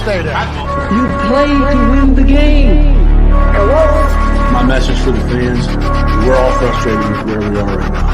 stay there. You play to win the game. My message for the fans, we're all frustrated with where we are right now.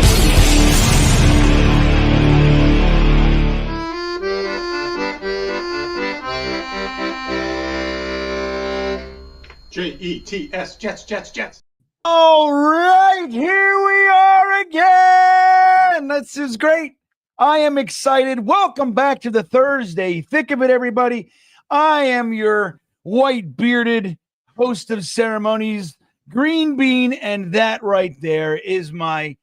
Jets, Jets. All right, here we are again. This is great. I am excited. Welcome back to the Thursday Thick of It, everybody. I am your white-bearded host of ceremonies, GreenBean, and that right there is my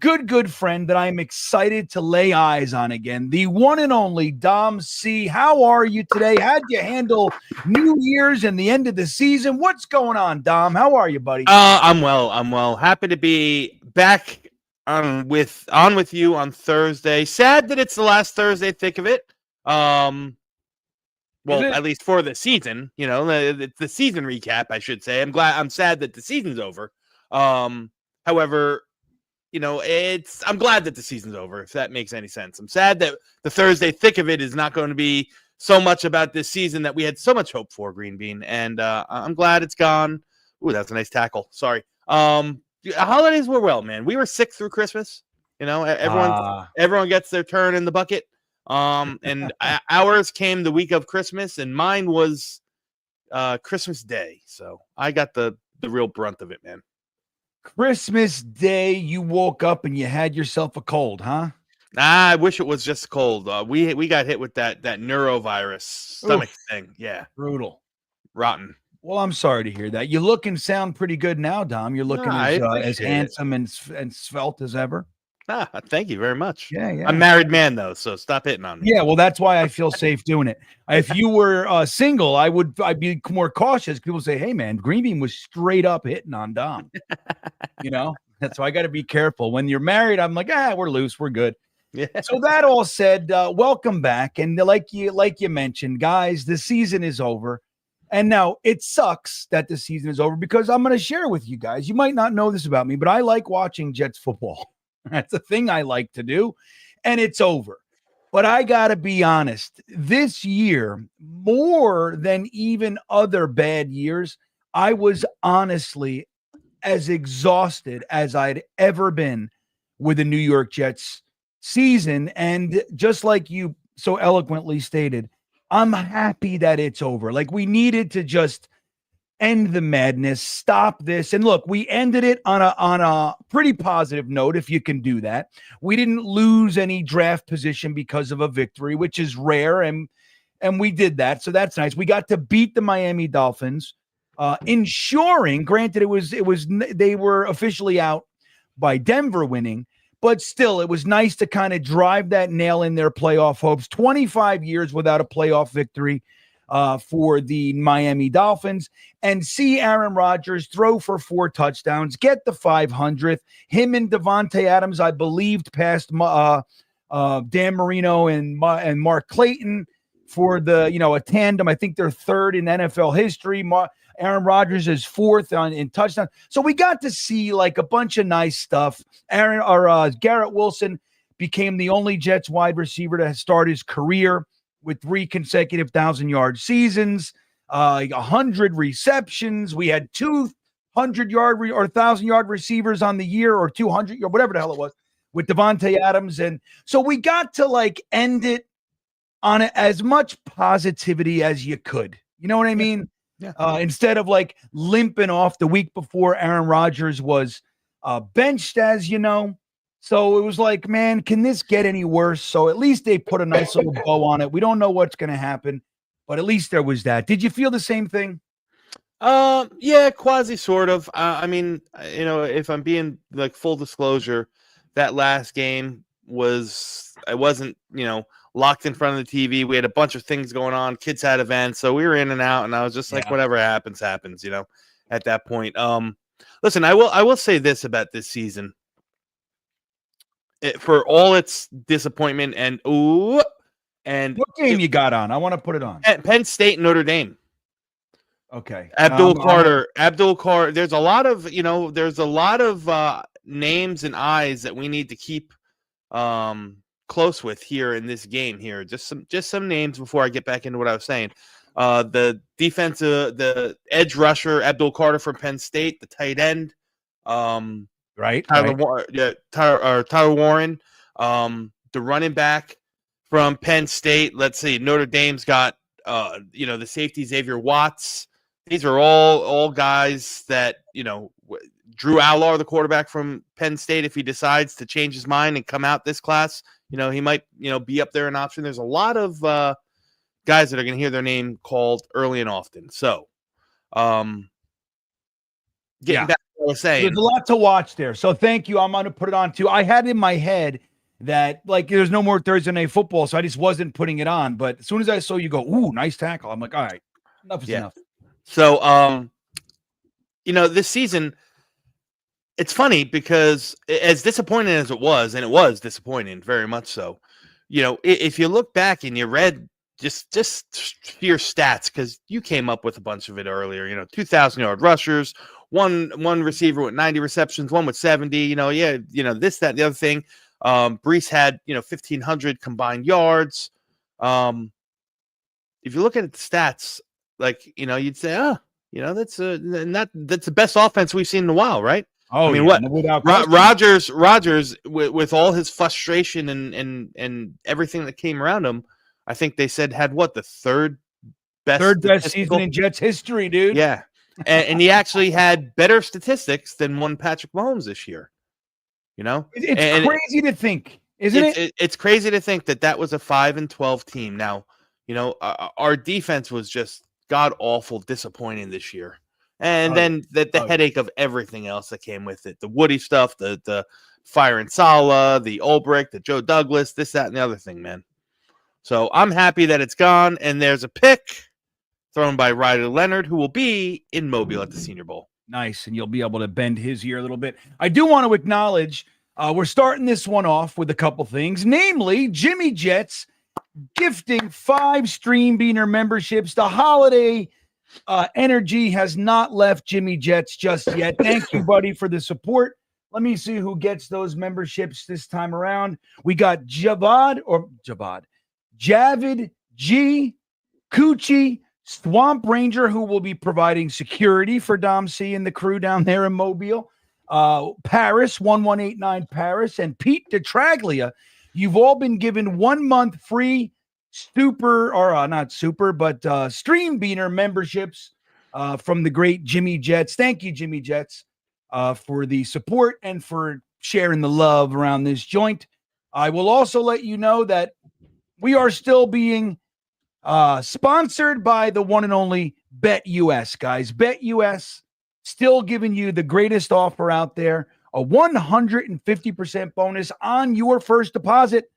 good friend that I'm excited to lay eyes on again, the one and only Dom C. How are you today? How'd you handle New Year's and the end of the season? What's going on, Dom? How are you, buddy? I'm well. Happy to be back on with you on Thursday. Sad that it's the last Thursday Thick of It. Well, at least for the season, the season recap, I should say. I'm sad that the season's over. However, I'm glad that the season's over, if that makes any sense. I'm sad that the Thursday Thick of It is not going to be so much about this season that we had so much hope for, GreenBean, and I'm glad it's gone. Ooh, that's a nice tackle. Sorry. Holidays were well, man. We were sick through Christmas. Everyone gets their turn in the bucket. And ours came the week of Christmas, and mine was Christmas Day. So I got the real brunt of it, man. Christmas Day, you woke up and you had yourself a cold, huh? I wish it was just cold. We got hit with that neurovirus stomach thing. Yeah. Brutal. Rotten. Well, I'm sorry to hear that. You look and sound pretty good now, Dom. You're looking as handsome and svelte as ever. Thank you very much. Yeah. I'm a married man, though, so stop hitting on me. Yeah, well, that's why I feel safe doing it. If you were single, I'd be more cautious. People say, hey, man, GreenBean was straight up hitting on Dom. That's why I got to be careful. When you're married, I'm like, we're loose. We're good. Yeah. So that all said, welcome back. And like you mentioned, guys, the season is over. And now it sucks that the season is over because I'm going to share with you guys. You might not know this about me, but I like watching Jets football. That's a thing I like to do, and it's over. But I got to be honest, this year, more than even other bad years, I was honestly as exhausted as I'd ever been with the New York Jets season. And just like you so eloquently stated, I'm happy that it's over. Like, we needed to just end the madness, stop this. And look, we ended it on a pretty positive note, if you can do that. We didn't lose any draft position because of a victory, which is rare, and we did that. So that's nice. We got to beat the Miami Dolphins, ensuring, granted, they were officially out by Denver winning, but still, it was nice to kind of drive that nail in their playoff hopes. 25 years without a playoff victory for the Miami Dolphins, and see Aaron Rodgers throw for 4 touchdowns, get the 500th. Him and Devontae Adams, I believed, passed Dan Marino and Mark Clayton for a tandem. I think they're third in NFL history. Aaron Rodgers is fourth in touchdown. So we got to see like a bunch of nice stuff. Garrett Wilson became the only Jets wide receiver to start his career with 3 consecutive 1,000-yard seasons, 100 receptions. We had 200-yard or 1,000-yard receivers on the year, or 200, or whatever the hell it was, with Devontae Adams. And so we got to end it on as much positivity as you could. You know what I mean? Yeah. Instead of limping off the week before Aaron Rodgers was benched, as you know. So it was like, man, can this get any worse? So at least they put a nice little bow on it. We don't know what's going to happen, but at least there was that. Did you feel the same thing? Yeah, quasi sort of. I mean, if I'm being full disclosure, that last game I wasn't, locked in front of the TV. We had a bunch of things going on. Kids had events, so we were in and out, and I was just like, whatever happens, at that point. Listen, I will say this about this season. For all its disappointment and what game you got on? I want to put it on. Penn State, Notre Dame. Okay. Abdul Carter. There's a lot of names and eyes that we need to keep close with here in this game here. Just some names before I get back into what I was saying. The the edge rusher, Abdul Carter from Penn State, the tight end, Right. Tyler Warren, the running back from Penn State. Let's see, Notre Dame's got the safety Xavier Watts. These are all guys that Drew Allar, the quarterback from Penn State, if he decides to change his mind and come out this class, he might be up there an option. There's a lot of guys that are going to hear their name called early and often. So, getting back to what I was saying, there's a lot to watch there. So thank you. I'm going to put it on too. I had in my head that there's no more Thursday night football, so I just wasn't putting it on. But as soon as I saw you go, ooh, nice tackle, I'm like, all right, enough is enough. So, this season, it's funny because as disappointing as it was, and it was disappointing, very much so, if you look back and you read just your stats, because you came up with a bunch of it earlier, 2,000-yard rushers, one receiver with 90 receptions, one with 70, this, that, and the other thing. Brees had, 1,500 combined yards. If you look at the stats, you'd say, that's the best offense we've seen in a while, right? Oh, I mean, Rodgers with all his frustration and everything that came around him, I think they said had the third best season in Jets history, dude. Yeah, and he actually had better statistics than one Patrick Mahomes this year. It's crazy to think, isn't it? It's crazy to think that was a 5-12 team. Now, our defense was just god awful, disappointing this year. And then the headache of everything else that came with it, the Woody stuff, the fire and Sala, the Ulbrich, the Joe Douglas, this, that, and the other thing, man. So I'm happy that it's gone, and there's a pick thrown by Ryder Leonard, who will be in Mobile at the Senior Bowl. Nice, and you'll be able to bend his ear a little bit. I do want to acknowledge we're starting this one off with a couple things, namely Jimmy Jets gifting 5 StreamBeaner memberships. The holiday energy has not left Jimmy Jets just yet. Thank you, buddy, for the support. Let me see who gets those memberships this time around. We got Javid G, Coochie, Swamp Ranger, who will be providing security for Dom C and the crew down there in Mobile. Paris, 1189 Paris, and Pete DeTraglia. You've all been given 1 month free StreamBeaner memberships from the great Jimmy Jets. Thank you, Jimmy Jets, for the support and for sharing the love around this joint. I will also let you know that we are still being sponsored by the one and only BetUS, guys. BetUS still giving you the greatest offer out there, a 150% bonus on your first deposit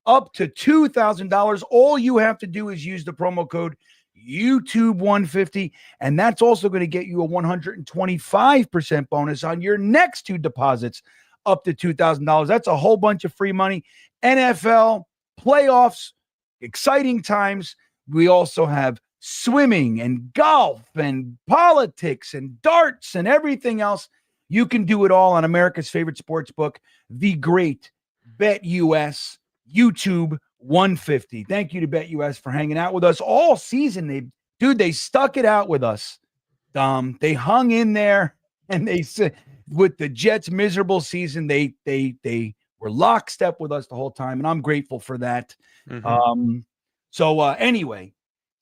up to $2,000. All you have to do is use the promo code YouTube150, and that's also going to get you a 125% bonus on your next 2 deposits up to $2,000. That's a whole bunch of free money. NFL, playoffs, exciting times. We also have swimming and golf and politics and darts and everything else. You can do it all on America's favorite sports book, the great BetUS, YouTube 150. Thank you to BetUS for hanging out with us all season. They stuck it out with us. They hung in there, and they said with the Jets' miserable season, they were lockstep with us the whole time, and I'm grateful for that. Mm-hmm. Anyway,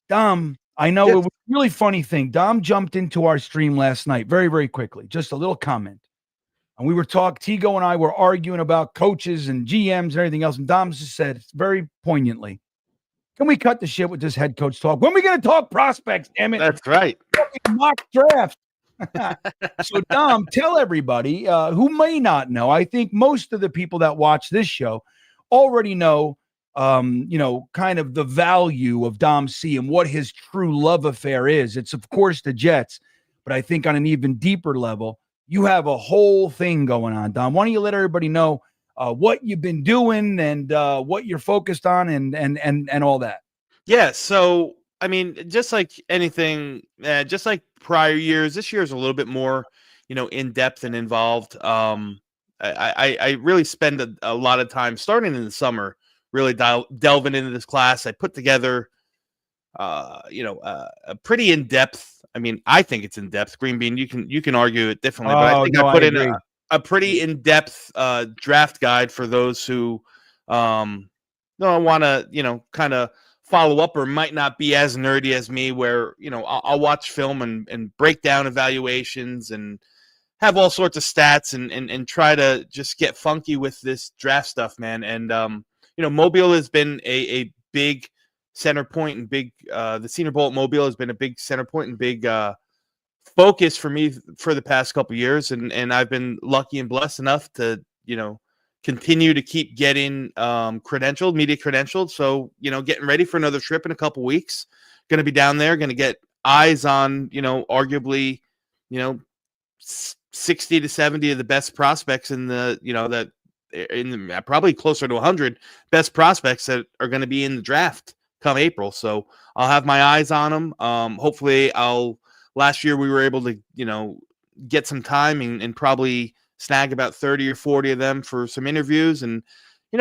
Dom, I know it was a really funny thing. Dom jumped into our stream last night very, very quickly. Just a little comment. And we were Tigo and I were arguing about coaches and GMs and everything else. And Dom just said very poignantly, can we cut the shit with this head coach talk? When are we going to talk prospects, damn it? That's right. Mock draft. So, Dom, tell everybody who may not know. I think most of the people that watch this show already know, kind of the value of Dom C and what his true love affair is. It's, of course, the Jets. But I think on an even deeper level, you have a whole thing going on, Dom. Why don't you let everybody know what you've been doing and what you're focused on and all that? Yeah. So, I mean, just like anything, just like prior years, this year is a little bit more, in depth and involved. I really spend a lot of time starting in the summer, really delving into this class. I put together a pretty in depth. I mean, I think it's in depth. GreenBean, you can argue it differently, but I think I put in a pretty in depth draft guide for those who don't want to kind of follow up or might not be as nerdy as me, where I'll watch film and break down evaluations and have all sorts of stats and try to just get funky with this draft stuff, man. And Mobile has been a big center point and big the Senior Bowl at Mobile has been a big center point and big focus for me for the past couple of years, and I've been lucky and blessed enough to continue to keep getting media credentialed. So getting ready for another trip in a couple weeks. Going to be down there. Going to get eyes on arguably 60 to 70 of the best prospects in the probably closer to 100 best prospects that are going to be in the draft come April. So I'll have my eyes on them. Hopefully last year we were able to, get some time and probably snag about 30 or 40 of them for some interviews and,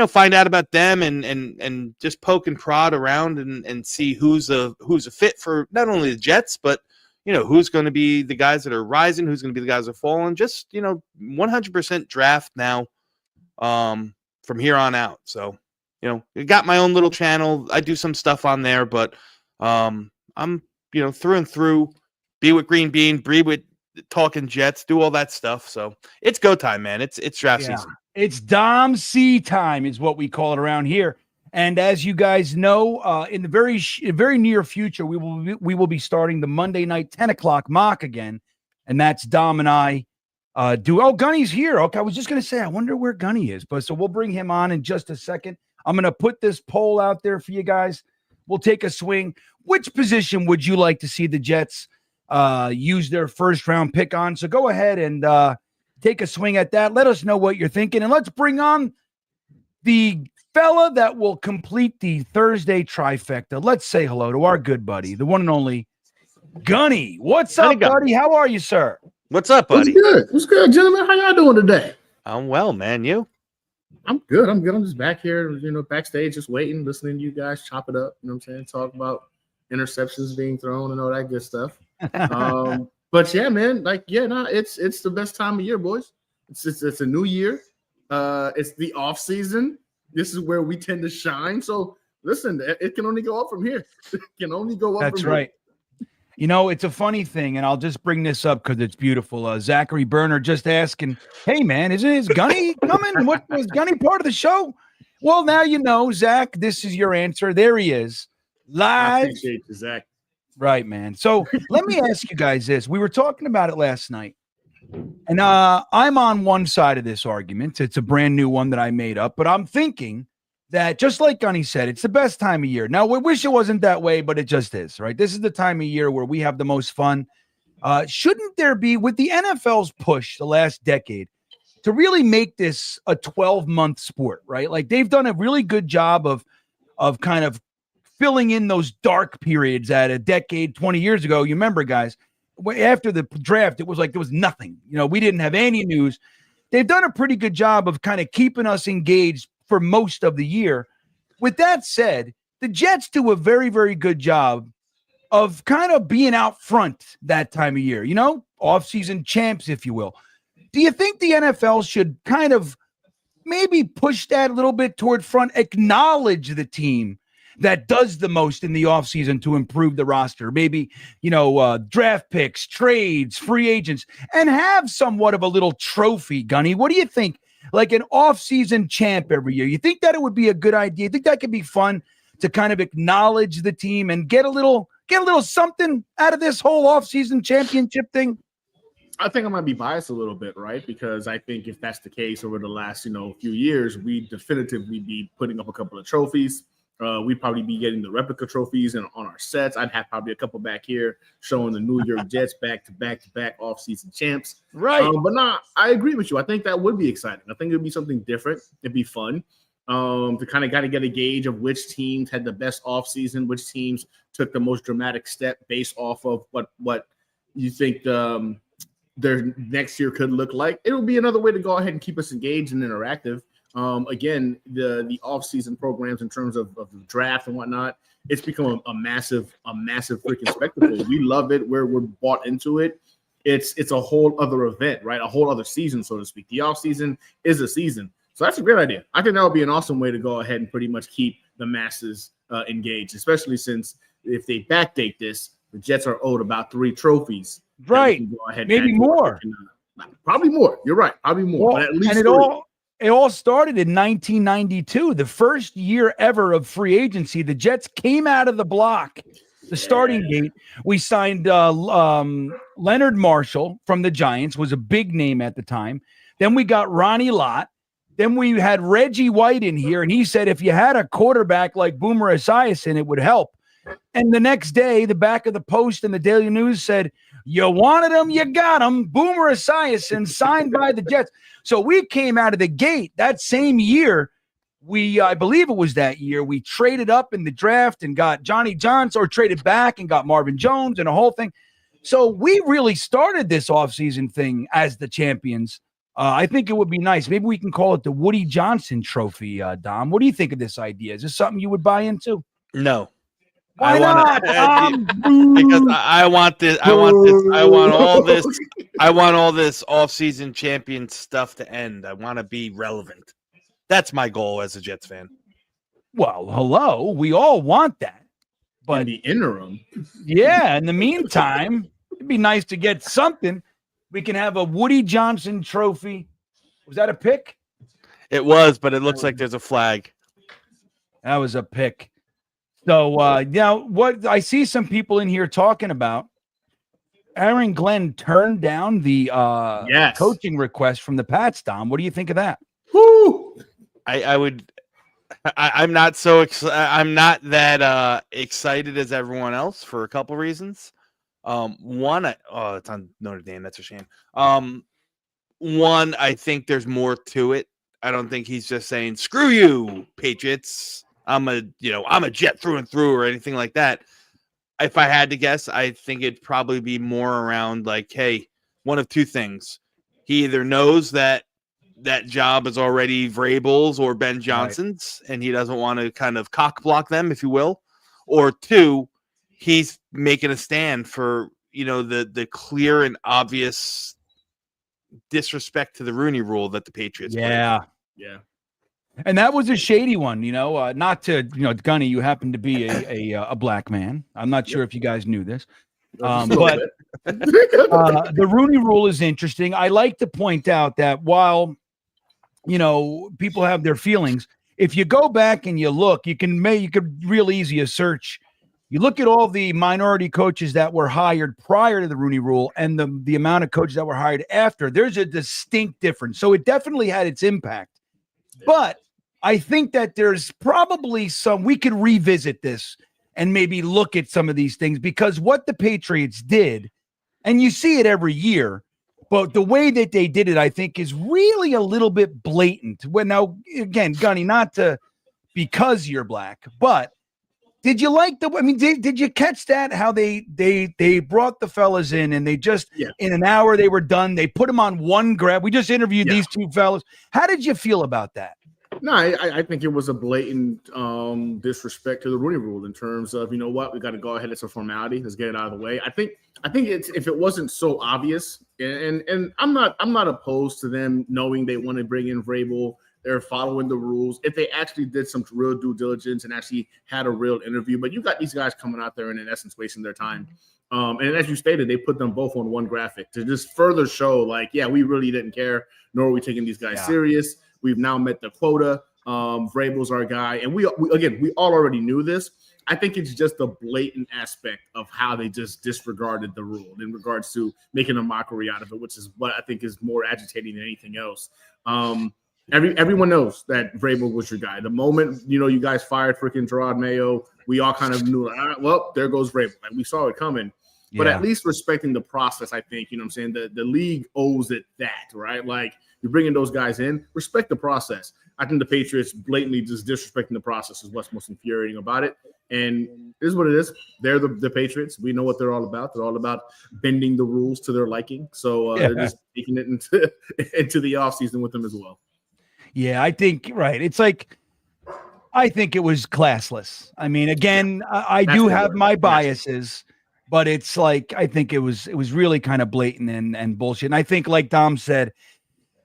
find out about them and just poke and prod around and see who's a fit for not only the Jets, but, who's going to be the guys that are rising, who's going to be the guys that are falling, just, 100% draft now from here on out. So, I got my own little channel. I do some stuff on there, but I'm, through and through, be with GreenBean, breathe with talking Jets, do all that stuff. So it's go time, man. It's draft season. It's Dom C time is what we call it around here. And as you guys know, in the very near future, we will be starting the Monday night 10 o'clock mock again. And that's Dom and I do. Oh, Gunny's here. Okay. I was just going to say, I wonder where Gunny is, but so we'll bring him on in just a second. I'm going to put this poll out there for you guys. We'll take a swing. Which position would you like to see the Jets use their first round pick on? So go ahead and take a swing at that. Let us know what you're thinking. And let's bring on the fella that will complete the Thursday trifecta. Let's say hello to our good buddy, the one and only Gunny. What's up, buddy? How are you, sir? What's up, buddy? What's good, gentlemen? How y'all doing today? I'm well, man. You? I'm good. I'm just back here, backstage, just waiting, listening to you guys chop it up. You know what I'm saying? Talk about interceptions being thrown and all that good stuff. But yeah, man, it's the best time of year, boys. It's a new year. It's the off season. This is where we tend to shine. So listen, it can only go up from here. It can only go up. That's right. Here. It's a funny thing, and I'll just bring this up because it's beautiful. Zachary Berner just asking, "Hey, man, is Gunny coming? What was Gunny part of the show?" Well, now you know, Zach. This is your answer. There he is, live. I appreciate you, Zach. Right, man. So let me ask you guys this. We were talking about it last night, and I'm on one side of this argument. It's a brand new one that I made up, but I'm thinking that just like Gunny said, it's the best time of year. Now, we wish it wasn't that way, but it just is, right? This is the time of year where we have the most fun. Shouldn't there be, with the NFL's push the last decade, to really make this a 12-month sport, right? Like they've done a really good job of kind of filling in those dark periods at a decade, 20 years ago. You remember, guys, after the draft, it was like there was nothing. We didn't have any news. They've done a pretty good job of kind of keeping us engaged for most of the year. With that said, the Jets do a very, very good job of kind of being out front that time of year, off-season champs, if you will. Do you think the NFL should kind of maybe push that a little bit toward front, acknowledge the team that does the most in the offseason to improve the roster? Maybe, draft picks, trades, free agents, and have somewhat of a little trophy, Gunny. What do you think? Like an off-season champ every year. You think that it would be a good idea? You think that could be fun to kind of acknowledge the team and get a little something out of this whole off-season championship thing? I think I might be biased a little bit, right? Because I think if that's the case over the last, few years, we'd definitively be putting up a couple of trophies. We'd probably be getting the replica trophies on our sets. I'd have probably a couple back here showing the New York Jets back-to-back off-season champs. Right. But I agree with you. I think that would be exciting. I think it would be something different. It'd be fun to kind of got to get a gauge of which teams had the best off-season, which teams took the most dramatic step based off of what you think their next year could look like. It would be another way to go ahead and keep us engaged and interactive. Again, the off-season programs in terms of the draft and whatnot, it's become a massive freaking spectacle. We love it. We're bought into it. It's a whole other event, right? A whole other season, so to speak. The off-season is a season. So that's a great idea. I think that would be an awesome way to go ahead and pretty much keep the masses engaged, especially since if they backdate this, the Jets are owed about 3 trophies. Right. Maybe more. Probably more. You're right. Probably more. Well, but at least and it all started in 1992, the first year ever of free agency. The Jets came out of the block, the starting gate. We signed Leonard Marshall from the Giants, was a big name at the time. Then we got Ronnie Lott. Then we had Reggie White in here, and he said if you had a quarterback like Boomer Esiason, it would help. And the next day, the back of the Post and the Daily News said, you wanted him, you got him. Boomer Esiason signed by the Jets. So we came out of the gate that same year. I believe it was that year, we traded up in the draft and got Johnny Johnson, or traded back and got Marvin Jones and a whole thing. So we really started this offseason thing as the champions. I think it would be nice. Maybe we can call it the Woody Johnson Trophy, Dom. What do you think of this idea? Is this something you would buy into? No. Why not? Because I want this. I want all this. I want all this off-season champion stuff to end. I want to be relevant. That's my goal as a Jets fan. Well, hello. We all want that. But in the interim. Yeah, in the meantime, it'd be nice to get something. We can have a Woody Johnson Trophy. Was that a pick? It was, but it looks like there's a flag. That was a pick. So now what I see some people in here talking about, Aaron Glenn turned down the coaching request from the Pats, Dom. What do you think of that? Woo! I'm not so I'm not that excited as everyone else for a couple reasons. One, it's on Notre Dame. That's a shame. One, I think there's more to it. I don't think he's just saying, screw you, Patriots. I'm a Jet through and through or anything like that. If I had to guess, I think it'd probably be more around like, hey, one of two things. He either knows that job is already Vrabel's or Ben Johnson's, and he doesn't want to kind of cock block them, if you will. Or two, he's making a stand for, the clear and obvious disrespect to the Rooney Rule that the Patriots play. Yeah. And that was a shady one, not to, Gunny, you happen to be a black man. I'm not sure if you guys knew this. But the Rooney Rule is interesting. I like to point out that while, people have their feelings, if you go back and you look, you could real easy a search. You look at all the minority coaches that were hired prior to the Rooney Rule and the amount of coaches that were hired after, there's a distinct difference. So it definitely had its impact. But I think that there's probably we could revisit this and maybe look at some of these things, because what the Patriots did, and you see it every year, but the way that they did it, I think, is really a little bit blatant. Well, now, again, Gunny, not because you're black, but did you like did you catch that? How they brought the fellas in and they just, in an hour, they were done. They put them on one grab. We just interviewed these two fellas. How did you feel about that? No, I think it was a blatant disrespect to the Rooney Rule in terms of, we got to go ahead. It's a formality. Let's get it out of the way. I think it's, if it wasn't so obvious, and I'm not opposed to them knowing they want to bring in Vrabel. They're following the rules. If they actually did some real due diligence and actually had a real interview, but you got these guys coming out there and in essence wasting their time. And as you stated, they put them both on one graphic to just further show, like, we really didn't care, nor are we taking these guys serious. We've now met the quota. Vrabel's our guy. And we all already knew this. I think it's just a blatant aspect of how they just disregarded the rule in regards to making a mockery out of it, which is what I think is more agitating than anything else. Everyone knows that Vrabel was your guy. The moment, you guys fired freaking Gerard Mayo, we all kind of knew, well, there goes Vrabel. Like, we saw it coming. But at least respecting the process, I think, what I'm saying? The league owes it that, right? Like, you're bringing those guys in, respect the process. I think the Patriots blatantly just disrespecting the process is what's most infuriating about it. And it is what it is. They're the Patriots. We know what they're all about. They're all about bending the rules to their liking. So they're just taking it into the offseason with them as well. Yeah, I think right. It's like I think it was classless. I mean, again, I That's do the have word. my Yes. biases, but it's like I think it was really kind of blatant and bullshit. And I think, like Dom said,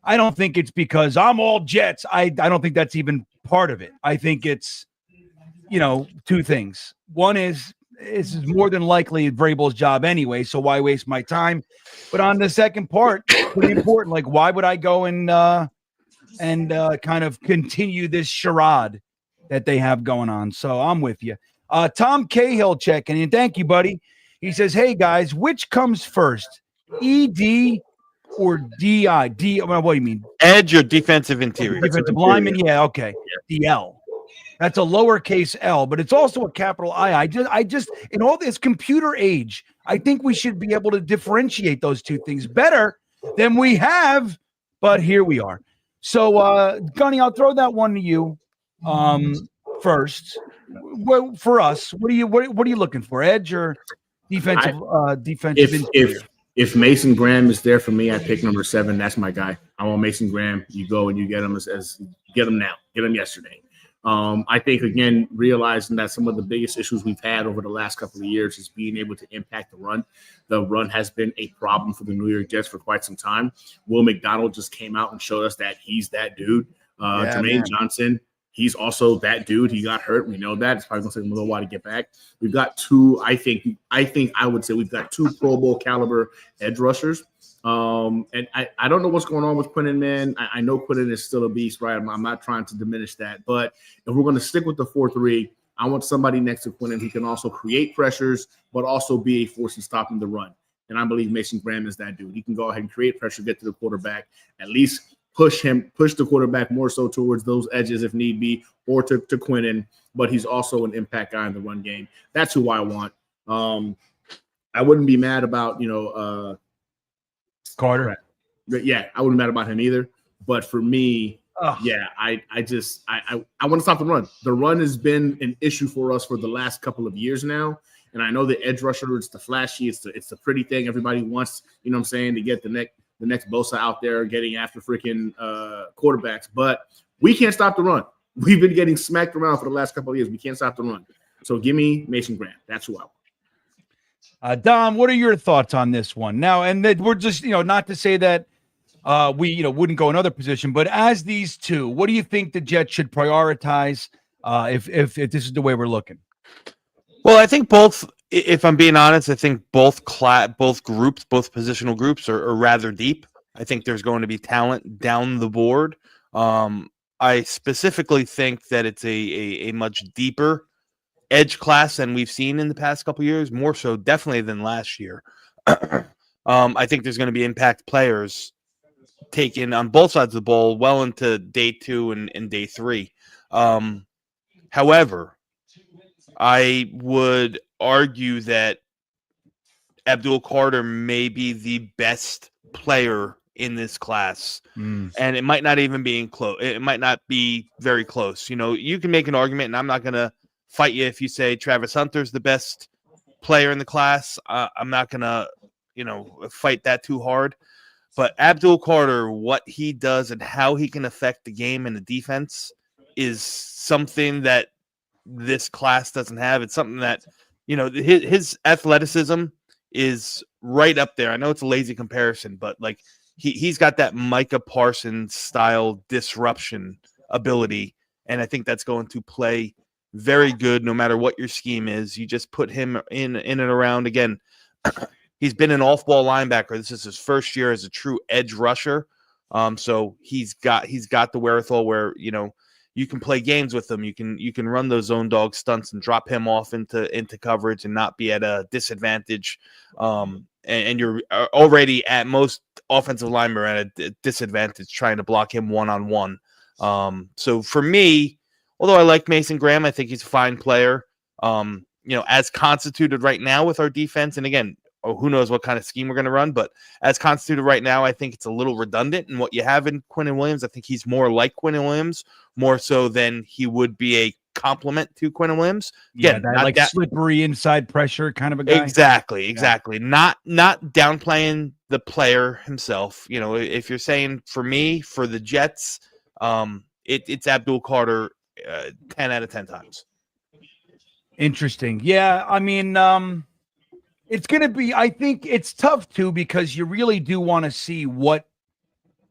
I don't think it's because I'm all Jets. I don't think that's even part of it. I think it's two things. One is this is more than likely Vrabel's job anyway, so why waste my time? But on the second part, pretty important. Like, why would I go and kind of continue this charade that they have going on? So I'm with you. Tom Cahill checking in. Thank you, buddy. He says, "Hey guys, which comes first, ED or DI? What do you mean? Edge or defensive interior? Defensive lineman? Yeah, okay. DL. That's a lowercase L, but it's also a capital I. I just in all this computer age, I think we should be able to differentiate those two things better than we have. But here we are. So, Gunny, I'll throw that one to you first. Well, for us, what are you looking for? Edge or defensive? Defensive interior? If Mason Graham is there for me, I pick number 7. That's my guy. I want Mason Graham. You go and you get him get him now. Get him yesterday. I think, again, realizing that some of the biggest issues we've had over the last couple of years is being able to impact the run. The run has been a problem for the New York Jets for quite some time. Will McDonald just came out and showed us that he's that dude. Jermaine Johnson, he's also that dude. He got hurt. We know that. It's probably going to take him a little while to get back. We've got two, I would say we've got 2 Pro Bowl caliber edge rushers. And I don't know what's going on with Quinnen, man. I know Quinnen is still a beast, right? I'm not trying to diminish that. But if we're going to stick with the 4-3, I want somebody next to Quinnen who can also create pressures, but also be a force in stopping the run. And I believe Mason Graham is that dude. He can go ahead and create pressure, get to the quarterback, at least push the quarterback more so towards those edges if need be, or to Quinnen. But he's also an impact guy in the run game. That's who I want. I wouldn't be mad about, Carter. Yeah, I wouldn't be mad about him either. But for me, I want to stop the run. The run has been an issue for us for the last couple of years now. And I know the edge rusher, it's the flashy, it's the pretty thing. Everybody wants, to get the next Bosa out there getting after freaking quarterbacks. But we can't stop the run. We've been getting smacked around for the last couple of years. We can't stop the run. So give me Mason Graham. That's who I want. Dom, what are your thoughts on this one? Now, and that we're just, not to say that we, wouldn't go another position, but as these two, what do you think the Jets should prioritize if this is the way we're looking? Well, I think both, if I'm being honest, I think both groups, both positional groups are rather deep. I think there's going to be talent down the board. I specifically think that it's a much deeper edge class than we've seen in the past couple of years, more so definitely than last year. I think there's going to be impact players taken on both sides of the ball well into day 2 and day 3. However, I would argue that Abdul Carter may be the best player in this class, and it might not even be close. It might not be very close. You can make an argument, and I'm not going to fight you if you say Travis Hunter's the best player in the class. I'm not going to, fight that too hard. But Abdul Carter, what he does and how he can affect the game and the defense is something that this class doesn't have. It's something that, his athleticism is right up there. I know it's a lazy comparison, but like he's got that Micah Parsons style disruption ability. And I think that's going to play very good no matter what your scheme is. You just put him in and around. Again, he's been an off-ball linebacker. This is his first year as a true edge rusher. So he's got the wherewithal where, you can play games with him. You can run those zone dog stunts and drop him off into coverage and not be at a disadvantage. And you're already at most offensive linemen at a disadvantage trying to block him one-on-one. So for me, although I like Mason Graham, I think he's a fine player. As constituted right now with our defense, and again, who knows what kind of scheme we're going to run, but as constituted right now, I think it's a little redundant in what you have in Quinnen Williams. I think he's more like Quinnen Williams, more so than he would be a complement to Quinnen Williams. Again, that slippery inside pressure kind of a guy. Exactly. Not downplaying the player himself. If you're saying for me, for the Jets, It's Abdul Carter 10 out of 10 times. Interesting. Yeah, I mean, it's going to be, I think it's tough too, because you really do want to see what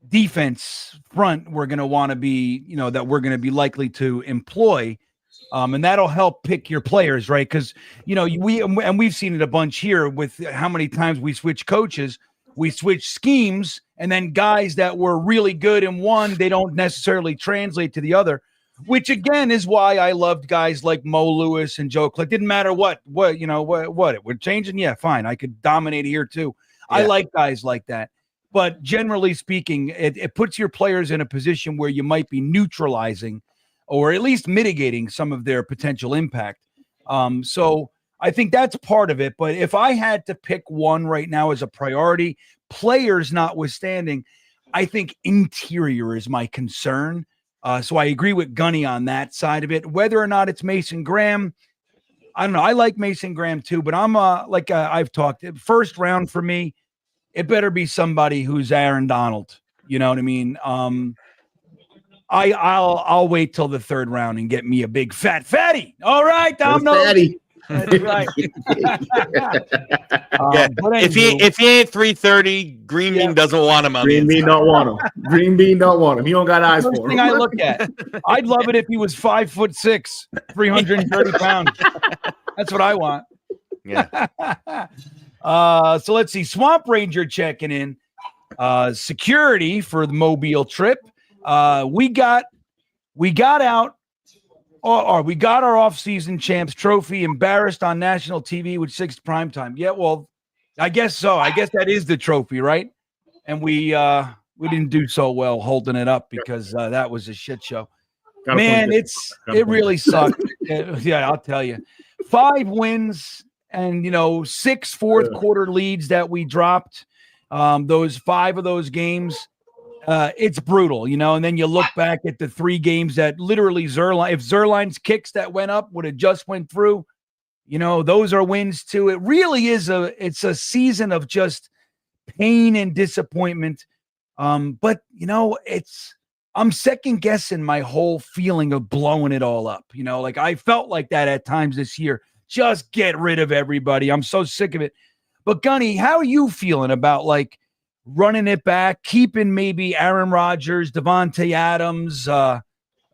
defense front we're going to want to be, that we're going to be likely to employ. And that'll help pick your players, right? Because, we've seen it a bunch here with how many times we switch coaches, we switch schemes, and then guys that were really good in one, they don't necessarily translate to the other. Which again is why I loved guys like Mo Lewis and Joe Click. Didn't matter what we're changing. Yeah, fine. I could dominate here too. Yeah. I like guys like that. But generally speaking, it puts your players in a position where you might be neutralizing or at least mitigating some of their potential impact. So I think that's part of it. But if I had to pick one right now as a priority, players notwithstanding, I think interior is my concern. So I agree with Gunny on that side of it. Whether or not it's Mason Graham, I don't know. I like Mason Graham too, but I'm I've talked, first round for me, it better be somebody who's Aaron Donald. You know what I mean? I'll wait till the third round and get me a big fatty. All right, fatty. That's right. If he ain't 330, GreenBean doesn't want him on GreenBean don't want him. GreenBean don't want him. He don't got eyes for him. Thing I look at. I'd love it if he was 5'6", 330 pounds. That's what I want. Yeah. So let's see. Swamp Ranger checking in. Security for the Mobile trip. We got out. We got our off-season champs trophy embarrassed on national TV with 6 primetime. Yeah, well, I guess so. I guess that is the trophy, right? And we didn't do so well holding it up because that was a shit show. Man, it really sucked. Yeah, I'll tell you. 5 wins and 6 fourth quarter leads that we dropped. Those 5 of those games. It's brutal, and then you look back at the 3 games that literally if Zerline's kicks that went up would have just went through, those are wins too. It really is it's a season of just pain and disappointment. But I'm second guessing my whole feeling of blowing it all up. I felt like that at times this year. Just get rid of everybody. I'm so sick of it. But Gunny, how are you feeling about running it back, keeping maybe Aaron Rodgers, Devontae Adams,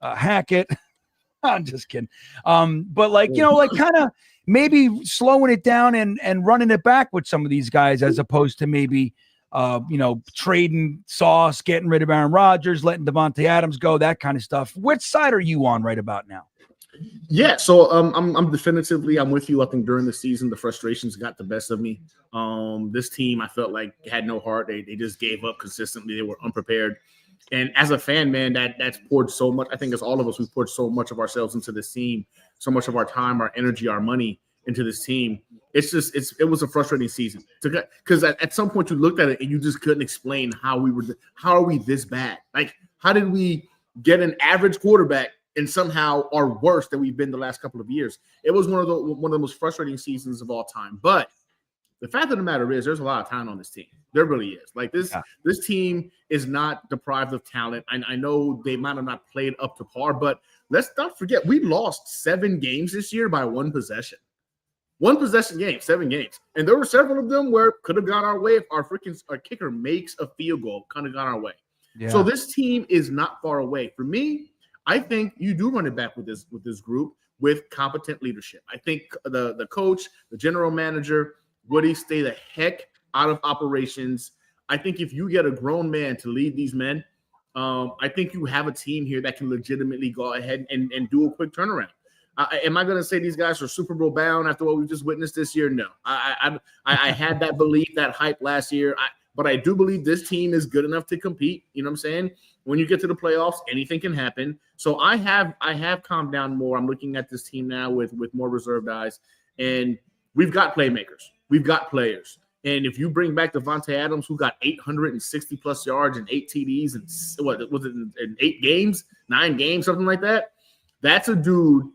Hackett? I'm just kidding. But kind of maybe slowing it down and running it back with some of these guys as opposed to maybe trading Sauce, getting rid of Aaron Rodgers, letting Devontae Adams go, that kind of stuff. Which side are you on right about now? Yeah, so I'm definitively I'm with you. I think during the season the frustrations got the best of me. This team I felt like had no heart. They just gave up consistently. They were unprepared. And as a fan, man, that's poured so much. I think as all of us, we've poured so much of ourselves into this team, so much of our time, our energy, our money into this team. It was a frustrating season because at some point you looked at it and you just couldn't explain how are we this bad? Like, how did we get an average quarterback and somehow are worse than we've been the last couple of years? It was one of the most frustrating seasons of all time. But the fact of the matter is there's a lot of talent on this team. There really is. This team is not deprived of talent. I know they might have not played up to par, but let's not forget we lost 7 games this year by 1 possession. 1 possession game, 7 games. And there were several of them where could have gone our way if our kicker makes a field goal, kind of gone our way. Yeah. So this team is not far away. For me, I think you do run it back with this group with competent leadership. I think the coach, the general manager, Woody, stay the heck out of operations. I think if you get a grown man to lead these men, I think you have a team here that can legitimately go ahead and do a quick turnaround. Am I going to say these guys are Super Bowl bound after what we've just witnessed this year? No. I had that belief, that hype last year. But I do believe this team is good enough to compete. You know what I'm saying? When you get to the playoffs, anything can happen. So I have calmed down more. I'm looking at this team now with more reserved eyes. And we've got playmakers. We've got players. And if you bring back Devontae Adams, who got 860-plus yards and 8 TDs and what was it in 8 games, 9 games, something like that, that's a dude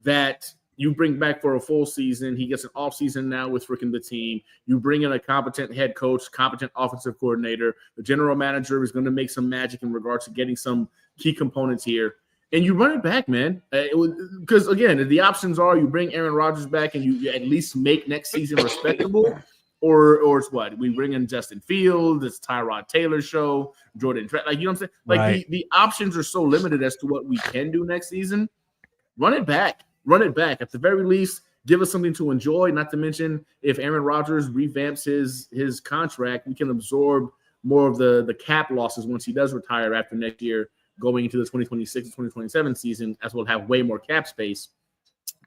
that You bring back for a full season. He gets an off season now with freaking the team. You bring in a competent head coach, competent offensive coordinator. The general manager is going to make some magic in regards to getting some key components here. And you run it back, man. Because, again, the options are you bring Aaron Rodgers back and you at least make next season respectable. Or it's what? We bring in Justin Fields, it's Tyrod Taylor show, Jordan Trent. Like, you know what I'm saying? Like, Right. the options are so limited as to what we can do next season. Run it back. Run it back. At the very least, give us something to enjoy. Not to mention, if Aaron Rodgers revamps his contract, we can absorb more of the cap losses once he does retire after next year, going into the 2026-2027 season, as we'll have way more cap space.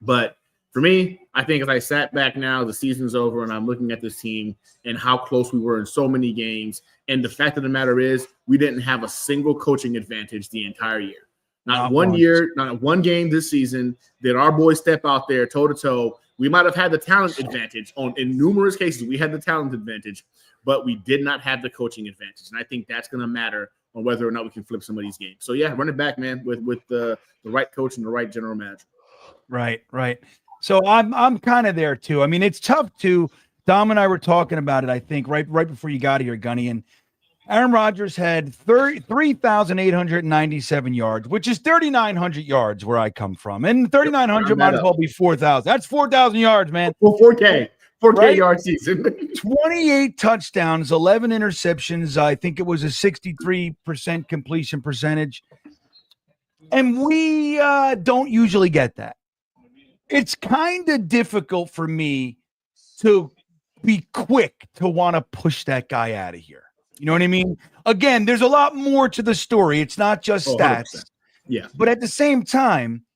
But for me, I think as I sat back now, the season's over, and I'm looking at this team and how close we were in so many games. And the fact of the matter is, we didn't have a single coaching advantage the entire year. Not one year, not one game this season did our boys step out there toe-to-toe. We might have had the talent advantage. In numerous cases, we had the talent advantage, but we did not have the coaching advantage. And I think that's going to matter on whether or not we can flip some of these games. So, yeah, run it back, man, with the right coach and the right general manager. Right. So I'm kind of there too. I mean, it's tough to. Dom and I were talking about it, I think, right before you got here, Gunny. And Aaron Rodgers had 3,897 yards, which is 3,900 yards where I come from. And 3,900 might as well be 4,000. That's 4,000 yards, man. Well, 4K Right? yard season. 28 touchdowns, 11 interceptions. I think it was a 63% completion percentage. And we don't usually get that. It's kind of difficult for me to be quick to want to push that guy out of here. You know what I mean? Again, there's a lot more to the story. It's not just stats. 100%. Yeah. But at the same time,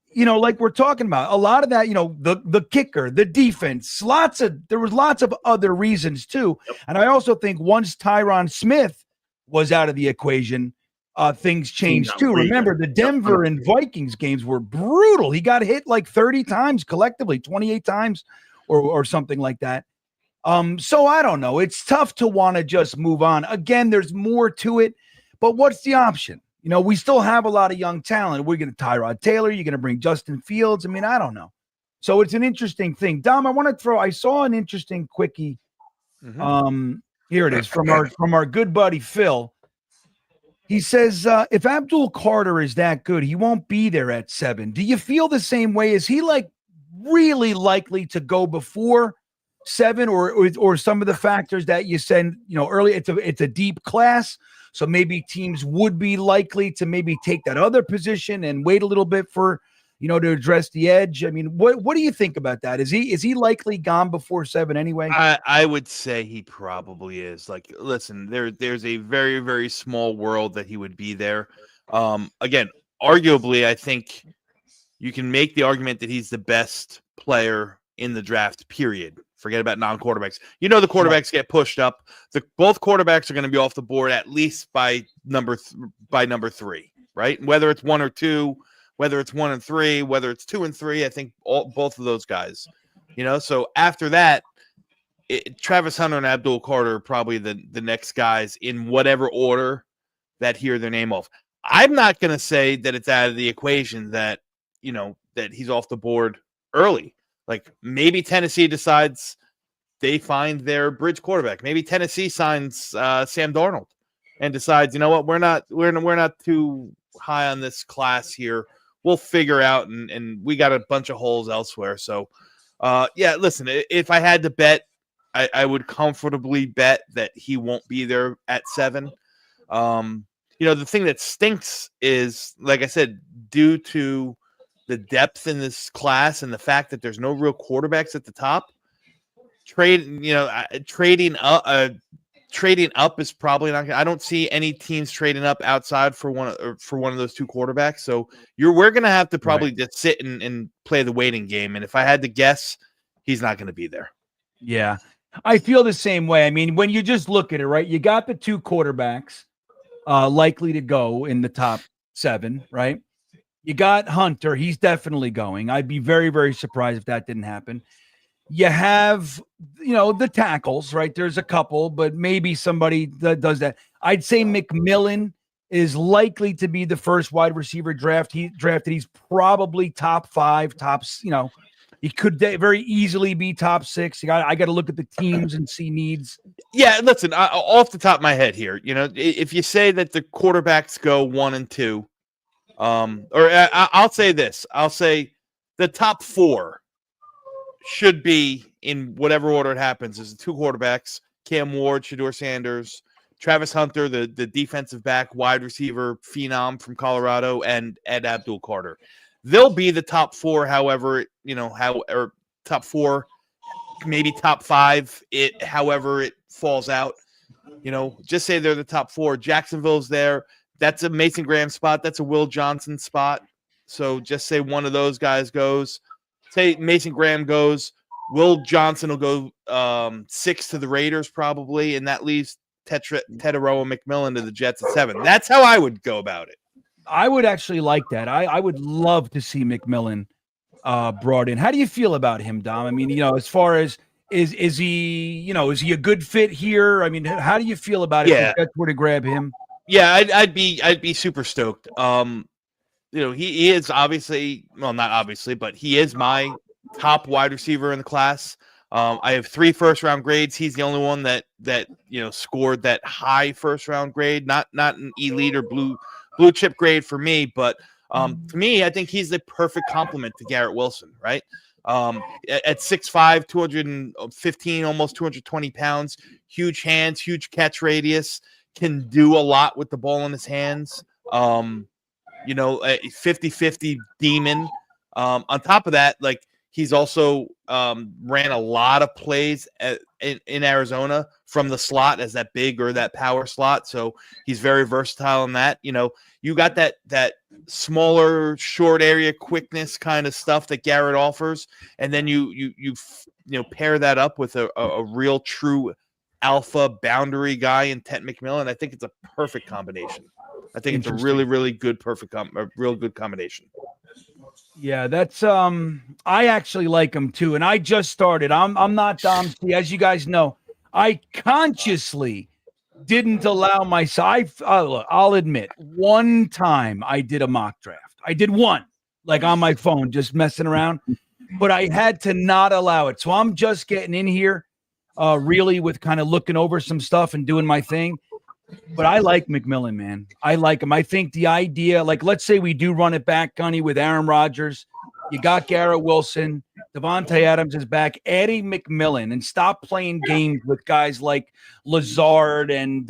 you know, like we're talking about, a lot of that, you know, the kicker, the defense, there was lots of other reasons too. Yep. And I also think once Tyron Smith was out of the equation, things changed too. Remember, the Denver and Vikings games were brutal. He got hit like 30 times collectively, 28 times or something like that. So I don't know. It's tough to want to just move on. Again, there's more to it, but what's the option? You know, we still have a lot of young talent. We're going to Tyrod Taylor. You're going to bring Justin Fields. I mean, I don't know. So it's an interesting thing. Dom, I saw an interesting quickie. Mm-hmm. Here it is from our good buddy, Phil. He says, if Abdul Carter is that good, he won't be there at 7. Do you feel the same way? Is he like really likely to go before 7 or some of the factors that you said, you know, earlier? It's a deep class. So maybe teams would be likely to maybe take that other position and wait a little bit for, you know, to address the edge. I mean, what do you think about that? Is he likely gone before 7 anyway? I would say he probably is. Like, listen, there's a very, very small world that he would be there. Again, arguably, I think you can make the argument that he's the best player in the draft, period. Forget about non-quarterbacks. You know, the quarterbacks get pushed up. Both quarterbacks are going to be off the board at least by number 3, right? Whether it's 1 or 2, whether it's 1 and 3, whether it's 2 and 3, I think both of those guys. You know, so after that, Travis Hunter and Abdul Carter are probably the next guys in whatever order that hear their name off. I'm not going to say that it's out of the equation that, you know, that he's off the board early. Like, maybe Tennessee decides they find their bridge quarterback. Maybe Tennessee signs Sam Darnold and decides, you know what, we're not too high on this class here. We'll figure out, and we got a bunch of holes elsewhere. So, yeah, listen, if I had to bet, I would comfortably bet that he won't be there at 7. You know, the thing that stinks is, like I said, due to the depth in this class and the fact that there's no real quarterbacks at the top, trading up is probably not. I don't see any teams trading up outside for one of those 2 quarterbacks. So we're going to have to probably just sit and play the waiting game. And if I had to guess, he's not going to be there. Yeah, I feel the same way. I mean, when you just look at it, right, you got the 2 quarterbacks likely to go in the top 7, right? You got Hunter. He's definitely going. I'd be very, very surprised if that didn't happen. You have, you know, the tackles, right? There's a couple, but maybe somebody that does that. I'd say McMillan is likely to be the first wide receiver drafted. He's probably top 5, tops. He could very easily be top 6. I got to look at the teams and see needs. Yeah, listen, off the top of my head here, if you say that the quarterbacks go 1 and 2, I'll say this. I'll say the top 4 should be, in whatever order it happens, is the 2 quarterbacks, Cam Ward, Shedeur Sanders, Travis Hunter, the defensive back, wide receiver phenom from Colorado, and Ed Abdul-Carter. They'll be the top 4, however, or top 4, maybe top 5, however it falls out. Just say they're the top 4. Jacksonville's there. That's a Mason Graham spot. That's a Will Johnson spot. So just say one of those guys goes. Say Mason Graham goes. Will Johnson will go 6 to the Raiders probably, and that leaves Teteroa McMillan to the Jets at 7. That's how I would go about it. I would actually like that. I would love to see McMillan brought in. How do you feel about him, Dom? I mean, as far as is he a good fit here? I mean, how do you feel about it? Yeah. If the Jets were to grab him? Yeah, I'd be super stoked. He is obviously, well, not obviously, but he is my top wide receiver in the class. I have 3 first-round grades. He's the only one that scored that high first-round grade, not an elite or blue chip grade for me, but to me, I think he's the perfect complement to Garrett Wilson, right? At 6'5", 215, almost 220 pounds, huge hands, huge catch radius, can do a lot with the ball in his hands. A 50-50 demon. On top of that, he's also ran a lot of plays in Arizona from the slot as that big or that power slot. So he's very versatile in that. You got that smaller, short area quickness kind of stuff that Garrett offers, and then you pair that up with a real true alpha boundary guy in Tet McMillan. I think it's a perfect combination. I think it's a really, really good, a real good combination. Yeah, that's I actually like him too, and I just started. I'm not Dom C, as you guys know. I consciously didn't allow myself. I'll admit, one time I did a mock draft. I did one, on my phone, just messing around, but I had to not allow it. So I'm just getting in here, really with kind of looking over some stuff and doing my thing. But I like McMillan, man. I like him. I think the idea, let's say we do run it back, Gunny, with Aaron Rodgers. You got Garrett Wilson. Devontae Adams is back. Adding McMillan and stop playing games with guys like Lazard and,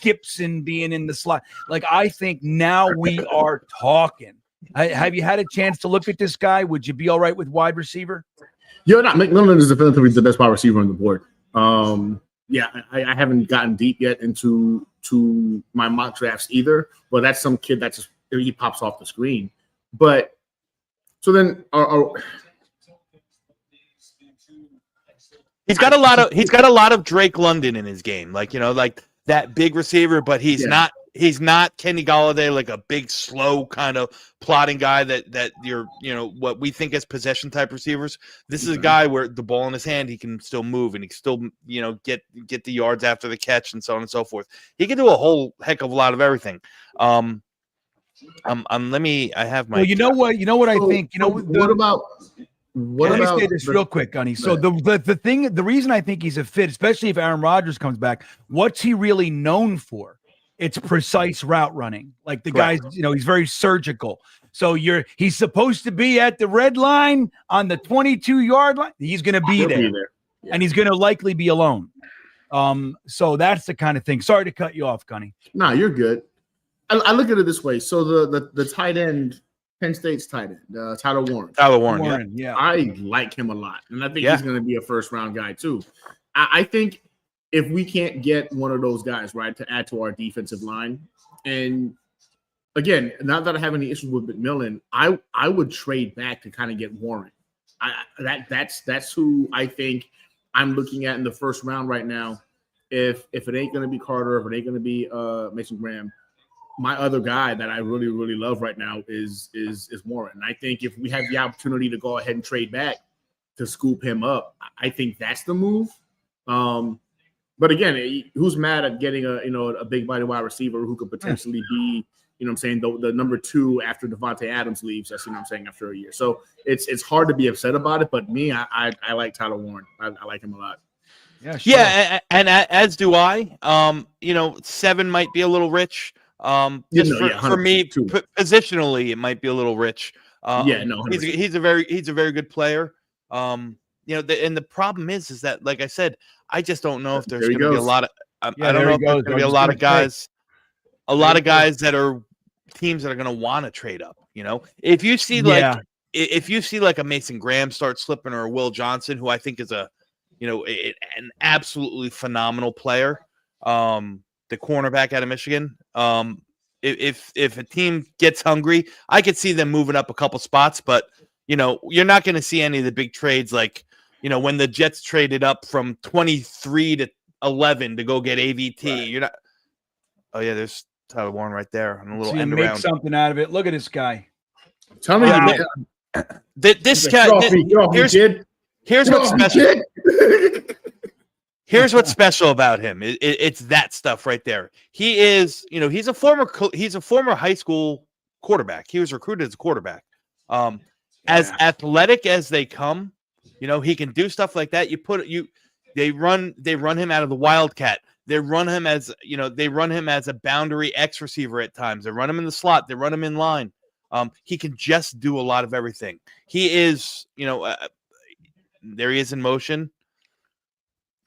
Gibson being in the slot. I think now we are talking. Have you had a chance to look at this guy? Would you be all right with wide receiver? McMillan is definitively the best wide receiver on the board. Yeah, I haven't gotten deep yet into my mock drafts either, but that's some kid that just he pops off the screen. But so then, he's got a lot of Drake London in his game, that big receiver, but he's not Kenny Golladay, a big slow kind of plotting guy that you're what we think as possession type receivers. This is a guy where the ball in his hand, he can still move and he can still get the yards after the catch and so on and so forth. He can do a whole heck of a lot of everything. I have my. Well, you know what I think. What about? Let me say this real quick, Gunny. So the reason I think he's a fit, especially if Aaron Rodgers comes back, what's he really known for? It's precise route running. The guy's, he's very surgical. So he's supposed to be at the red line on the 22-yard line. He's going to be there. Yeah. And he's going to likely be alone. So that's the kind of thing. Sorry to cut you off, Gunny. No, you're good. I look at it this way. So the tight end, Penn State's tight end, Tyler Warren. Yeah. I like him a lot. And I think he's going to be a first-round guy too. I think if we can't get one of those guys, right, to add to our defensive line, and again, not that I have any issues with McMillan, I would trade back to kind of get Warren. That's who I think I'm looking at in the first round right now. If it ain't going to be Carter, if it ain't going to be Mason Graham, my other guy that I really, really love right now is Warren. I think if we have the opportunity to go ahead and trade back to scoop him up, I think that's the move. But again, who's mad at getting a big body wide receiver who could potentially be, you know what I'm saying, the number 2 after Devontae Adams leaves, that's, you know what I'm saying, after a year. So it's hard to be upset about it, but me, I like Tyler Warren. I like him a lot. Yeah, sure. Yeah, and as do I. 7 might be a little rich. For me, positionally, it might be a little rich. He's a very good player. And the problem is that, like I said, I just don't know if there's going to be a lot of. I don't know if there's going to be a lot of guys, that are teams that are going to want to trade up. If you see like a Mason Graham start slipping, or a Will Johnson, who I think is an absolutely phenomenal player, the cornerback out of Michigan. If a team gets hungry, I could see them moving up a couple spots, but you're not going to see any of the big trades like when the Jets traded up from 23 to 11 to go get AVT. Right. You're not. Oh yeah, there's Tyler Warren right there on a little end make around. Something out of it. Look at this guy. Tell me, this guy. Here's what's special. Here's what's special about him. It's that stuff right there. He is, he's a former high school quarterback. He was recruited as a quarterback. As athletic as they come, he can do stuff like that. They run him out of the Wildcat. They run him as a boundary X receiver at times. They run him in the slot. They run him in line. He can just do a lot of everything. He is, there he is in motion.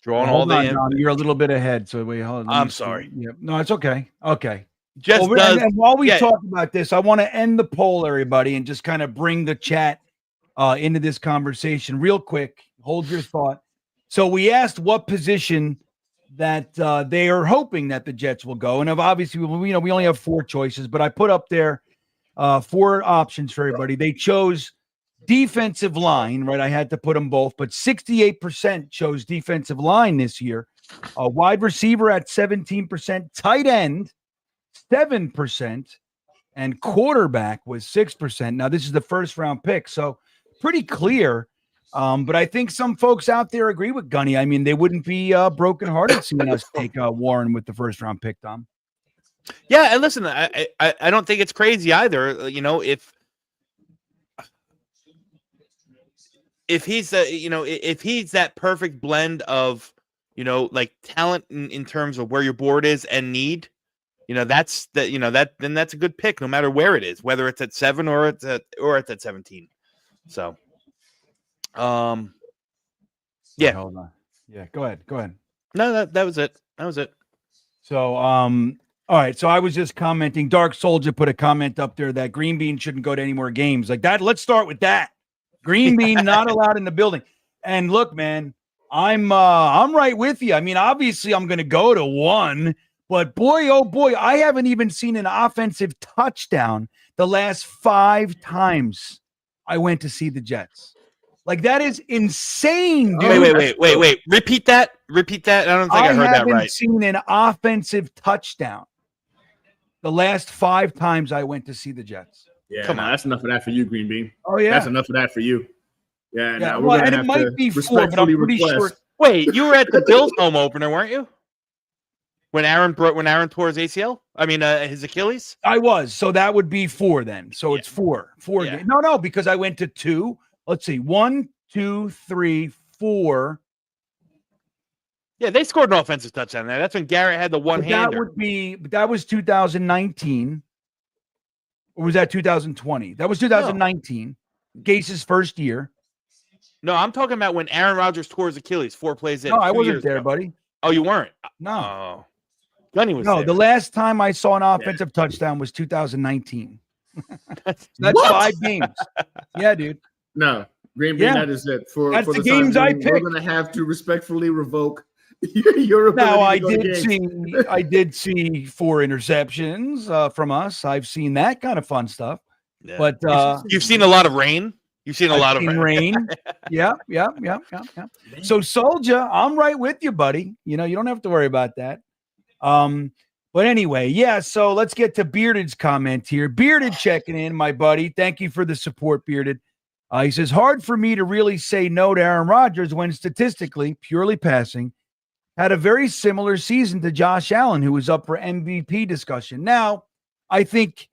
Drawing all the. You're a little bit ahead, so wait. Hold on. I'm sorry. Yeah, no, it's okay. Okay. And while we talk about this, I want to end the poll, everybody, and just kind of bring the chat into this conversation real quick. Hold your thought. So we asked what position that they are hoping that the Jets will go, and obviously, we only have 4 choices, but I put up there 4 options for everybody. They chose defensive line, right? I had to put them both, but 68% chose defensive line this year. Wide receiver at 17%, tight end 7%, and quarterback was 6%. Now, this is the first round pick, so pretty clear. But I think some folks out there agree with Gunny. I mean, they wouldn't be brokenhearted seeing us take Warren with the first round pick, Tom. Yeah, and listen, I don't think it's crazy either. If he's if he's that perfect blend of like talent in terms of where your board is and need, then that's a good pick no matter where it is, whether it's at 7 or it's at 17. So yeah. Hold on. Yeah, go ahead. No, that was it. So all right, so I was just commenting. Dark Soldier put a comment up there that GreenBean shouldn't go to any more games like that. Let's start with that. GreenBean not allowed in the building. And look, man, I'm right with you. I mean, obviously I'm going to go to 1, but boy, oh boy, I haven't even seen an offensive touchdown the last 5 times I went to see the Jets. Like, that is insane, dude. Wait. Repeat that. I don't think I heard that right. I haven't seen an offensive touchdown the last 5 times I went to see the Jets. Yeah, come on. That's enough of that for you, GreenBean. Oh, yeah. That's enough of that for you. Yeah. Now we're going to have to be 4, but I'm pretty sure. Wait, you were at the Bills home opener, weren't you? When Aaron tore his ACL? I mean, his Achilles? I was. So that would be 4 then. So it's 4. 4 Yeah. games. No, because I went to 2. Let's see. 1, 2, 3, 4. Yeah, they scored an offensive touchdown there. That's when Garrett had the one-hander. That was 2019. Or was that 2020? That was 2019. No. Gase's first year. No, I'm talking about when Aaron Rodgers tore his Achilles 4 plays in. No, I wasn't there, buddy. Oh, you weren't? No. Oh. Gunny was there. No, the last time I saw an offensive touchdown was 2019. That's 5 games. Yeah, dude. No. GreenBean, that is it. That's the games I picked. We're going to have to respectfully revoke your ability. Now, I did see 4 interceptions from us. I've seen that kind of fun stuff. Yeah. But you've seen a lot of rain. You've seen a lot of rain. Yeah. So, Soldier, I'm right with you, buddy. You don't have to worry about that. But anyway, yeah. So let's get to Bearded's comment here. Bearded checking in, my buddy. Thank you for the support, Bearded. He says, hard for me to really say no to Aaron Rodgers when statistically, purely passing, had a very similar season to Josh Allen, who was up for MVP discussion. Now, I think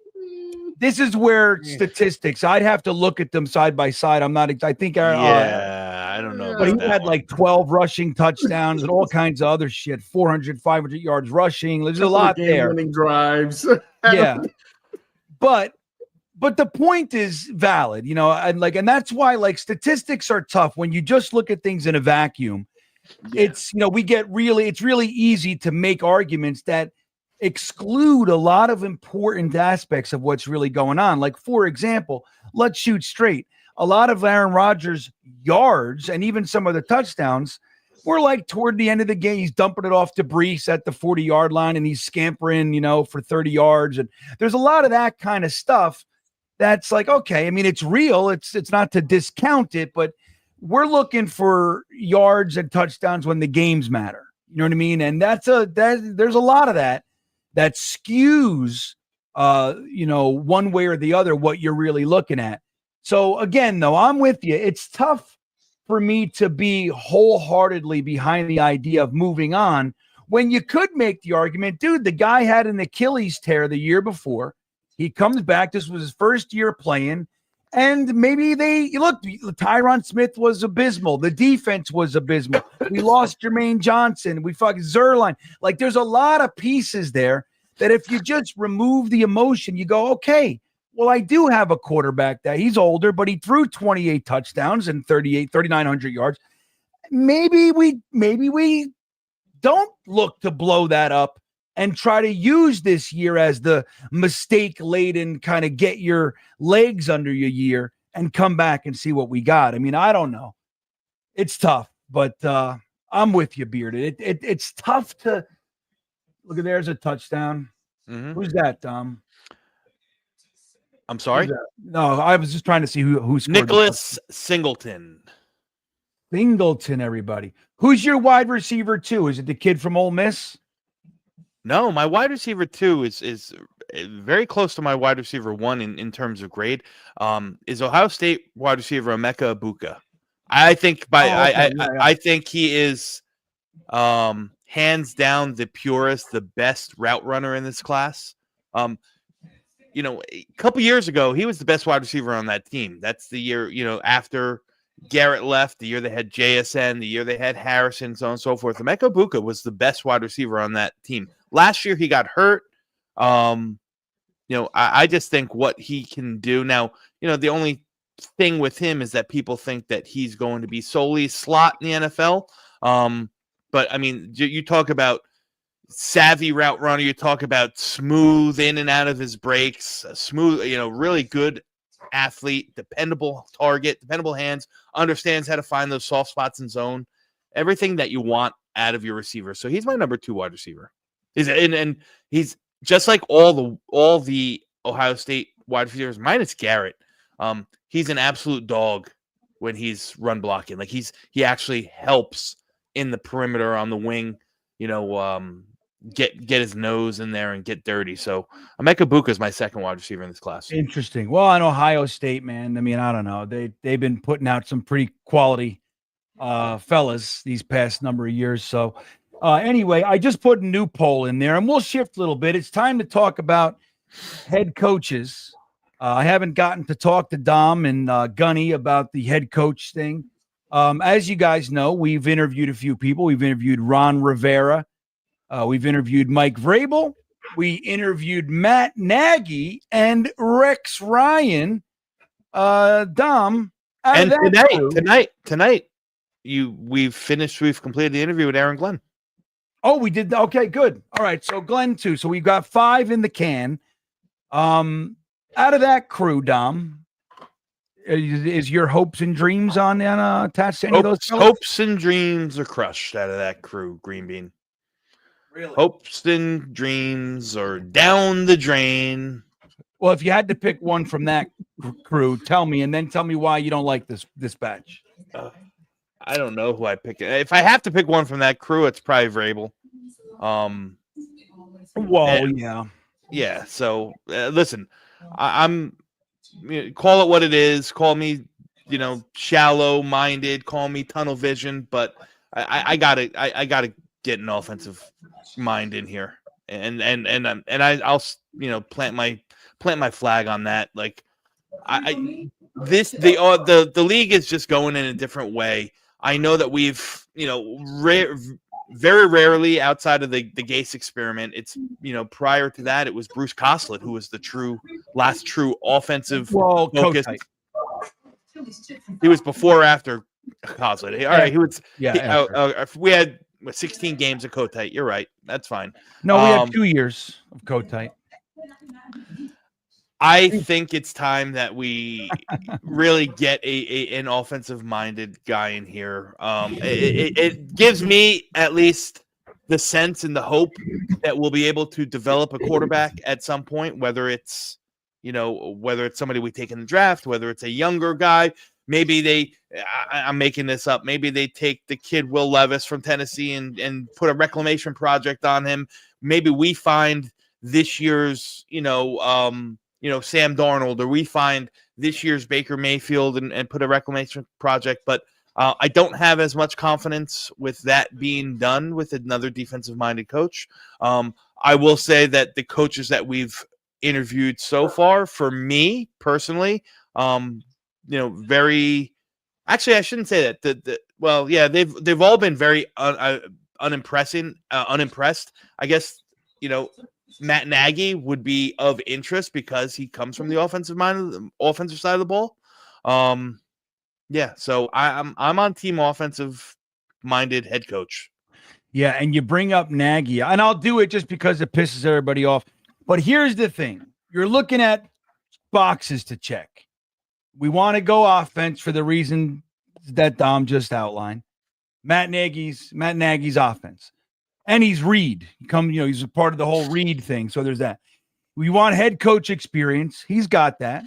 this is where statistics, I'd have to look at them side by side. I think I don't know. but he about that had one. like 12 rushing touchdowns and all kinds of other shit, 400, 500 yards rushing. There's a lot there. Game-winning drives. Yeah. But the point is valid, and that's why like statistics are tough when you just look at things in a vacuum. Yeah. It's, it's really easy to make arguments that exclude a lot of important aspects of what's really going on. Like, for example, let's shoot straight. A lot of Aaron Rodgers' yards and even some of the touchdowns were like toward the end of the game. He's dumping it off to Brees at the 40-yard line and he's scampering, for 30 yards. And there's a lot of that kind of stuff that's like, okay, I mean, it's real. It's not to discount it, but we're looking for yards and touchdowns when the games matter. You know what I mean? And there's a lot of that skews, one way or the other, what you're really looking at. So again, though, I'm with you. It's tough for me to be wholeheartedly behind the idea of moving on when you could make the argument, dude, the guy had an Achilles tear the year before. He comes back. This was his first year playing. And maybe Tyron Smith was abysmal. The defense was abysmal. We lost Jermaine Johnson. We fucking Zerline. Like, there's a lot of pieces there that if you just remove the emotion, you go, okay, well, I do have a quarterback that he's older, but he threw 28 touchdowns and 3,900 yards. Maybe we don't look to blow that up and try to use this year as the mistake-laden kind of get your legs under your year and come back and see what we got. I mean, I don't know. It's tough, but I'm with you, Bearded. It's tough to – look, there's a touchdown. Mm-hmm. Who's that, Dom? I'm sorry? No, I was just trying to see who scored. Nicholas Singleton. Singleton, everybody. Who's your wide receiver, too? Is it the kid from Ole Miss? No, my wide receiver 2 is very close to my wide receiver 1 in terms of grade. Is Ohio State wide receiver Emeka Egbuka. I think I think he is hands down the purest, the best route runner in this class. A couple years ago, he was the best wide receiver on that team. That's the year, after Garrett left, the year they had JSN, the year they had Harrison, so on and so forth. Emeka Egbuka was the best wide receiver on that team. Last year, he got hurt. I just think what he can do now, the only thing with him is that people think that he's going to be solely slot in the NFL. But I mean, you talk about savvy route runner, you talk about smooth in and out of his breaks, smooth, really good athlete, dependable target, dependable hands, understands how to find those soft spots in zone, everything that you want out of your receiver. So he's my number 2 wide receiver. And he's just like all the Ohio State wide receivers, minus Garrett. He's an absolute dog when he's run blocking. Like he actually helps in the perimeter on the wing, get his nose in there and get dirty. So Emeka Egbuka is my second wide receiver in this class. Interesting. Well, on Ohio State, man, I mean, I don't know. They've been putting out some pretty quality fellas these past number of years. So anyway, I just put a new poll in there and we'll shift a little bit. It's time to talk about head coaches. I haven't gotten to talk to Dom and Gunny about the head coach thing. As you guys know, we've interviewed a few people. We've interviewed Ron Rivera. We've interviewed Mike Vrabel. We interviewed Matt Nagy and Rex Ryan. Dom. And tonight, we've completed the interview with Aaron Glenn. Oh, we did. Okay, good. All right. So Glenn too. So we've got 5 in the can. Out of that crew, Dom, is your hopes and dreams on attached to any of those fellas? Hopes and dreams are crushed out of that crew, GreenBean. Really? Hopes and dreams are down the drain. Well, if you had to pick one from that crew, tell me, and then tell me why you don't like this batch. I don't know who I pick. If I have to pick one from that crew, it's probably Vrabel. Yeah. So listen, I'm call it what it is. Call me, shallow minded. Call me tunnel vision. But I gotta get an offensive mind in here, and I'll plant my flag on that. Like the league is just going in a different way. I know that we've very rarely outside of the Gase experiment. It's prior to that it was Bruce Coslett who was the last true offensive focus. He was before or after Coslett. All right, he was. We had 16 games of Kotite. You're right. That's fine. No, we had 2 years of Kotite. I think it's time that we really get an offensive-minded guy in here. It gives me at least the sense and the hope that we'll be able to develop a quarterback at some point, whether it's somebody we take in the draft, whether it's a younger guy. Maybe I'm making this up. Maybe they take the kid Will Levis from Tennessee and put a reclamation project on him. Maybe we find this year's, Sam Darnold, or we find this year's Baker Mayfield and put a reclamation project. But I don't have as much confidence with that being done with another defensive-minded coach. I will say that the coaches that we've interviewed so far, for me personally, very. Actually, I shouldn't say that. They've all been very unimpressed. I guess Matt Nagy would be of interest because he comes from the offensive side of the ball. So I'm on team offensive minded head coach. Yeah, and you bring up Nagy, and I'll do it just because it pisses everybody off. But here's the thing: you're looking at boxes to check. We want to go offense for the reason that Dom just outlined. Matt Nagy's offense. And he's Reed. He's a part of the whole Reed thing. So there's that. We want head coach experience. He's got that.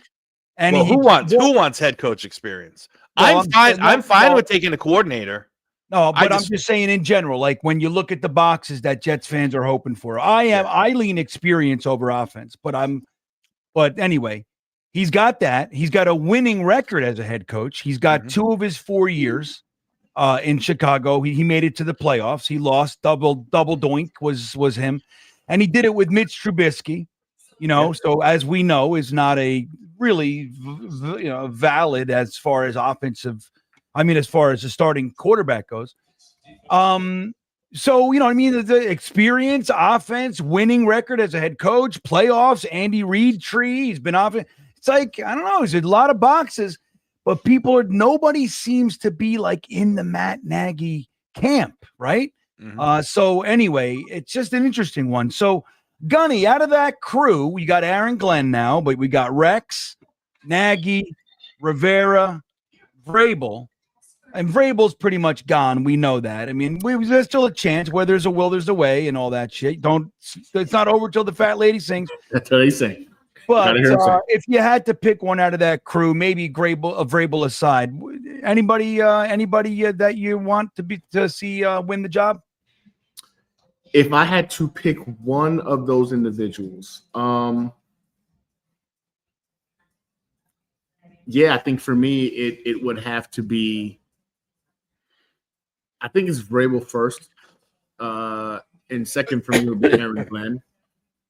And who wants head coach experience? Well, I'm fine with taking a coordinator. No, but I'm just saying in general, like when you look at the boxes that Jets fans are hoping for. I lean experience over offense, but anyway, he's got that. He's got a winning record as a head coach. He's got 2 of his 4 years. In Chicago, he made it to the playoffs. He lost double doink was him, and he did it with Mitch Trubisky. So as we know, is not a really valid as far as offensive. As far as the starting quarterback goes. The experience, offense, winning record as a head coach, playoffs, Andy Reid tree. He's been off. It's like I don't know. There's a lot of boxes. But nobody seems to be like in the Matt Nagy camp, right? So anyway, it's just an interesting one. So Gunny, out of that crew, we got Aaron Glenn now, but we got Rex, Nagy, Rivera, Vrabel, and Vrabel's pretty much gone. We know that. There's still a chance where there's a will, there's a way, and all that shit. It's not over till the fat lady sings. That's what he's saying. But if you had to pick one out of that crew, maybe Vrabel aside, anybody that you want to see win the job? If I had to pick one of those individuals, I think for me it would have to be. I think it's Vrabel first, and second for me would be Aaron Glenn.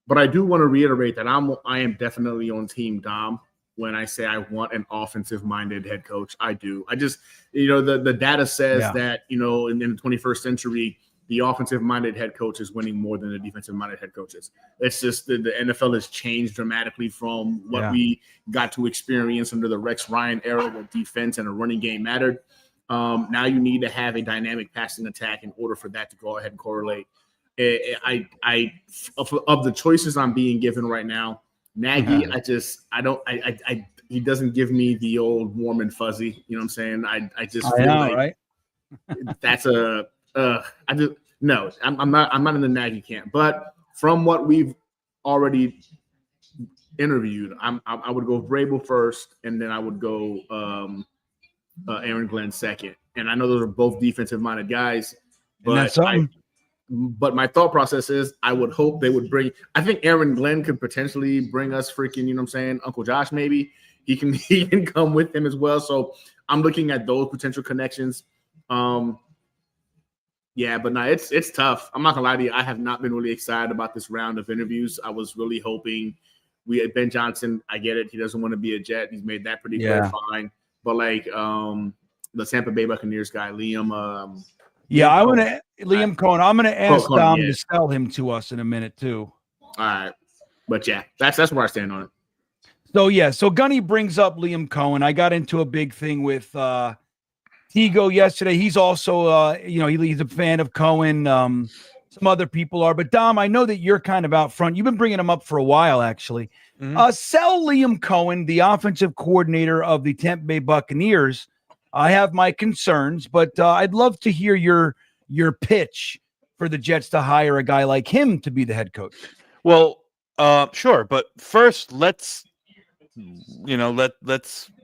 But I do want to reiterate that I am definitely on team Dom when I say I want an offensive-minded head coach. I do. I just, the data says that, in the 21st century, the offensive-minded head coach is winning more than the defensive-minded head coaches. It's just the NFL has changed dramatically from what we got to experience under the Rex Ryan era where defense and a running game mattered. Now you need to have a dynamic passing attack in order for that to go ahead and correlate. Of the choices I'm being given right now, Nagy, he doesn't give me the old warm and fuzzy. You know what I'm saying? I just feel like that's I'm not in the Nagy camp. But from what we've already interviewed, I would go Vrabel first, and then I would go Aaron Glenn second. And I know those are both defensive minded guys, but But my thought process is I would hope they would bring – I think Aaron Glenn could potentially bring us freaking, you know what I'm saying, Uncle Josh maybe. He can come with him as well. So I'm looking at those potential connections. Yeah, but no, it's tough. I'm not gonna lie to you. I have not been really excited about this round of interviews. I was really hoping we had Ben Johnson. I get it. He doesn't want to be a Jet. He's made that pretty clear. Fine. But like the Tampa Bay Buccaneers guy, Liam. Liam Cohen. I'm gonna ask Cohen, Dom yeah. to sell him to us in a minute too. All right. But yeah, that's where I stand on it. So Gunny brings up Liam Cohen. I got into a big thing with Tigo yesterday. He's also he's a fan of Cohen. Some other people are, but Dom, I know that you're kind of out front. You've been bringing him up for a while, actually. Sell Liam Cohen, the offensive coordinator of the Tampa Bay Buccaneers. I have my concerns, but I'd love to hear your pitch for the Jets to hire a guy like him to be the head coach. Well, sure, but first let's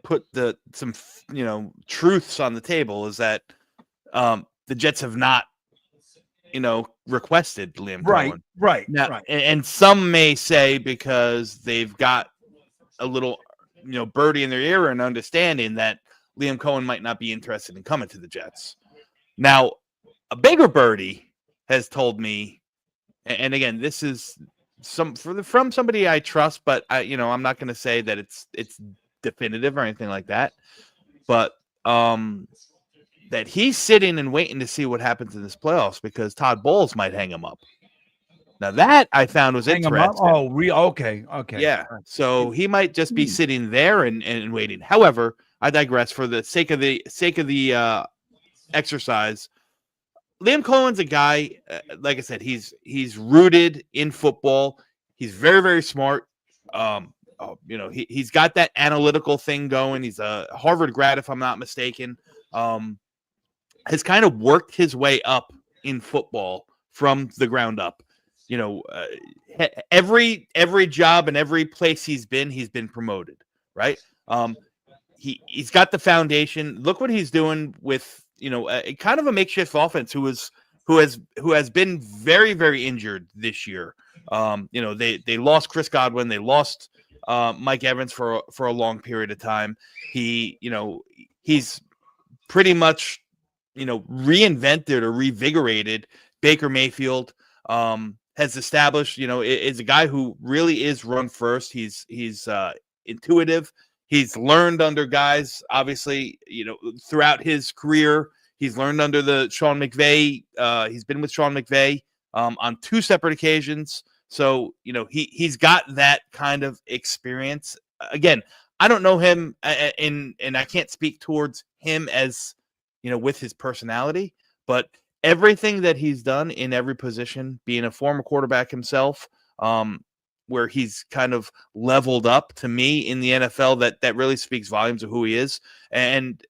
put some truths on the table. Is that the Jets have not requested Liam Cohen. Right. And some may say because they've got a little birdie in their ear and understanding that Liam Cohen might not be interested in coming to the Jets. Now, a bigger birdie has told me, and again, this is from somebody I trust, but I'm not going to say that it's definitive or anything like that. But that he's sitting and waiting to see what happens in this playoffs because Todd Bowles might hang him up. Now that I found was interesting. Oh, okay. Yeah. So he might just be sitting there and waiting. However, I digress. For the sake of the exercise, Liam Cohen's a guy. Like I said, he's rooted in football. He's very, very smart. He's got that analytical thing going. He's a Harvard grad, if I'm not mistaken. Has kind of worked his way up in football from the ground up. Every job and every place he's been promoted, right? He's got the foundation. Look what he's doing with kind of a makeshift offense who has been very, very injured this year. They lost Chris Godwin, they lost Mike Evans for a long period of time. He's pretty much reinvented or revigorated Baker Mayfield. Has established, is a guy who really is run first. He's intuitive. He's learned under guys, obviously, throughout his career. He's learned under the Sean McVay. He's been with Sean McVay on 2 separate occasions. So, he's got that kind of experience. Again, I don't know him and I can't speak towards him as, with his personality, but everything that he's done in every position, being a former quarterback himself, where he's kind of leveled up to me in the NFL, that really speaks volumes of who he is. And,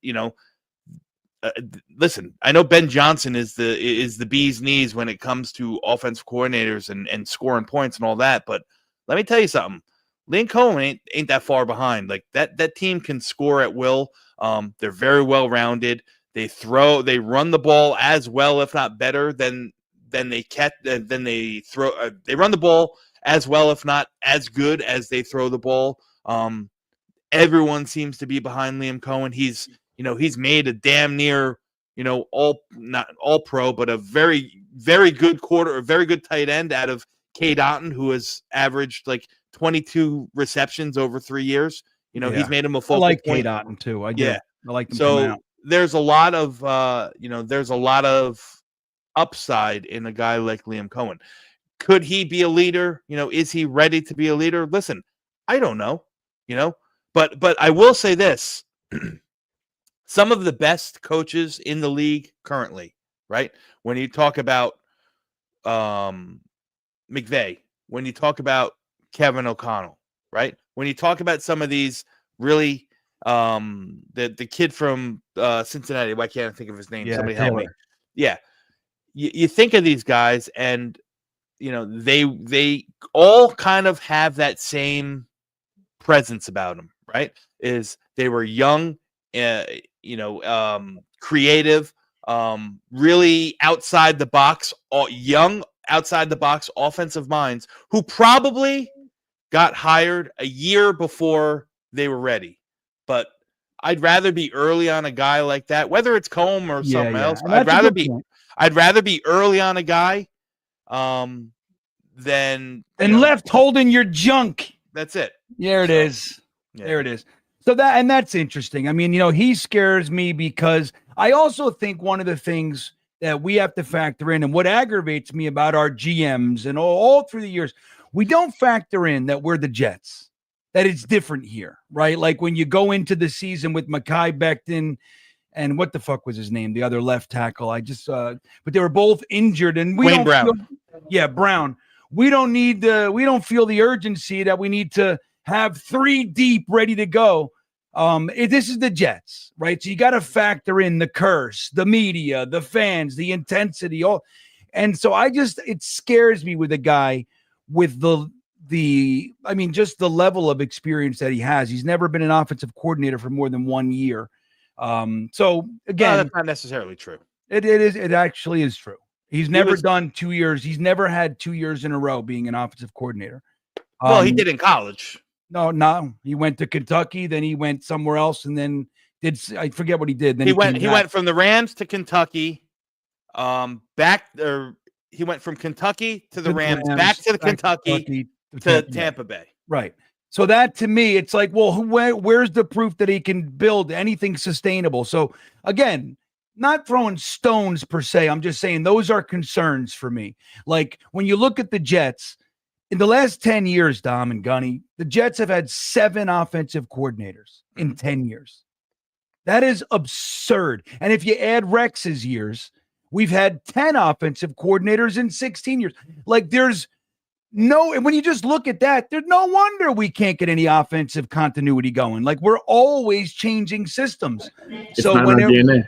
listen, I know Ben Johnson is the bee's knees when it comes to offensive coordinators and scoring points and all that. But let me tell you something. Liam Cohen ain't that far behind. Like that team can score at will. They're very well rounded. They run the ball as well, if not better than they throw. They run the ball as well, if not as good as they throw the ball. Everyone seems to be behind Liam Cohen. He's made a damn near, not all pro, but a very, very good very good tight end out of Cade Otton, who has averaged like 22 receptions over 3 years. He's made him a focal point. I like Cade Otton too. I like him. So there's a lot of upside in a guy like Liam Cohen. Could he be a leader? Is he ready to be a leader? Listen, I don't know, but I will say this. Some of the best coaches in the league currently, right? When you talk about McVay, when you talk about Kevin O'Connell, right? When you talk about some of these really the kid from Cincinnati, why can't I think of his name? Somebody help me. Yeah. You think of these guys and they all kind of have that same presence about them, right? Is they were young, creative, really outside the box, young outside the box offensive minds who probably got hired a year before they were ready. But I'd rather be early on a guy like that, whether it's Cohen or something else. I'd rather be I'd rather be early on a guy than and left holding your junk. That's it. There it is. Yeah. There it is. So that's interesting. I mean, he scares me because I also think one of the things that we have to factor in, and what aggravates me about our GMs and all through the years, we don't factor in that we're the Jets, that it's different here, right? Like when you go into the season with Mekhi Becton and what the fuck was his name? The other left tackle. But they were both injured, and Wayne Brown. Brown. We don't feel the urgency that we need to have 3 deep ready to go. This is the Jets, right? So you got to factor in the curse, the media, the fans, the intensity, all. And so it scares me with a guy with just the level of experience that he has. He's never been an offensive coordinator for more than 1 year. So again, that's not necessarily true. It actually is true. He's never done 2 years. He's never had 2 years in a row being an offensive coordinator. Well, he did in college. No. He went to Kentucky, then he went somewhere else, and then I forget what he did. Then he went from the Rams to Kentucky, he went from Kentucky to the Rams, back to Kentucky to Tampa Bay. Right. So that to me, it's like, well, where's the proof that he can build anything sustainable? So again, not throwing stones per se. I'm just saying those are concerns for me. Like when you look at the Jets, in the last 10 years, Dom and Gunny, the Jets have had 7 offensive coordinators in 10 years. That is absurd. And if you add Rex's years, we've had 10 offensive coordinators in 16 years. Like when you just look at that, there's no wonder we can't get any offensive continuity going. Like we're always changing systems. It's not our DNA.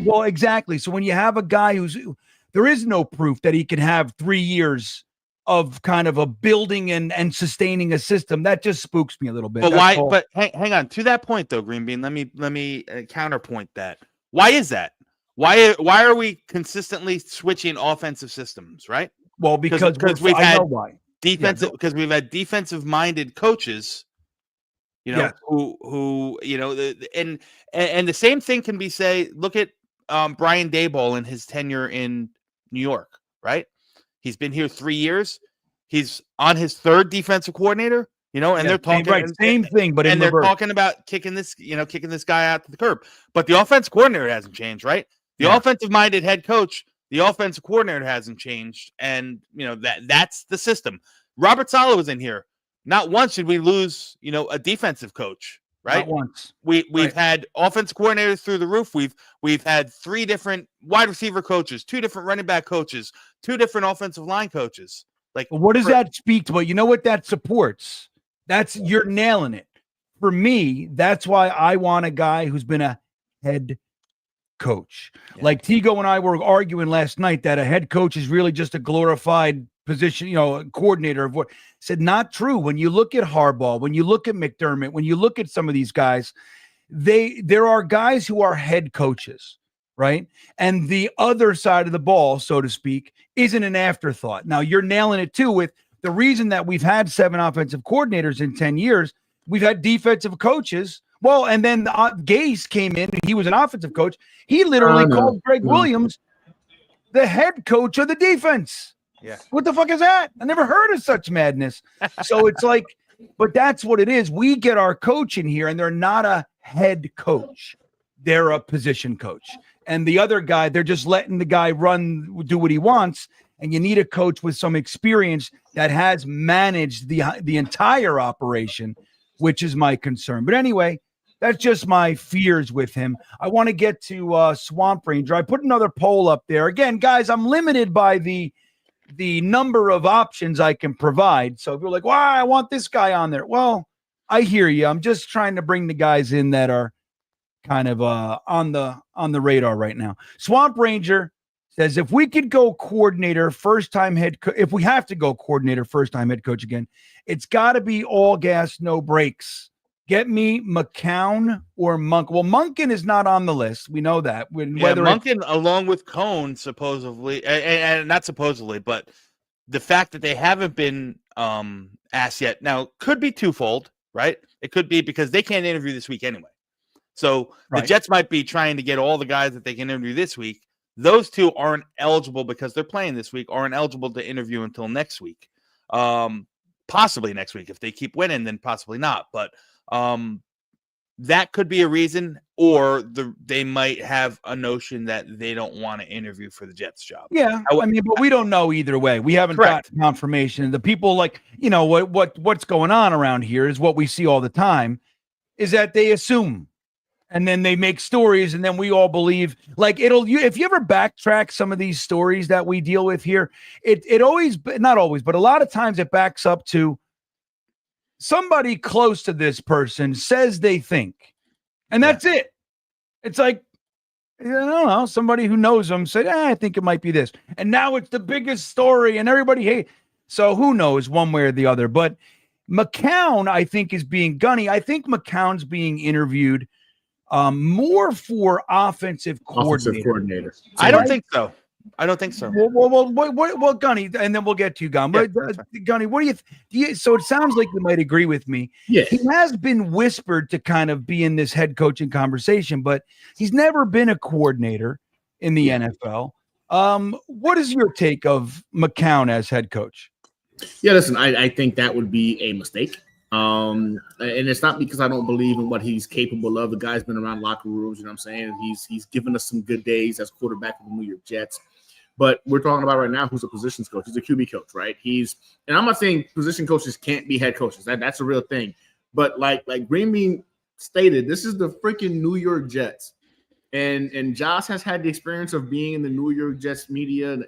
Well, exactly. So when you have a guy there is no proof that he can have 3 years of kind of a building and sustaining a system, that just spooks me a little bit. But why? But hang on to that point though, GreenBean. Let me counterpoint that. Why is that? Why are we consistently switching offensive systems? Right. Well, because we've had defensive because we've had defensive minded coaches. Who and the same thing can be look at Brian Daboll and his tenure in New York. Right. He's been here 3 years. He's on his 3rd defensive coordinator, and they're talking same thing, but they're talking about kicking this guy out to the curb. But the offensive coordinator hasn't changed, right? The offensive-minded head coach, the offensive coordinator hasn't changed, and that's the system. Robert Saleh was in here. Not once did we lose, a defensive coach, right? Not once. We've had offensive coordinators through the roof. We've had 3 different wide receiver coaches, 2 different running back coaches, 2 different offensive line coaches. Like, what does that speak to? You know what that supports? You're nailing it. For me, that's why I want a guy who's been a head coach. Yeah. Like Tigo and I were arguing last night that a head coach is really just a glorified position, a coordinator of what. Said not true. When you look at Harbaugh, when you look at McDermott, when you look at some of these guys, there are guys who are head coaches, right? And the other side of the ball, so to speak, isn't an afterthought. Now you're nailing it too with the reason that we've had 7 offensive coordinators in 10 years. We've had defensive coaches. Well, and then Gase came in and he was an offensive coach. He literally called Greg Williams the head coach of the defense. Yeah. What the fuck is that? I never heard of such madness. So it's like, but that's what it is. We get our coach in here and they're not a head coach. They're a position coach. And the other guy, they're just letting the guy do what he wants. And you need a coach with some experience that has managed the entire operation, which is my concern. But anyway, that's just my fears with him. I want to get to Swamp Ranger. I put another poll up there. Again, guys, I'm limited by the number of options I can provide. So if you're like, wow, I want this guy on there. Well, I hear you. I'm just trying to bring the guys in that are kind of on the radar right now. Swamp Ranger says, if we could go coordinator, first-time head coach, if we have to go coordinator, first-time head coach again, it's got to be all gas, no brakes. Get me McCown or Monk. Well, Monken is not on the list. We know that. Monken, along with Cohen, supposedly, and not supposedly, but the fact that they haven't been asked yet. Now, could be twofold, right? It could be because they can't interview this week anyway. So the Jets might be trying to get all the guys that they can interview this week those two aren't eligible because they're playing this week, aren't eligible to interview until next week. Possibly next week. If they keep winning, then possibly not. But that could be a reason, or they might have a notion that they don't want to interview for the Jets job. Yeah, I mean, but we don't know either way. We haven't got confirmation. The people, like, you know, what's going on around here is what we see all the time, is that they assume, and then they make stories, and then we all believe. Like, if you ever backtrack some of these stories that we deal with here, it always, not always, but a lot of times it backs up to somebody close to this person says they think, and that's it. It's like, I don't know, somebody who knows them said, I think it might be this. And now it's the biggest story and everybody hates. So who knows one way or the other. But McCown, I think, is being Gunny. I think McCown's being interviewed more for offensive coordinator. I don't think so. I don't think so. Well, Gunny, and then we'll get to you, Gun. Yeah, Gunny, what do you? So it sounds like you might agree with me. Yeah, he has been whispered to kind of be in this head coaching conversation, but he's never been a coordinator in the NFL. What is your take of McCown as head coach? Yeah, listen, I think that would be a mistake. And it's not because I don't believe in what he's capable of. The guy's been around locker rooms, you know what I'm saying? He's given us some good days as quarterback of the New York Jets. But we're talking about right now who's a positions coach. He's a QB coach, right? And I'm not saying position coaches can't be head coaches. That's a real thing. But like GreenBean stated, this is the freaking New York Jets. And Josh has had the experience of being in the New York Jets media and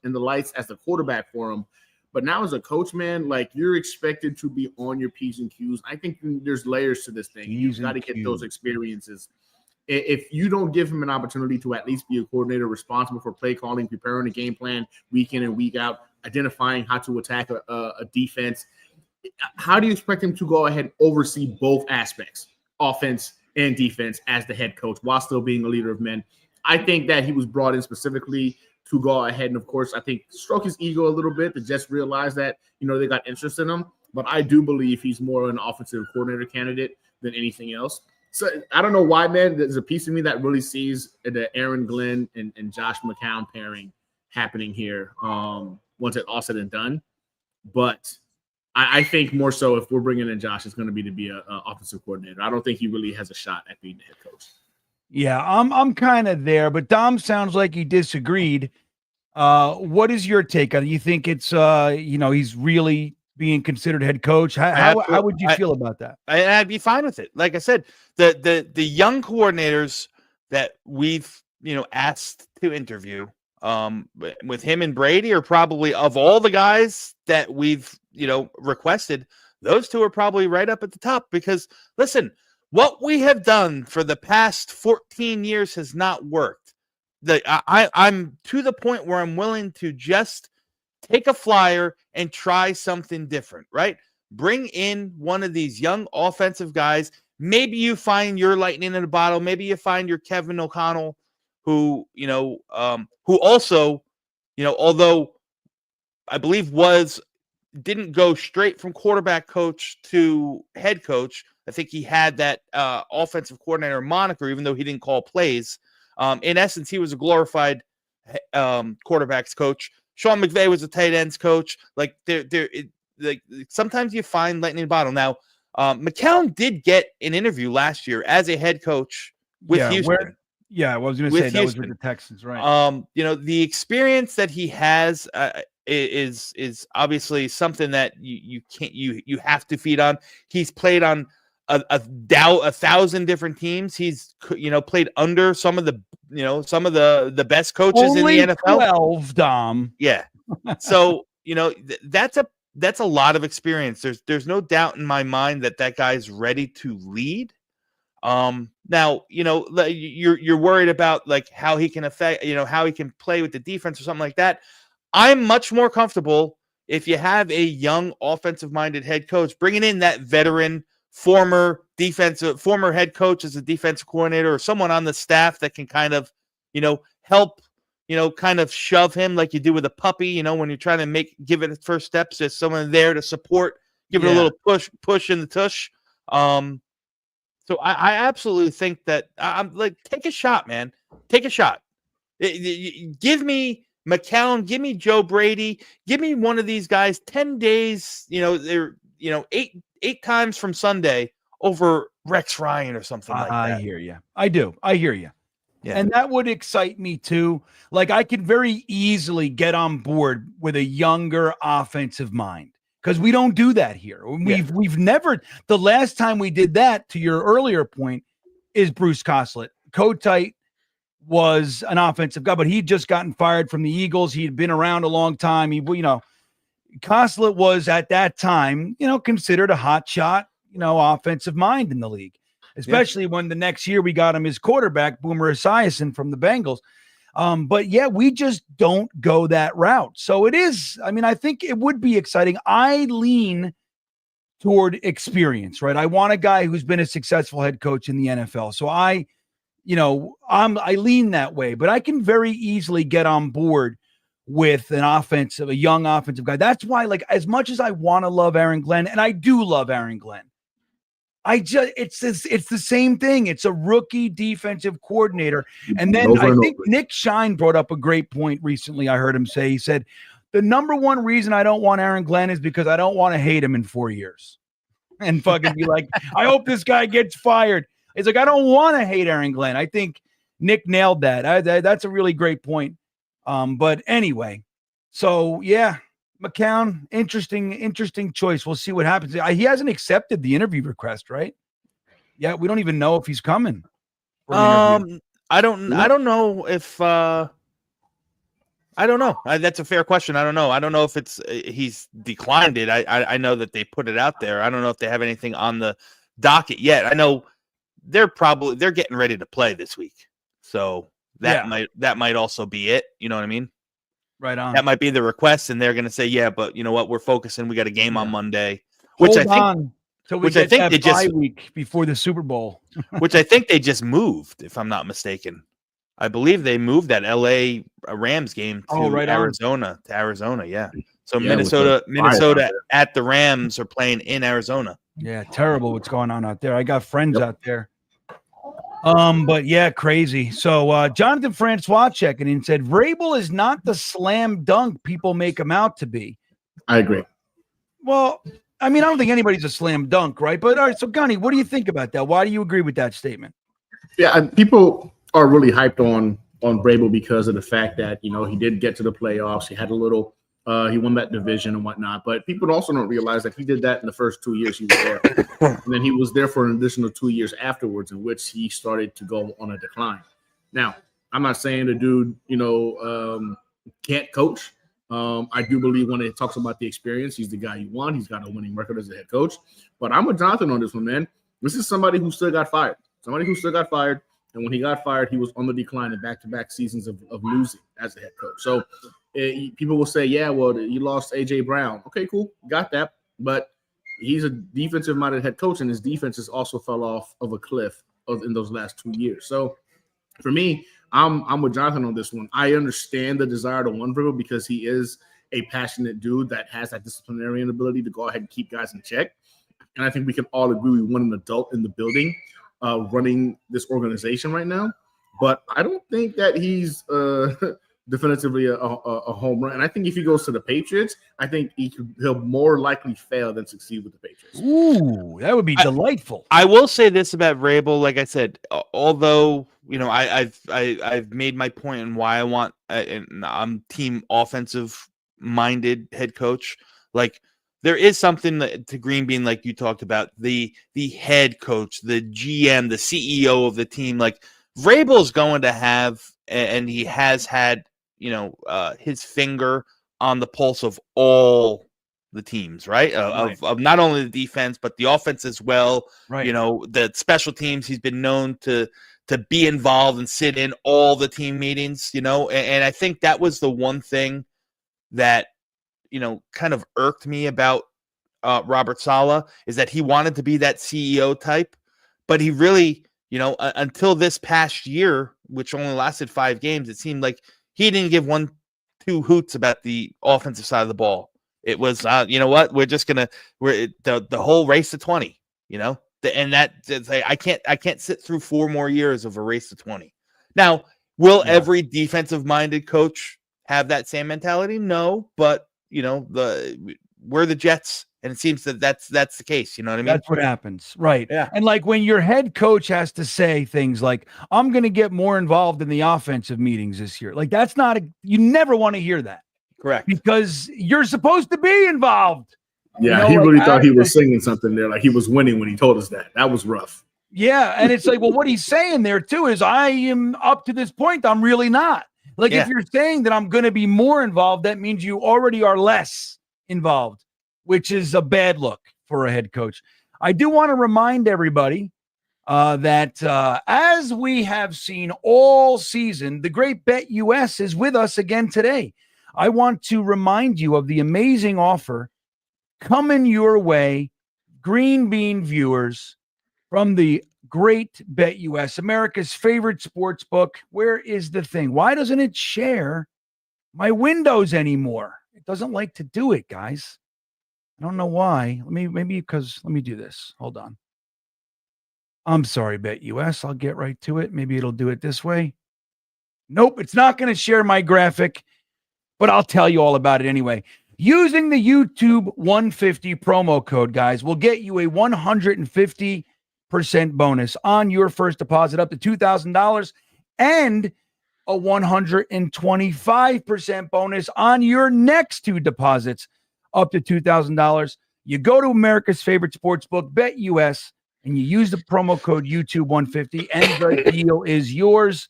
in the lights as the quarterback for him. But now as a coach, man, like, you're expected to be on your P's and Q's. I think there's layers to this thing. You've got to get those experiences. If you don't give him an opportunity to at least be a coordinator responsible for play calling, preparing a game plan week in and week out, identifying how to attack a defense, how do you expect him to go ahead and oversee both aspects, offense and defense, as the head coach while still being a leader of men? I think that he was brought in specifically to go ahead and, of course, I think stroke his ego a little bit. The Jets realized that, they got interest in him. But I do believe he's more an offensive coordinator candidate than anything else. So I don't know why, man. There's a piece of me that really sees the Aaron Glenn and Josh McCown pairing happening here once it's all said and done. But I think more so if we're bringing in Josh, it's going to be an offensive coordinator. I don't think he really has a shot at being the head coach. Yeah, I'm kind of there, but Dom sounds like he disagreed. What is your take on it? You think it's he's really being considered head coach? How would you feel about that? I'd be fine with it. Like I said, the young coordinators that we've asked to interview with him and Brady are probably, of all the guys that we've requested, those two are probably right up at the top. Because listen, what we have done for the past 14 years has not worked. I'm to the point where I'm willing to just take a flyer and try something different, right? Bring in one of these young offensive guys. Maybe you find your lightning in a bottle. Maybe you find your Kevin O'Connell, who also, although I believe didn't go straight from quarterback coach to head coach. I think he had that offensive coordinator moniker, even though he didn't call plays. In essence, he was a glorified quarterbacks coach. Sean McVay was a tight ends coach. Like sometimes you find lightning in a bottle. Now, McCown did get an interview last year as a head coach with Houston. I was going to say that was with the Texans, right? The experience that he has is obviously something that you have to feed on. He's played on a thousand different teams. He's played under some of the best coaches only in the NFL. 12, Dom. Yeah. So that's a lot of experience. There's no doubt in my mind that guy's ready to lead. Now, you're worried about like how he can affect, how he can play with the defense or something like that. I'm much more comfortable if you have a young offensive minded head coach, bringing in that veteran, former head coach as a defensive coordinator, or someone on the staff that can kind of, help, kind of shove him like you do with a puppy, when you're trying to give it its first steps. There's someone there to support, give it a little push in the tush. So I absolutely think that I'm like, take a shot, man. Take a shot. Give me McCown, give me Joe Brady, give me one of these guys 10 days, they're, eight times from Sunday over Rex Ryan or something like that. I hear you. I do. I hear you. Yeah. And that would excite me too. Like I could very easily get on board with a younger offensive mind because we don't do that here. We've never. The last time we did that, to your earlier point, is Bruce Coslett. Kotite was an offensive guy, but he'd just gotten fired from the Eagles. He'd been around a long time. Coslett was at that time, considered a hot shot, offensive mind in the league, especially when the next year we got him his quarterback, Boomer Esiason from the Bengals. But yeah, we just don't go that route. So it is, I think it would be exciting. I lean toward experience, right? I want a guy who's been a successful head coach in the NFL. So I lean that way, but I can very easily get on board with a young offensive guy. That's why, like, as much as I want to love Aaron Glenn, and I do love Aaron Glenn, it's the same thing. It's a rookie defensive coordinator. And then I think Nick Shine brought up a great point recently. I heard him say, he said, the number one reason I don't want Aaron Glenn is because I don't want to hate him in 4 years and fucking be like, I hope this guy gets fired. It's like, I don't want to hate Aaron Glenn. I think Nick nailed that. That's a really great point. But anyway, so yeah, McCown, interesting choice. We'll see what happens. He hasn't accepted the interview request, right? Yeah, we don't even know if he's coming. I don't know if I don't know. That's a fair question. I don't know. I don't know if he's declined it. I know that they put it out there. I don't know if they have anything on the docket yet. I know they're getting ready to play this week. So that might also be it. You know what I mean? Right on. That might be the request, and they're going to say, yeah, but you know what? We're focusing. We got a game on Monday, which I think they just week before the Super Bowl, which I think they just moved, if I'm not mistaken. I believe they moved that LA Rams game to Arizona. To Arizona, yeah. So Minnesota at the Rams are playing in Arizona. Yeah, terrible what's going on out there. I got friends out there. But yeah, crazy. So Jonathan Francois checking in said Vrabel is not the slam dunk people make him out to be. I agree. Well, I don't think anybody's a slam dunk, right? But all right, so Gunny, what do you think about that? Why do you agree with that statement? Yeah, people are really hyped on Vrabel because of the fact that he did get to the playoffs. He had a little. He won that division and whatnot, but people also don't realize that he did that in the first 2 years he was there. And then he was there for an additional 2 years afterwards in which he started to go on a decline. Now, I'm not saying the dude, can't coach. I do believe when it talks about the experience, he's the guy you want. He's got a winning record as a head coach. But I'm with Jonathan on this one, man. This is somebody who still got fired. And when he got fired, he was on the decline in back-to-back seasons of losing as a head coach. So people will say, yeah, well, you lost A.J. Brown. Okay, cool. Got that. But he's a defensive-minded head coach, and his defenses also fell off of a cliff in those last 2 years. So for me, I'm with Jonathan on this one. I understand the desire to win Vrabel because he is a passionate dude that has that disciplinarian ability to go ahead and keep guys in check. And I think we can all agree we want an adult in the building running this organization right now. But I don't think that he's definitively a home run. And I think if he goes to the Patriots, I think he'll more likely fail than succeed with the Patriots. Ooh, that would be delightful. I will say this about Vrabel. Like I said, although I've made my point on why I want I'm team offensive minded head coach. Like there is something to GreenBean, like you talked about, the head coach, the GM, the CEO of the team. Like Vrabel's going to have, and he has had, his finger on the pulse of all the teams, right? Of not only the defense, but the offense as well. Right. The special teams, he's been known to be involved and sit in all the team meetings, and I think that was the one thing that, kind of irked me about Robert Saleh is that he wanted to be that CEO type, but he really, until this past year, which only lasted 5 games, it seemed like he didn't give 1-2 hoots about the offensive side of the ball. It was, we're just the whole race to 20, and that I can't sit through 4 more years of a race to 20. Now, Will every defensive-minded coach have that same mentality? No, but we're the Jets, and it seems that that's the case. You know what I mean? That's what happens, right? Yeah. And like when your head coach has to say things like, "I'm going to get more involved in the offensive meetings this year," like that's not you never want to hear that, Correct? Because you're supposed to be involved. Yeah, he really thought he was singing something there, like he was winning when he told us that. That was rough. Yeah, and it's like, well, what he's saying there too is, I am up to this point, I'm really not. Like, if you're saying that I'm going to be more involved, that means you already are less involved, which is a bad look for a head coach. I do want to remind everybody that as we have seen all season, the great Bet US is with us again today. I want to remind you of the amazing offer coming your way, GreenBean viewers, from the great Bet US, America's favorite sports book. Where is the thing? Why doesn't it share my windows anymore? It doesn't like to do it, guys. I don't know why. Let me do this. Hold on. I'm sorry, Bet US. I'll get right to it. Maybe it'll do it this way. Nope, it's not going to share my graphic, but I'll tell you all about it anyway. Using the YouTube 150 promo code, guys, will get you a 150% bonus on your first deposit up to $2,000 and a 125% bonus on your next two deposits up to $2,000. You go to America's favorite sports book, Bet US, and you use the promo code YouTube 150, and the deal is yours.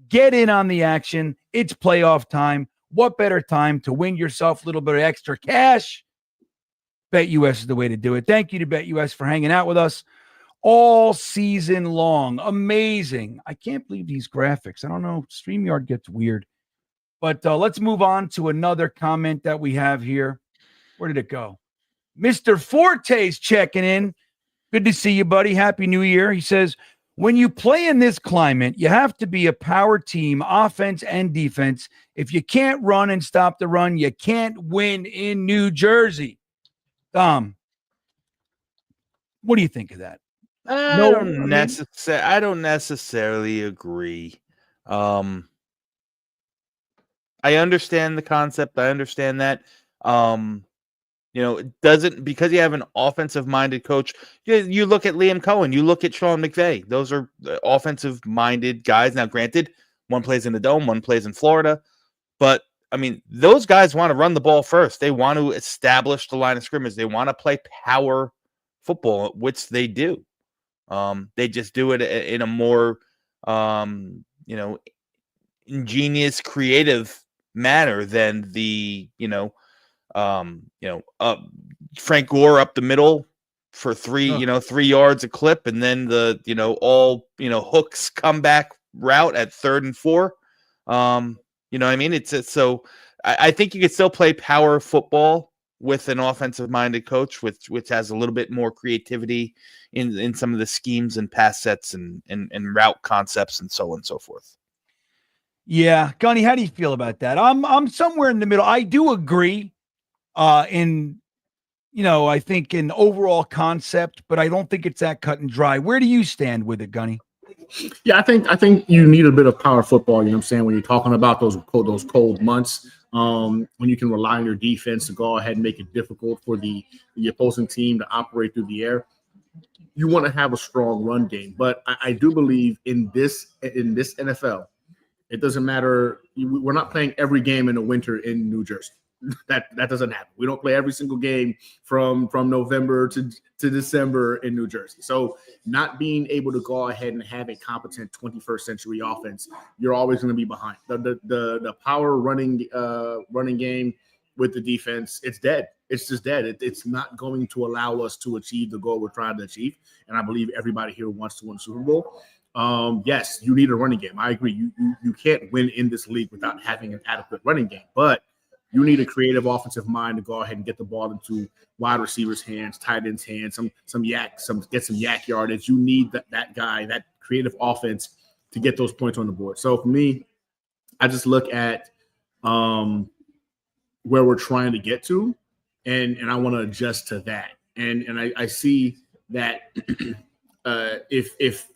Get in on the action. It's playoff time. What better time to win yourself a little bit of extra cash? Bet US is the way to do it. Thank you to Bet US for hanging out with us all season long. Amazing. I can't believe these graphics. I don't know. StreamYard gets weird. But let's move on to another comment that we have here. Where did it go? Mr. Forte's checking in. Good to see you, buddy. Happy New Year. He says, when you play in this climate, you have to be a power team, offense and defense. If you can't run and stop the run, you can't win in New Jersey. What do you think of that? I don't necessarily agree. I understand the concept. I understand that. It doesn't, because you have an offensive-minded coach. You look at Liam Cohen. You look at Sean McVay. Those are offensive-minded guys. Now, granted, one plays in the Dome, one plays in Florida. But, I mean, those guys want to run the ball first. They want to establish the line of scrimmage. They want to play power football, which they do. They just do it in a more, ingenious, creative manner than the, Frank Gore up the middle for 3 yards a clip, and then the, hooks comeback route at 3rd and 4. You know what I mean? So I think you could still play power football with an offensive-minded coach, which has a little bit more creativity in some of the schemes and pass sets and route concepts and so on and so forth. Yeah, Gunny, how do you feel about that? I'm somewhere in the middle. I do agree I think in overall concept, but I don't think it's that cut and dry. Where do you stand with it, Gunny? Yeah, I think you need a bit of power football, you know what I'm saying, when you're talking about those cold months, when you can rely on your defense to go ahead and make it difficult for the opposing team to operate through the air. You want to have a strong run game. But I do believe in this NFL, it doesn't matter. We're not playing every game in the winter in New Jersey. That doesn't happen. We don't play every single game from November to December in New Jersey. So not being able to go ahead and have a competent 21st century offense, you're always going to be behind. The power running game with the defense, it's dead. It's just dead. It's not going to allow us to achieve the goal we're trying to achieve. And I believe everybody here wants to win Super Bowl. Yes, you need a running game. I agree. You can't win in this league without having an adequate running game, but you need a creative offensive mind to go ahead and get the ball into wide receivers' hands, tight ends' hands, get some yak yardage. You need that guy, that creative offense to get those points on the board. So for me, I just look at where we're trying to get to, and I want to adjust to that. And I see that if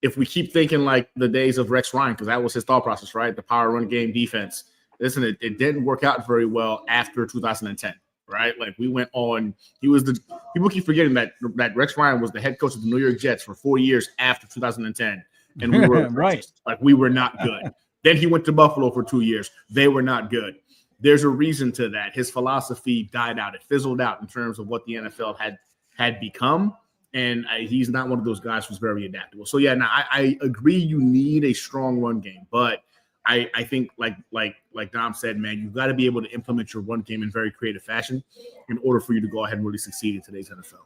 if we keep thinking like the days of Rex Ryan, because that was his thought process, right? The power run game defense. Listen, it didn't work out very well after 2010, right? Like we went on. People keep forgetting that Rex Ryan was the head coach of the New York Jets for 4 years after 2010, and we were right. we were not good. Then he went to Buffalo for 2 years. They were not good. There's a reason to that. His philosophy died out. It fizzled out in terms of what the NFL had become. And he's not one of those guys who's very adaptable. So, yeah, now I agree you need a strong run game. But I think, like Dom said, man, you've got to be able to implement your run game in very creative fashion in order for you to go ahead and really succeed in today's NFL.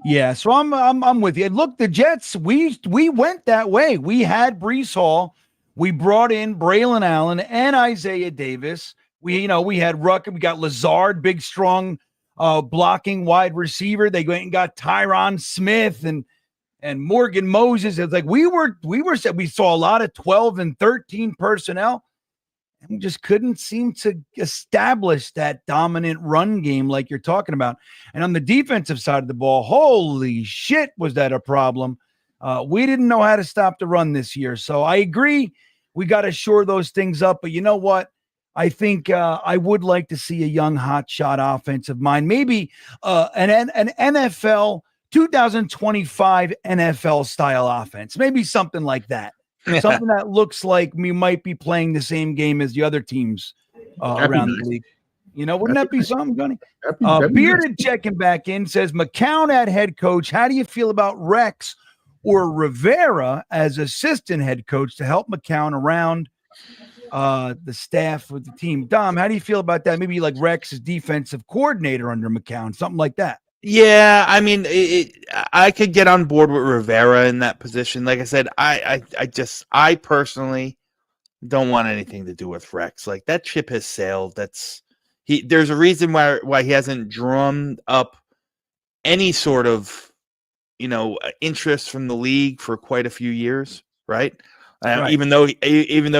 Yeah, so I'm with you. Look, the Jets, we went that way. We had Breece Hall. We brought in Braylon Allen and Isaiah Davis. We had Rucker. We got Lazard, big, strong, blocking wide receiver. They went and got Tyron Smith and Morgan Moses. It's like we saw a lot of 12 and 13 personnel, and we just couldn't seem to establish that dominant run game like you're talking about. And on the defensive side of the ball, holy shit, was that a problem? We didn't know how to stop the run this year. So I agree. We got to shore those things up. But you know what? I think I would like to see a young hotshot offensive mind, maybe an NFL 2025 NFL style offense, maybe something like that. Yeah. Something that looks like we might be playing the same game as the other teams around the league. Wouldn't that be something, Gunny? Bearded checking back in says, McCown at head coach. How do you feel about Rex or Rivera as assistant head coach to help McCown around the staff with the team? Dom, how do you feel about that? Maybe like Rex as defensive coordinator under McCown, something like that. Yeah, I mean, I could get on board with Rivera in that position. Like I said, I personally don't want anything to do with Rex. Like that ship has sailed. There's a reason why he hasn't drawn up any sort of interest from the league for quite a few years, right? Right. Even though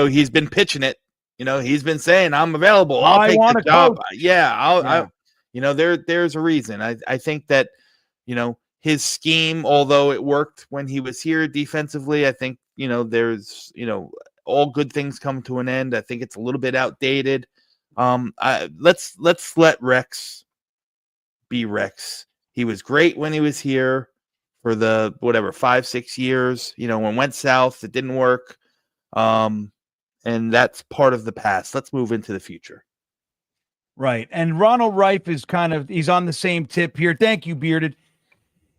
he's been pitching it, he's been saying I'm available. I'll take the job. Coach. Yeah, there's a reason. I think that his scheme, although it worked when he was here defensively, I think there's all good things come to an end. I think it's a little bit outdated. Let's let Rex be Rex. He was great when he was here for the 5-6 years. When went south, it didn't work. And that's part of the past. Let's move into the future. Right. And Ronald Reif is he's on the same tip here. Thank you, Bearded.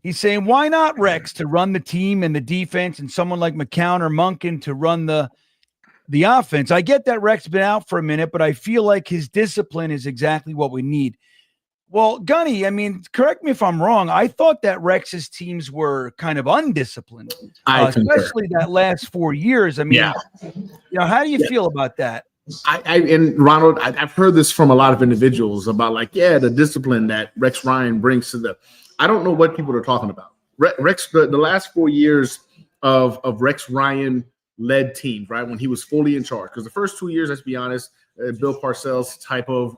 He's saying, why not Rex to run the team and the defense and someone like McCown or Monken to run the offense? I get that Rex has been out for a minute, but I feel like his discipline is exactly what we need. Well, Gunny, I mean, correct me if I'm wrong. I thought that Rex's teams were kind of undisciplined, especially that last 4 years. I mean, how do you feel about that? And Ronald, I've heard this from a lot of individuals about the discipline that Rex Ryan brings to the. I don't know what people are talking about. Rex, the last 4 years of Rex Ryan led teams, right, when he was fully in charge. Because the first 2 years, let's be honest, Bill Parcells type of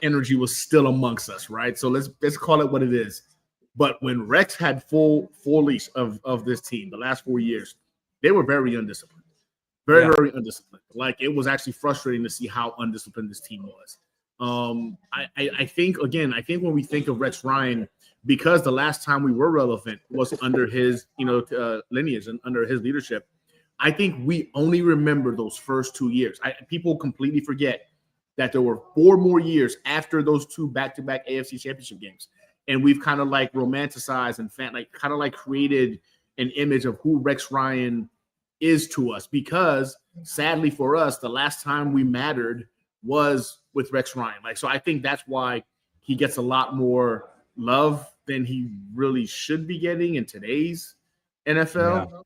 energy was still amongst us, right? So let's call it what it is. But when Rex had full leash of this team, the last 4 years, they were very undisciplined. Very undisciplined. Like it was actually frustrating to see how undisciplined this team was. I think when we think of Rex Ryan, because the last time we were relevant was under his lineage and under his leadership, I think we only remember those first 2 years. People completely forget that there were 4 more years after those 2 back-to-back AFC Championship games, and we've kind of romanticized and created an image of who Rex Ryan is to us, because sadly for us, the last time we mattered was with Rex Ryan. So I think that's why he gets a lot more love than he really should be getting in today's NFL.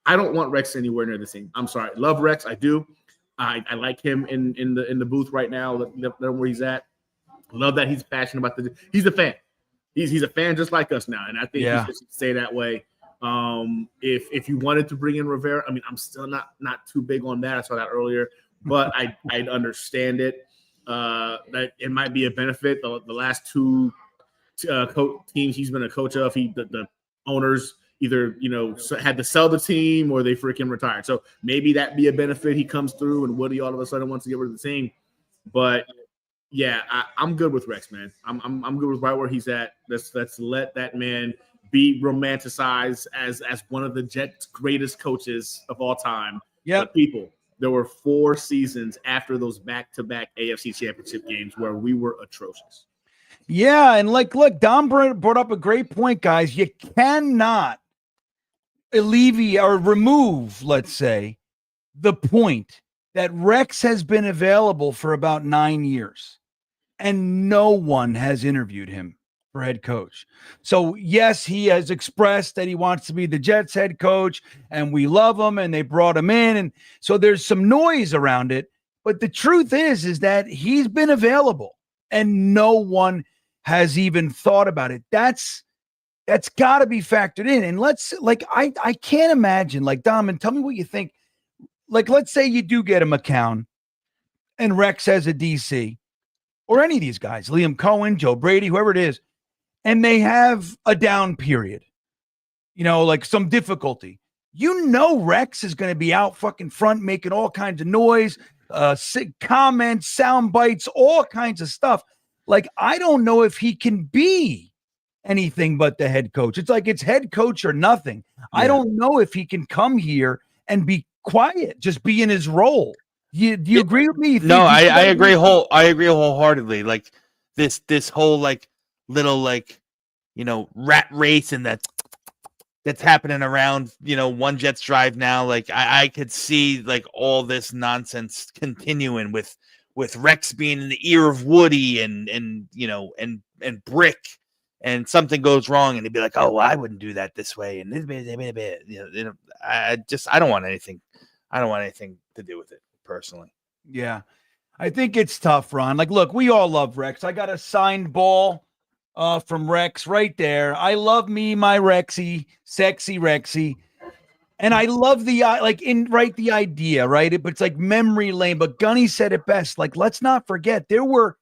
I don't want Rex anywhere near the same. I'm sorry. Love Rex. I do. I like him in the booth right now. Let him where he's at. Love that he's passionate about he's a fan. He's a fan just like us now. And I think he should stay that way. If you wanted to bring in Rivera, I mean, I'm still not too big on that. I saw that earlier, but I'd understand it. That it might be a benefit. The last 2 teams he's been a coach of. The owners either had to sell the team or they freaking retired. So maybe that'd be a benefit. He comes through and Woody all of a sudden wants to get rid of the team. But yeah, I'm good with Rex, man. I'm good with right where he's at. Let's let that man be romanticized as one of the Jets' greatest coaches of all time. Yeah, people. There were 4 seasons after those back-to-back AFC Championship games where we were atrocious. Yeah, and look, Dom brought up a great point, guys. You cannot alleviate or remove, let's say, the point that Rex has been available for about 9 years, and no one has interviewed him for head coach. So, yes, he has expressed that he wants to be the Jets head coach, and we love him, and they brought him in, and so there's some noise around it. But the truth is that he's been available, and no one has even thought about it. That's got to be factored in. And I can't imagine, Dom, and tell me what you think. Let's say you do get a McCown and Rex as a DC, or any of these guys, Liam Cohen, Joe Brady, whoever it is, and they have a down period, some difficulty. Rex is going to be out fucking front making all kinds of noise, comments, sound bites, all kinds of stuff. I don't know if he can be anything but the head coach. It's head coach or nothing. Yeah. I don't know if he can come here and be quiet, just be in his role. Do you agree with me? No, I agree. I agree wholeheartedly. This whole little rat race and that's happening around One Jets Drive now. I could see all this nonsense continuing with Rex being in the ear of Woody and Brick, and something goes wrong and he'd be like, oh, I wouldn't do that this way, and I don't want anything to do with it personally. Yeah, I think it's tough, Ron. Look, we all love Rex. I got a signed ball from Rex right there. I love me, my Rexy, sexy Rexy. And I love the the idea, right? But it's memory lane. But Gunny said it best. Let's not forget there were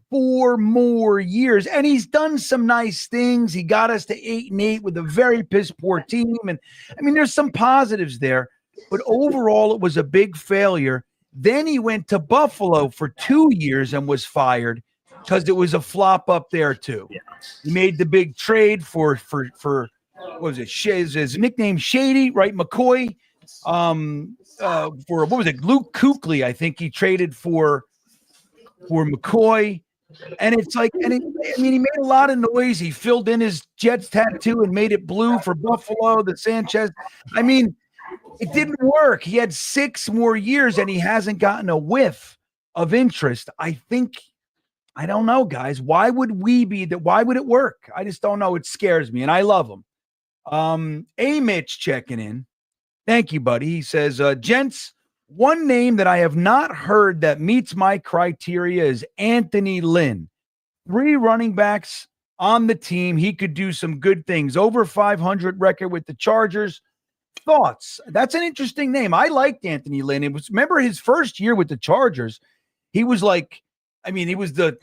4 more years, and he's done some nice things. He got us to 8-8 with a very piss poor team, and I mean, there's some positives there. But overall, it was a big failure. Then he went to Buffalo for 2 years and was fired because it was a flop up there too. Yeah. He made the big trade for what was it? His nickname Shady, right? McCoy. For what was it? Luke Kuechly, I think he traded for McCoy. And it's he made a lot of noise. He filled in his Jets tattoo and made it blue for Buffalo, the Sanchez. I mean, it didn't work. He had 6 more years and he hasn't gotten a whiff of interest. I don't know, guys. Why would why would it work? I just don't know. It scares me, and I love him. A Mitch checking in. Thank you, buddy. He says, gents, one name that I have not heard that meets my criteria is Anthony Lynn. 3 running backs on the team. He could do some good things. Over 500 record with the Chargers. Thoughts? That's an interesting name. I liked Anthony Lynn. Remember his first year with the Chargers. He was he was the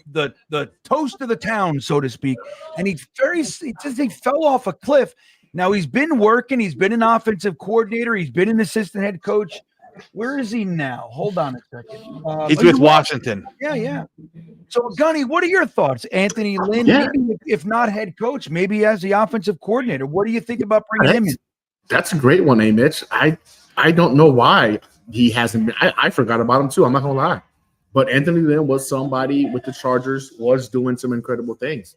toast of the town, so to speak. And he fell off a cliff. Now he's been working. He's been an offensive coordinator. He's been an assistant head coach. Where is he now? Hold on a second. He's with Washington. Yeah. So, Gunny, what are your thoughts? Anthony Lynn, maybe if not head coach, maybe as the offensive coordinator. What do you think about bringing him in? That's a great one, Mitch. I don't know why he hasn't been. I forgot about him too. I'm not gonna lie, but Anthony Lynn was somebody with the Chargers, was doing some incredible things.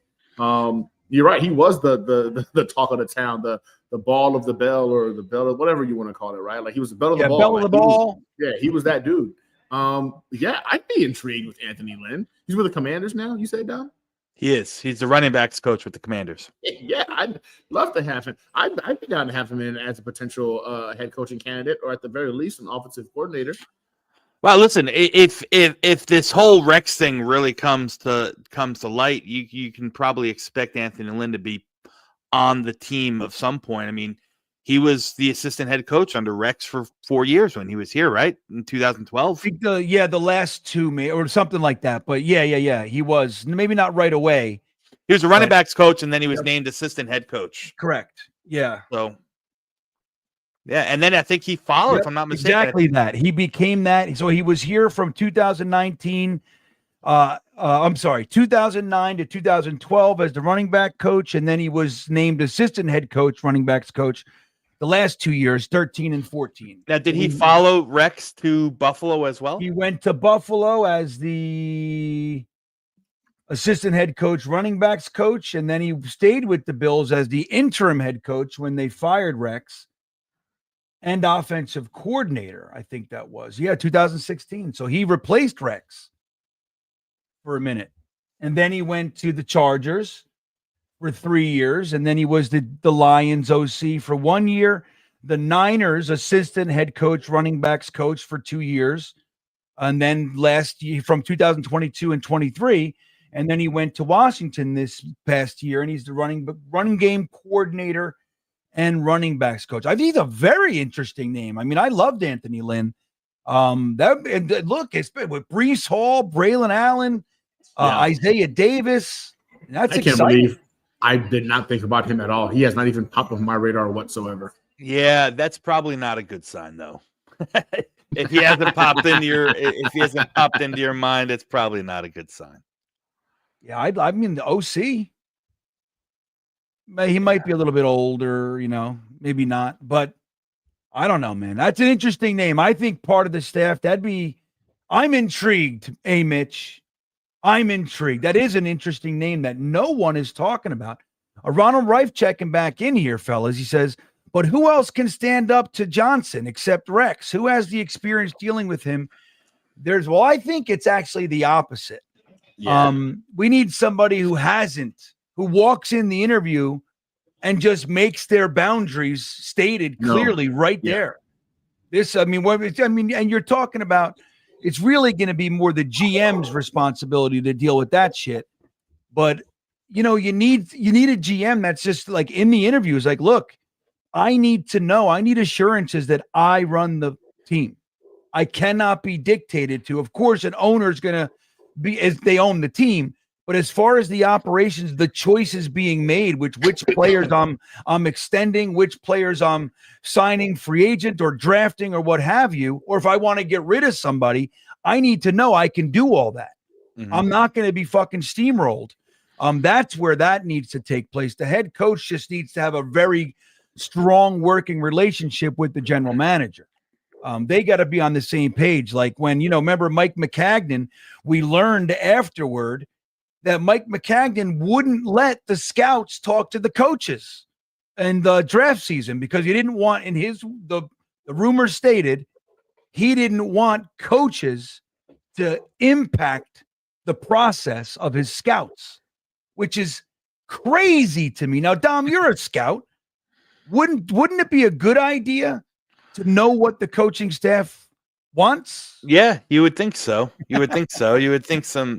You're right. He was the talk of the town, the ball of the bell, or the bell of whatever you want to call it, right? He was the bell of the ball. Bell of the ball. He was that dude. I'd be intrigued with Anthony Lynn. He's with the Commanders now. You say, Don? He is. He's the running backs coach with the Commanders. Yeah, I'd love to have him. I'd be down to have him in as a potential head coaching candidate, or at the very least, an offensive coordinator. Well, listen, if this whole Rex thing really comes to light, you can probably expect Anthony Lynn to be on the team of some point. I mean, he was the assistant head coach under Rex for 4 years when he was here, right? In 2012. I think the last 2 or something like that. But yeah, he was. Maybe not right away, He was a running Right. backs coach, and then he was Yep. named assistant head coach. Correct. Yeah. So, yeah, and then I think he followed, Yep, if I'm not mistaken. exactly that. He became that. So he was here from 2019. 2009 to 2012 as the running back coach, and then he was named assistant head coach, running backs coach, the last 2 years, 13 and 14. Now, did he follow Rex to Buffalo as well? He went to Buffalo as the assistant head coach, running backs coach, and then he stayed with the Bills as the interim head coach when they fired Rex, and offensive coordinator, I think that was. Yeah, 2016. So he replaced Rex for a minute. And then he went to the Chargers for 3 years. And then he was the Lions OC for 1 year, the Niners assistant head coach, running backs coach for 2 years. And then last year from 2022 and 23. And then he went to Washington this past year, and he's the running game coordinator and running backs coach. I think he's a very interesting name. I mean, I loved Anthony Lynn. Look, it's been with Breece Hall, Braylon Allen, Isaiah Davis. That's I can't exciting. believe I did not think about him at all. He has not even popped on my radar whatsoever. Yeah, that's probably not a good sign, though. If he hasn't popped into your mind, it's probably not a good sign. Yeah, I mean the OC. He might be a little bit older, maybe not, but I don't know, man. That's an interesting name. I think part of the staff, I'm intrigued, Mitch. I'm intrigued. That is an interesting name that no one is talking about. Ronald Reif checking back in here, fellas. He says, but who else can stand up to Johnson except Rex? Who has the experience dealing with him? I think it's actually the opposite. Yeah. We need somebody who walks in the interview and just makes their boundaries stated clearly right there. And you're talking about, it's really going to be more the GM's responsibility to deal with that shit. But you need a GM that's just like in the interviews, like, look, I need assurances that I run the team. I cannot be dictated to. Of course, an owner's going to be as they own the team. But as far as the operations, the choices being made, which players I'm extending, which players I'm signing free agent or drafting or what have you, or if I want to get rid of somebody, I need to know I can do all that. Mm-hmm. I'm not going to be fucking steamrolled. That's where that needs to take place. The head coach just needs to have a very strong working relationship with the general manager. They got to be on the same page. Like when, remember Mike McCagnon, we learned afterward that Mike McCagnon wouldn't let the scouts talk to the coaches in the draft season because he didn't want, the rumor stated, he didn't want coaches to impact the process of his scouts, which is crazy to me. Now, Dom, you're a scout. Wouldn't it be a good idea to know what the coaching staff wants? Yeah, you would think so. You would think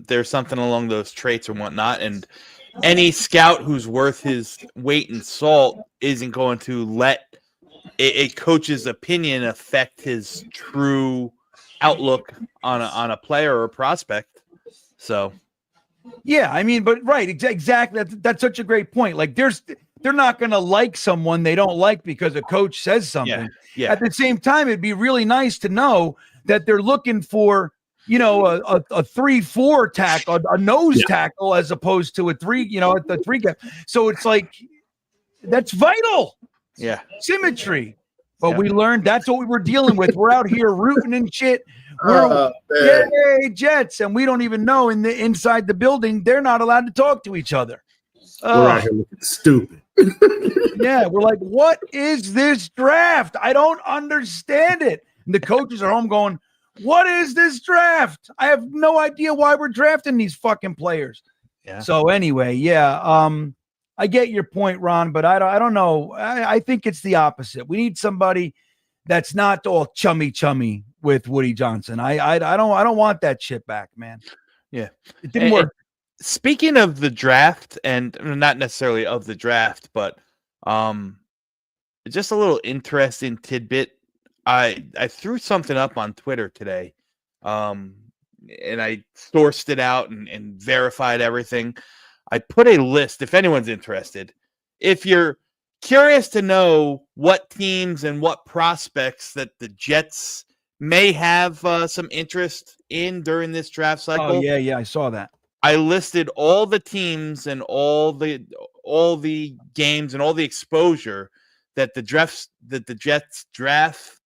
there's something along those traits or whatnot. And any scout who's worth his weight in salt isn't going to let a coach's opinion affect his true outlook on a player or a prospect. So, yeah, I mean, but right, exactly. That's such a great point. Like, they're not going to like someone they don't like because a coach says something. Yeah. At the same time, it'd be really nice to know that they're looking for, a 3-4 tackle, a nose tackle, as opposed to a 3, at the 3 gap. So it's like, that's vital. Yeah. Symmetry. But we learned that's what we were dealing with. We're out here rooting and shit. We're yay, Jets, and we don't even know inside the building they're not allowed to talk to each other. We're out here looking stupid. Yeah, we're like, what is this draft? I don't understand it. And the coaches are home going, what is this draft? I have no idea why we're drafting these fucking players. Yeah. So anyway, I get your point, Ron, but I don't know. I think it's the opposite. We need somebody that's not all chummy with Woody Johnson. I don't want that shit back, man. Yeah. It didn't work. Speaking of the draft, and not necessarily of the draft, but just a little interesting tidbit. I threw something up on Twitter today, and I sourced it out and verified everything. I put a list if anyone's interested. If you're curious to know what teams and what prospects that the Jets may have some interest in during this draft cycle. Oh yeah, I saw that. I listed all the teams and all the games and all the exposure that the Jets draft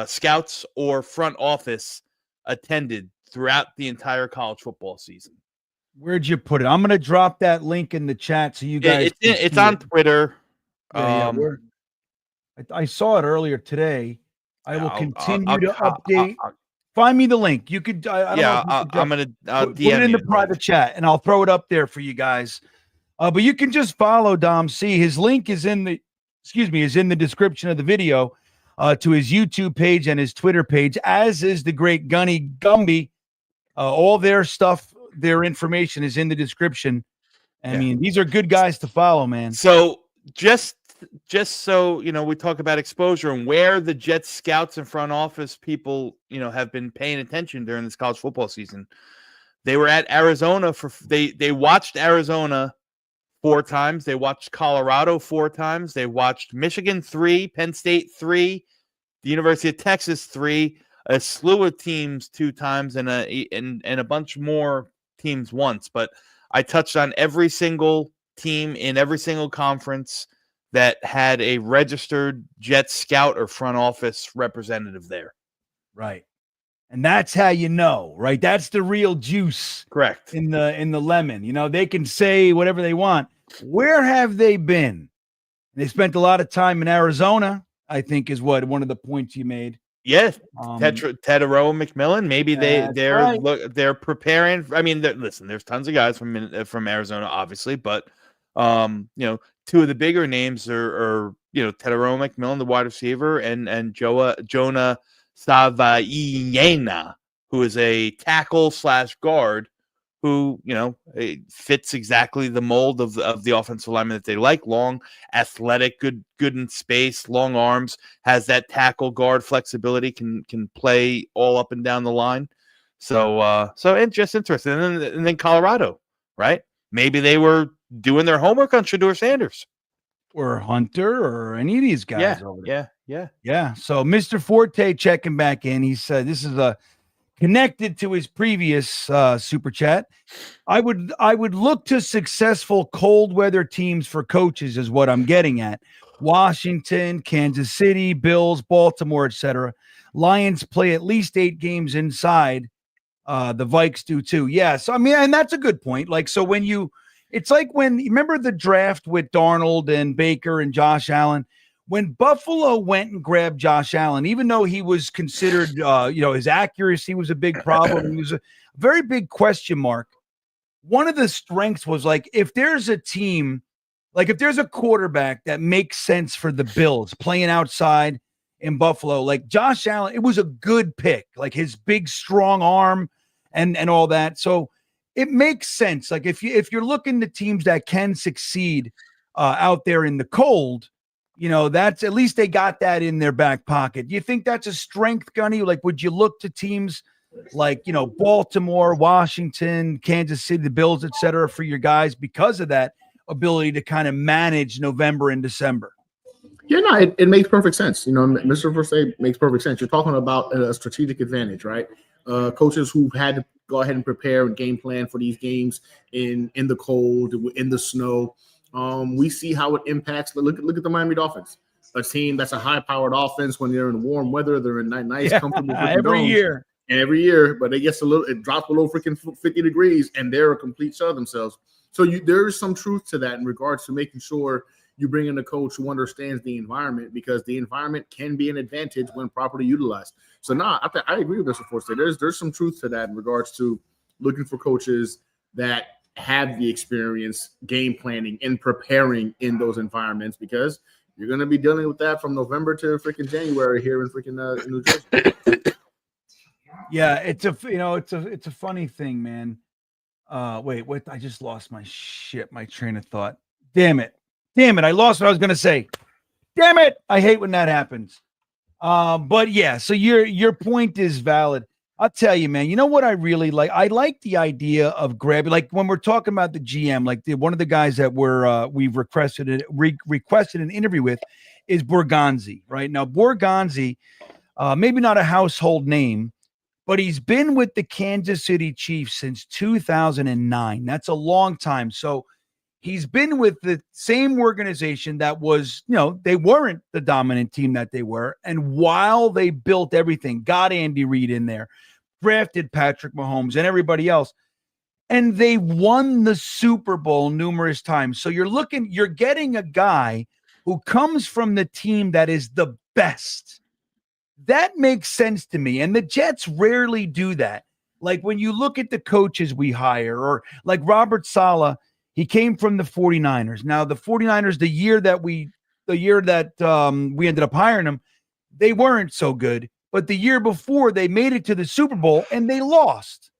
scouts or front office attended throughout the entire college football season. Where'd you put it? I'm going to drop that link in the chat so you guys. It's on Twitter. Yeah, I saw it earlier today. I will continue to update. Find me the link. You could. I'm gonna put it in the private chat, and I'll throw it up there for you guys. But you can just follow Dom C. His link is in the description of the video to his YouTube page and his Twitter page, as is the great Gunny Gumby. All their stuff, their information is in the description. I mean, these are good guys to follow, man. So just so we talk about exposure and where the Jets scouts and front office people, have been paying attention during this college football season. They were at Arizona they watched Arizona 4 times. They watched Colorado 4 times. They watched Michigan 3, Penn State 3, the University of Texas 3, a slew of teams 2 times, and a bunch more teams once. But I touched on every single team in every single conference that had a registered Jets scout or front office representative there. Right. And that's how you know, right? That's the real juice. Correct. In the lemon. They can say whatever they want. Where have they been? They spent a lot of time in Arizona, I think is one of the points you made. Yes. Tedero McMillan. Maybe they're preparing. I mean, listen, there's tons of guys from Arizona, obviously, but 2 of the bigger names are Tedero McMillan, the wide receiver, and Jonah Savaiena, who is a tackle / guard who, fits exactly the mold of the offensive lineman that they like. Long, athletic, good in space, long arms, has that tackle guard flexibility, can play all up and down the line. So it's just interesting. And then Colorado, right? Maybe they were doing their homework on Shedeur Sanders. Or Hunter or any of these guys over there. Yeah. So Mr. Forte checking back in. He said this is connected to his previous super chat. I would look to successful cold weather teams for coaches is what I'm getting at. Washington, Kansas City, Bills, Baltimore, etc. Lions play at least 8 games inside. The Vikes do too. Yeah. So I mean, and that's a good point. Like, so it's like when you remember the draft with Darnold and Baker and Josh Allen. When Buffalo went and grabbed Josh Allen, even though he was considered, his accuracy was a big problem, he was a very big question mark. One of the strengths was like, if there's a team, like if there's a quarterback that makes sense for the Bills playing outside in Buffalo, like Josh Allen, it was a good pick, like his big, strong arm and all that. So it makes sense. Like if you're looking to teams that can succeed out there in the cold, that's at least they got that in their back pocket. Do you think that's a strength, Gunny? Like, would you look to teams like, Baltimore, Washington, Kansas City, the Bills, et cetera, for your guys because of that ability to kind of manage November and December? Yeah, no, it makes perfect sense. Mr. Forte makes perfect sense. You're talking about a strategic advantage, right? Coaches who had to go ahead and prepare and game plan for these games in the cold, in the snow. We see how it impacts. Look at the Miami Dolphins, a team that's a high-powered offense. When they're in warm weather, they're in nice, comfortable every year. But it drops below freaking 50 degrees, and they're a complete shell of themselves. So there is some truth to that in regards to making sure you bring in a coach who understands the environment, because the environment can be an advantage when properly utilized. So I agree with Mr. Forte. There's some truth to that in regards to looking for coaches that have the experience game planning and preparing in those environments, because you're going to be dealing with that from November to freaking January here in freaking New Jersey. Yeah, it's a funny thing, man. Wait, what? I just lost my train of thought. Damn it. I lost what I was going to say. Damn it. I hate when that happens. But yeah, so your point is valid. I'll tell you, man, you know what I really like? I like the idea of grabbing, like when we're talking about the GM, like one of the guys that we've requested an interview with is Borgonzi, right? Now, Borgonzi, maybe not a household name, but he's been with the Kansas City Chiefs since 2009. That's a long time. So he's been with the same organization that was, they weren't the dominant team that they were. And while they built everything, got Andy Reid in there, drafted Patrick Mahomes and everybody else, and they won the Super Bowl numerous times. So you're getting a guy who comes from the team that is the best. That makes sense to me. And the Jets rarely do that. Like when you look at the coaches we hire, or like Robert Saleh, he came from the 49ers. Now, the 49ers, the year that we ended up hiring him, they weren't so good. But the year before, they made it to the Super Bowl and they lost.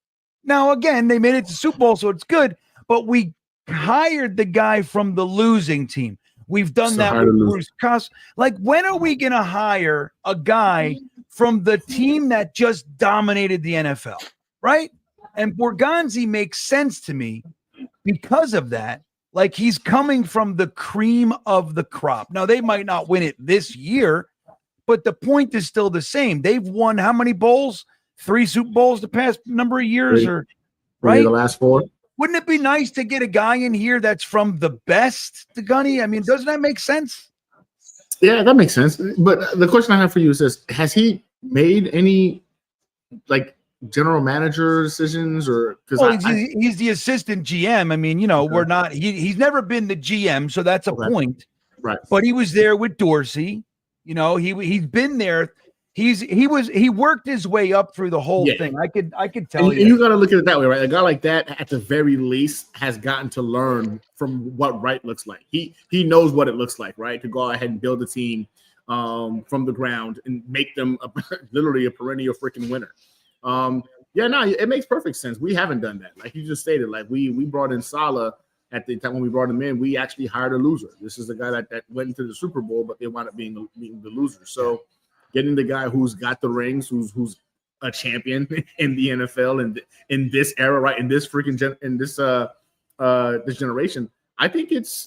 Now, again, they made it to the Super Bowl, so it's good. But we hired the guy from the losing team. We've done that with Bruce Cuss. Like, when are we going to hire a guy from the team that just dominated the NFL, right? And Borgonzi makes sense to me because of that. Like, he's coming from the cream of the crop. Now, they might not win it this year, but the point is still the same. They've won how many bowls? 3 Super Bowls the past number of years, right? The last 4. Wouldn't it be nice to get a guy in here that's from the best, the Gunny? I mean, doesn't that make sense? Yeah, that makes sense. But the question I have for you is this: has he made any general manager decisions, or because he's the assistant GM? I mean, we're not. He's never been the GM, so that's a point. Right. But he was there with Dorsey. He's been there. He worked his way up through the whole thing. I could tell you. You got to look at it that way, right? A guy like that, at the very least, has gotten to learn from what right looks like. He knows what it looks like, right? To go ahead and build a team from the ground and make them literally a perennial freaking winner. It makes perfect sense. We haven't done that, like you just stated. Like we brought in Saleh at the time when we brought him in. We actually hired a loser. This is the guy that went into the Super Bowl, but they wound up being the loser. So. Getting the guy who's got the rings, who's a champion in the NFL and in this era, right? In this freaking this generation, I think it's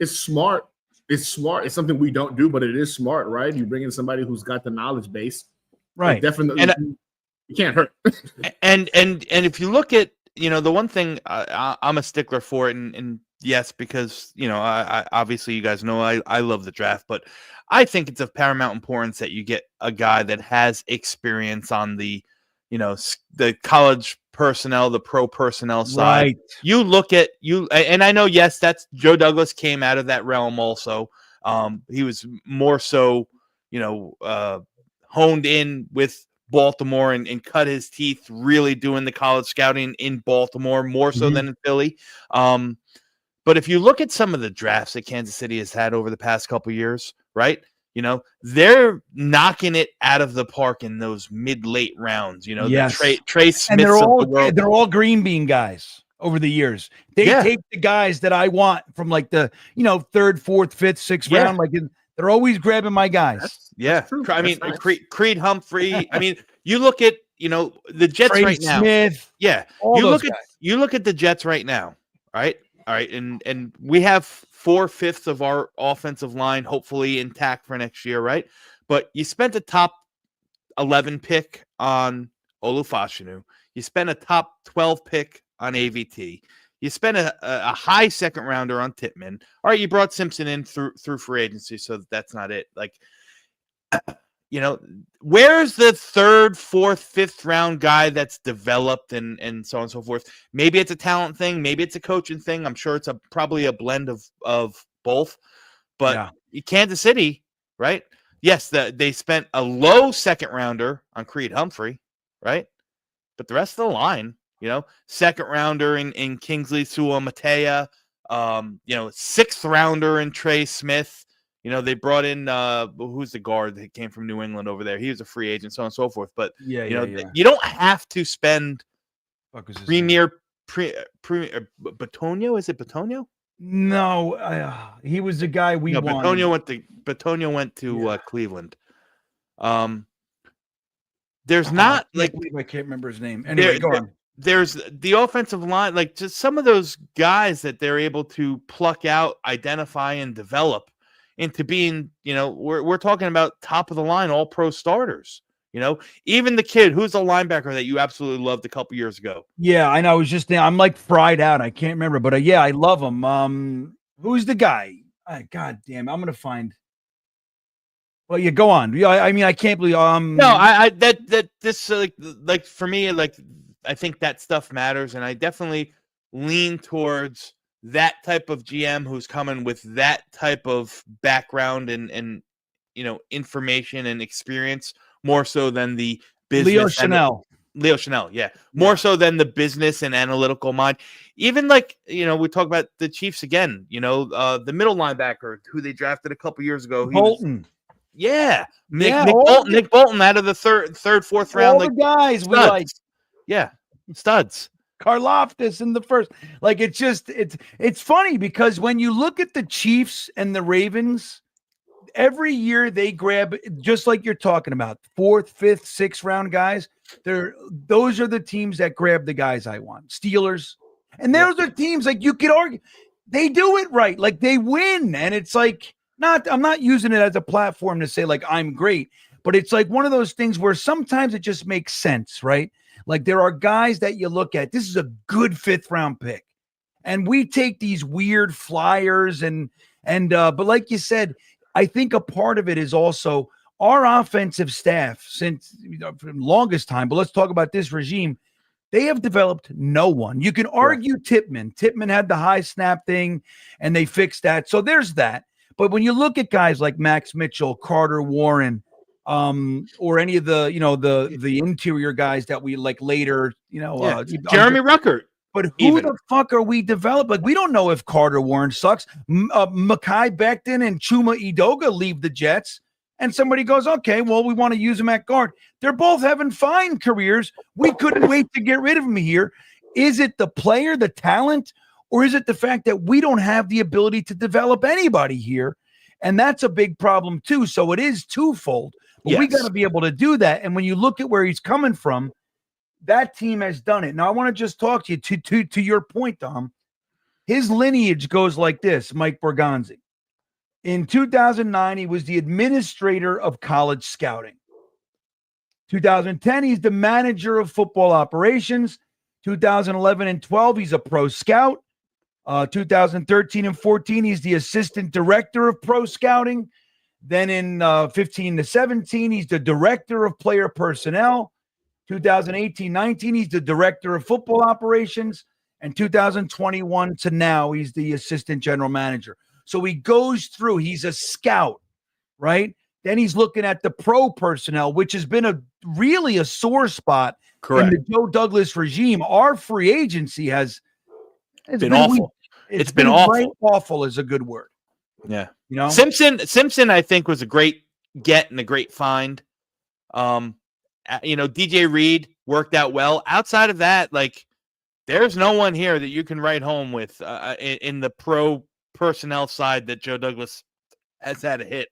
smart. It's smart. It's something we don't do, but it is smart, right? You bring in somebody who's got the knowledge base, right? Definitely, you can't hurt. and if you look at the one thing I'm a stickler for it, and yes, because I obviously you guys know I love the draft, but I think it's of paramount importance that you get a guy that has experience on the the college personnel, the pro personnel side. Right. You look at and I know, yes, that's Joe Douglas came out of that realm also. He was more so honed in with Baltimore and cut his teeth really doing the college scouting in Baltimore more so than in Philly. But if you look at some of the drafts that Kansas City has had over the past couple of years, right? They're knocking it out of the park in those mid-late rounds. Yes. the Trey Smiths and they're of all GreenBean guys over the years. They take the guys that I want from like the 3rd, 4th, 5th, 6th round. Like they're always grabbing my guys. That's true. I mean, nice. Creed Humphrey. I mean, you look at the Jets Trey right now. Smith. Yeah, you look at the Jets right now. All right, and we have 4/5 of our offensive line hopefully intact for next year, right? But you spent a top 11 pick on Olufashinu. You spent a top 12 pick on AVT. You spent a high 2nd rounder on Tippmann. All right, you brought Simpson in through free agency, so that's not it. Like, where's the 3rd, 4th, 5th round guy that's developed and so on and so forth? Maybe it's a talent thing. Maybe it's a coaching thing. I'm sure it's probably a blend of both. But Kansas City, right? Yes, they spent a low 2nd rounder on Creed Humphrey, right? But the rest of the line, 2nd rounder in Kingsley Suamatea, 6th rounder in Trey Smith. They brought in who's the guard that came from New England over there. He was a free agent, so on and so forth. But you don't have to spend Premier Batonio. Is it Batonio? No, he was the guy we wanted. Batonio went to Cleveland. there's not like I can't remember his name. Anyway, go on. There's the offensive line, like just some of those guys that they're able to pluck out, identify, and develop into being, we're talking about top of the line, all pro starters. Even the kid who's a linebacker that you absolutely loved a couple years ago. Yeah, I know. I'm like fried out. I can't remember, but yeah, I love him. Who's the guy? God damn, I'm gonna find. Well, yeah, go on. Yeah, I mean, I can't believe. No, this like for me, like I think that stuff matters, and I definitely lean towards that type of GM who's coming with that type of background and information and experience more so than the business. Leo Chanel, yeah. More so than the business and analytical mind. Even like, we talk about the Chiefs again, the middle linebacker who they drafted a couple years ago. Bolton. Nick Bolton out of the third, fourth round. All the guys studs. We like. Yeah, studs. Karlaftis in the first. Like, it's funny because when you look at the Chiefs and the Ravens, every year they grab, just like you're talking about, 4th, 5th, 6th round guys. Those are the teams that grab the guys I want. Steelers. And those are teams like you could argue they do it right. Like they win. And it's like, I'm not using it as a platform to say like I'm great, but it's like one of those things where sometimes it just makes sense, right? Like there are guys that you look at, this is a good 5th round pick. And we take these weird flyers but like you said, I think a part of it is also our offensive staff since for the longest time, but let's talk about this regime. They have developed no one. You can argue Tippmann. Tippmann had the high snap thing and they fixed that. So there's that. But when you look at guys like Max Mitchell, Carter Warren, or any of the, the interior guys that we like later, Jeremy Ruckert. But who the fuck are we developing? Like, we don't know if Carter Warren sucks. Mekhi Becton and Chuma Edoga leave the Jets, and somebody goes, okay, well, we want to use them at guard. They're both having fine careers. We couldn't wait to get rid of them here. Is it the player, the talent, or is it the fact that we don't have the ability to develop anybody here? And that's a big problem too. So it is twofold. But we got to be able to do that. And when you look at where he's coming from, that team has done it. Now, I want to just talk to you to your point, Dom. His lineage goes like this, Mike Borgonzi. In 2009, he was the administrator of college scouting. 2010, he's the manager of football operations. 2011 and 12, he's a pro scout. 2013 and 14, he's the assistant director of pro scouting. Then in 15 to 17, he's the director of player personnel. 2018-19, he's the director of football operations. And 2021 to now, he's the assistant general manager. So he goes through, he's a scout, right? Then he's looking at the pro personnel, which has been really a sore spot in the Joe Douglas regime. Our free agency has been awful. It's been awful. Right, awful is a good word. Yeah. Simpson, I think, was a great get and a great find. DJ Reed worked out well. Outside of that, like, there's no one here that you can write home with in the pro personnel side that Joe Douglas has had a hit.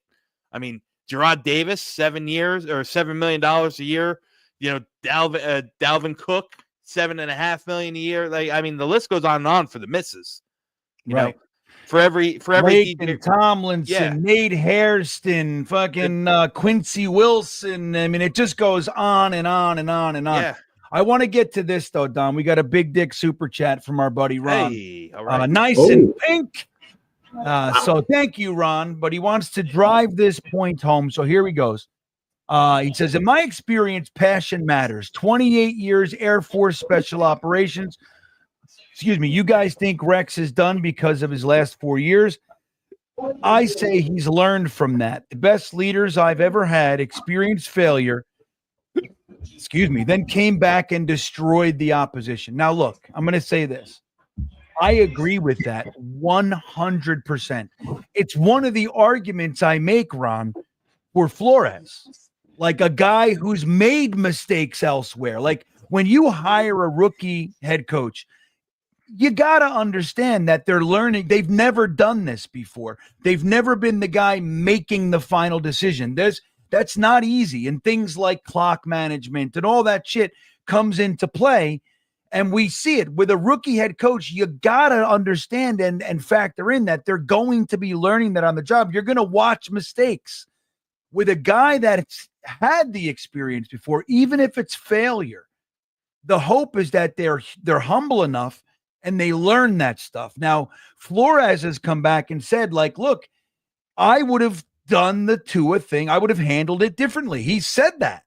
I mean, Gerard Davis, 7 years or $7 million a year. Dalvin Cook, $7.5 million a year. Like, I mean, the list goes on and on for the misses. You know, for every Laken Tomlinson, Nate Hairston, fucking Quincy Wilson. I mean, it just goes on and on and on and on. Yeah. I want to get to this though, Don. We got a big dick super chat from our buddy Ron. Hey, all right. Nice and pink. So thank you, Ron. But he wants to drive this point home. So here he goes. He says, in my experience, passion matters. 28 years, Air Force Special Operations. Excuse me. You guys think Rex is done because of his last 4 years? I say he's learned from that. The best leaders I've ever had experienced failure. Excuse me. Then came back and destroyed the opposition. Now, look, I'm going to say this. I agree with that 100%. It's one of the arguments I make, Ron, for Flores. Like a guy who's made mistakes elsewhere. Like when you hire a rookie head coach, you got to understand that they're learning. They've never done this before. They've never been the guy making the final decision. That's That's not easy. And things like clock management and all that shit comes into play. And we see it with a rookie head coach. You got to understand and factor in that they're going to be learning that on the job. You're going to watch mistakes. With a guy that's had the experience before, even if it's failure, the hope is that they're humble enough and they learn that stuff. Now, Flores has come back and said, like, look, I would have done the Tua thing. I would have handled it differently. He said that,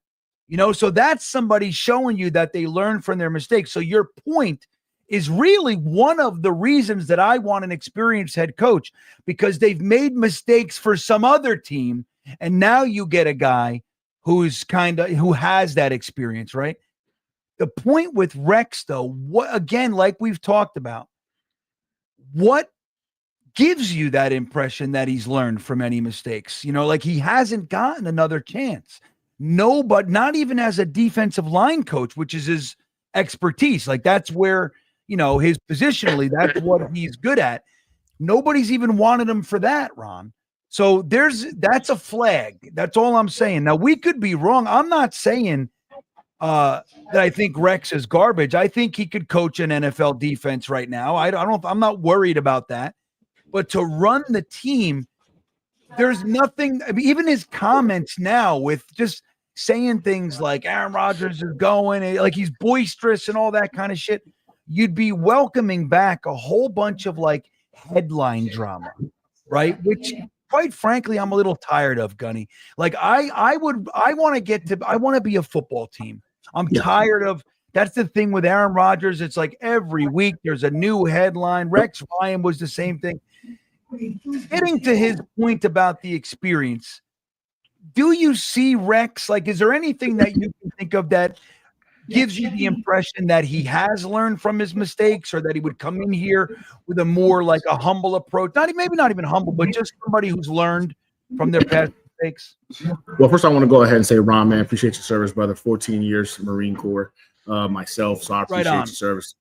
so that's somebody showing you that they learn from their mistakes. So your point is really one of the reasons that I want an experienced head coach, because they've made mistakes for some other team. And now you get a guy who has that experience, right? The point with Rex, though, again, like we've talked about, what gives you that impression that he's learned from any mistakes? Like he hasn't gotten another chance. No, but not even as a defensive line coach, which is his expertise. Like that's where, his positionally, that's what he's good at. Nobody's even wanted him for that, Ron. So that's a flag. That's all I'm saying. Now we could be wrong. I'm not saying that I think Rex is garbage. I think he could coach an NFL defense right now. I'm not worried about that. But to run the team, there's nothing. I mean, even his comments now with just saying things like Aaron Rodgers is going, like he's boisterous and all that kind of shit. You'd be welcoming back a whole bunch of like headline drama, right? Which, quite frankly, I'm a little tired of, Gunny. Like I want to be a football team. I'm tired of. That's the thing with Aaron Rodgers. It's like every week there's a new headline. Rex Ryan was the same thing. Getting to his point about the experience, do you see Rex? Like, is there anything that you can think of that gives you the impression that he has learned from his mistakes, or that he would come in here with a more like a humble approach? Maybe not even humble, but just somebody who's learned from their past mistakes. Well, first I want to go ahead and say, Ron, man, appreciate your service, brother. 14 years Marine Corps myself, so I appreciate your service.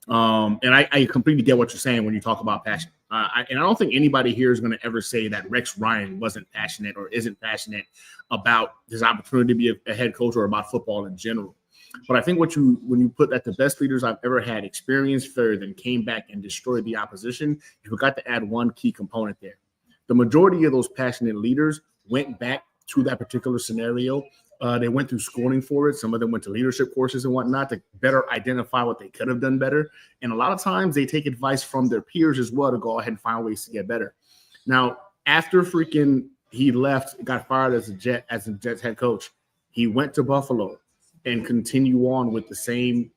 And I completely get what you're saying when you talk about passion. And I don't think anybody here is going to ever say that Rex Ryan wasn't passionate or isn't passionate about his opportunity to be a head coach or about football in general. But I think when you put that the best leaders I've ever had experienced further than came back and destroyed the opposition, you forgot to add one key component there. The majority of those passionate leaders went back to that particular scenario. They went through schooling for it. Some of them went to leadership courses and whatnot to better identify what they could have done better. And a lot of times they take advice from their peers as well to go ahead and find ways to get better. Now, after he left, got fired as a Jets head coach, he went to Buffalo and continue on with the same.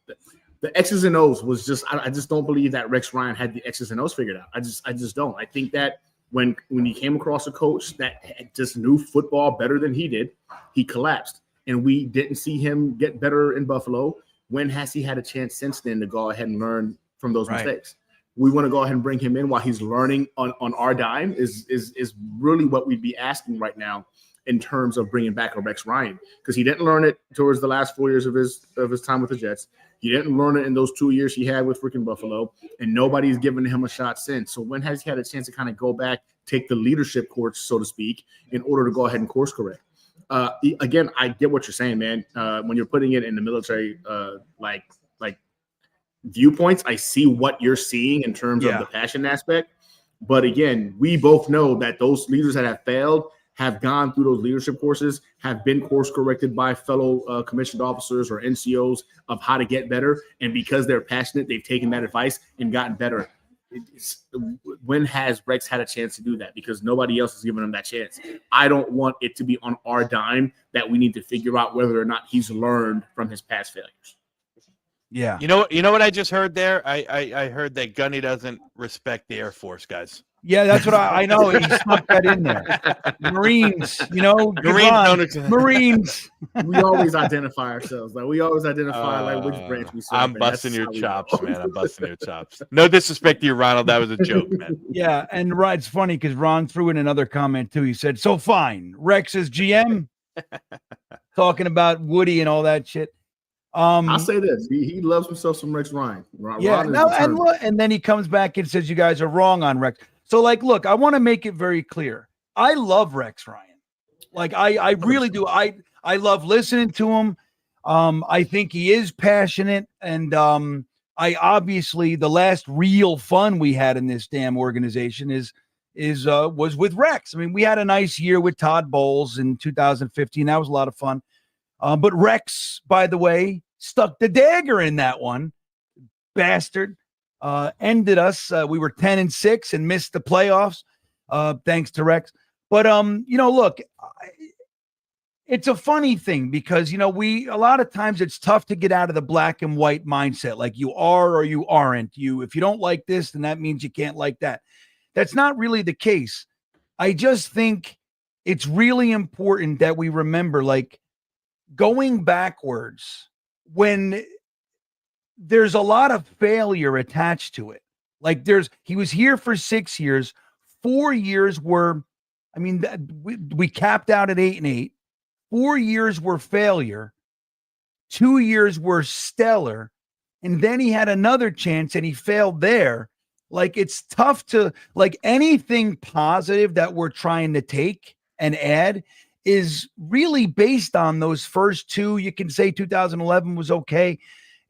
The X's and O's was just. I just don't believe that Rex Ryan had the X's and O's figured out. I just don't. I think that when he came across a coach that just knew football better than he did, he collapsed, and we didn't see him get better in Buffalo. When has he had a chance since then to go ahead and learn from those mistakes? We want to go ahead and bring him in while he's learning on our dime is really what we'd be asking right now in terms of bringing back a Rex Ryan, because he didn't learn it towards the last 4 years of his time with the Jets. He didn't learn it in those 2 years he had with freaking Buffalo, and nobody's given him a shot since. So when has he had a chance to kind of go back, take the leadership course, so to speak, in order to go ahead and course correct? Again, I get what you're saying, man. When you're putting it in the military, like viewpoints, I see what you're seeing in terms of the passion aspect. But again, we both know that those leaders that have failed have gone through those leadership courses, have been course corrected by fellow commissioned officers or NCOs of how to get better. And because they're passionate, they've taken that advice and gotten better. When has Rex had a chance to do that? Because nobody else has given him that chance. I don't want it to be on our dime that we need to figure out whether or not he's learned from his past failures. Yeah. You know what I just heard there? I heard that Gunny doesn't respect the Air Force, guys. Yeah, that's what I know. He snuck that in there. Marines, Marines. We always identify ourselves. Like we always identify like which branch we serve. I'm busting your chops, man. I'm busting your chops. No disrespect to you, Ronald. That was a joke, man. Yeah, and it's funny because Ron threw in another comment too. He said, "So fine, Rex is GM," talking about Woody and all that shit. I'll say this: he loves himself some Rex Ryan. And then he comes back and says, "You guys are wrong on Rex." So, look, I want to make it very clear. I love Rex Ryan. Like I really do. I love listening to him. I think he is passionate, and I obviously the last real fun we had in this damn organization was with Rex. I mean, we had a nice year with Todd Bowles in 2015. That was a lot of fun. But Rex, by the way, stuck the dagger in that one. Bastard. Ended us. We were 10-6 and missed the playoffs. Thanks to Rex. But look, it's a funny thing because a lot of times it's tough to get out of the black and white mindset. Like you are or you aren't. If you don't like this, then that means you can't like that. That's not really the case. I just think it's really important that we remember, like, going backwards when there's a lot of failure attached to it. Like he was here for 6 years. 4 years were, we capped out at 8-8. 4 years were failure. 2 years were stellar. And then he had another chance and he failed there. Like, it's tough to, like, anything positive that we're trying to take and add is really based on those first two. You can say 2011 was okay.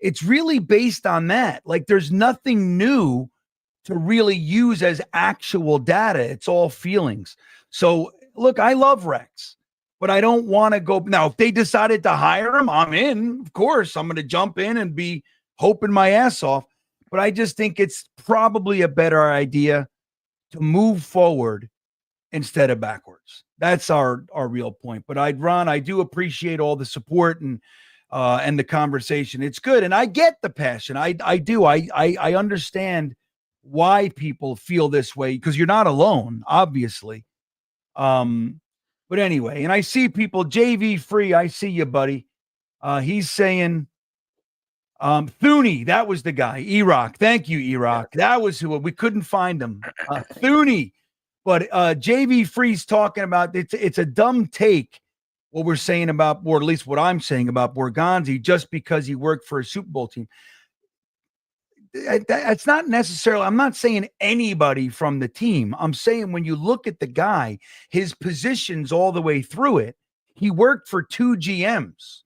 It's really based on that. Like, there's nothing new to really use as actual data. It's all feelings. So, look, I love Rex, but I don't want to go. Now, if they decided to hire him, I'm in. Of course, I'm going to jump in and be hoping my ass off. But I just think it's probably a better idea to move forward instead of backwards. That's our real point. But Ron, I do appreciate all the support and the conversation. It's good. And I get the passion. I do. I understand why people feel this way, because you're not alone, obviously. But anyway, and I see people, JV Free, I see you, buddy. He's saying, Thuney, that was the guy. E-Rock. Thank you, E-Rock. That was who we couldn't find him. Thuney. But JV Free's talking about it's a dumb take what we're saying about, or at least what I'm saying about Borgonzi, just because he worked for a Super Bowl team. That's not necessarily, I'm not saying anybody from the team. I'm saying when you look at the guy, his positions all the way through it, he worked for 2 GMs.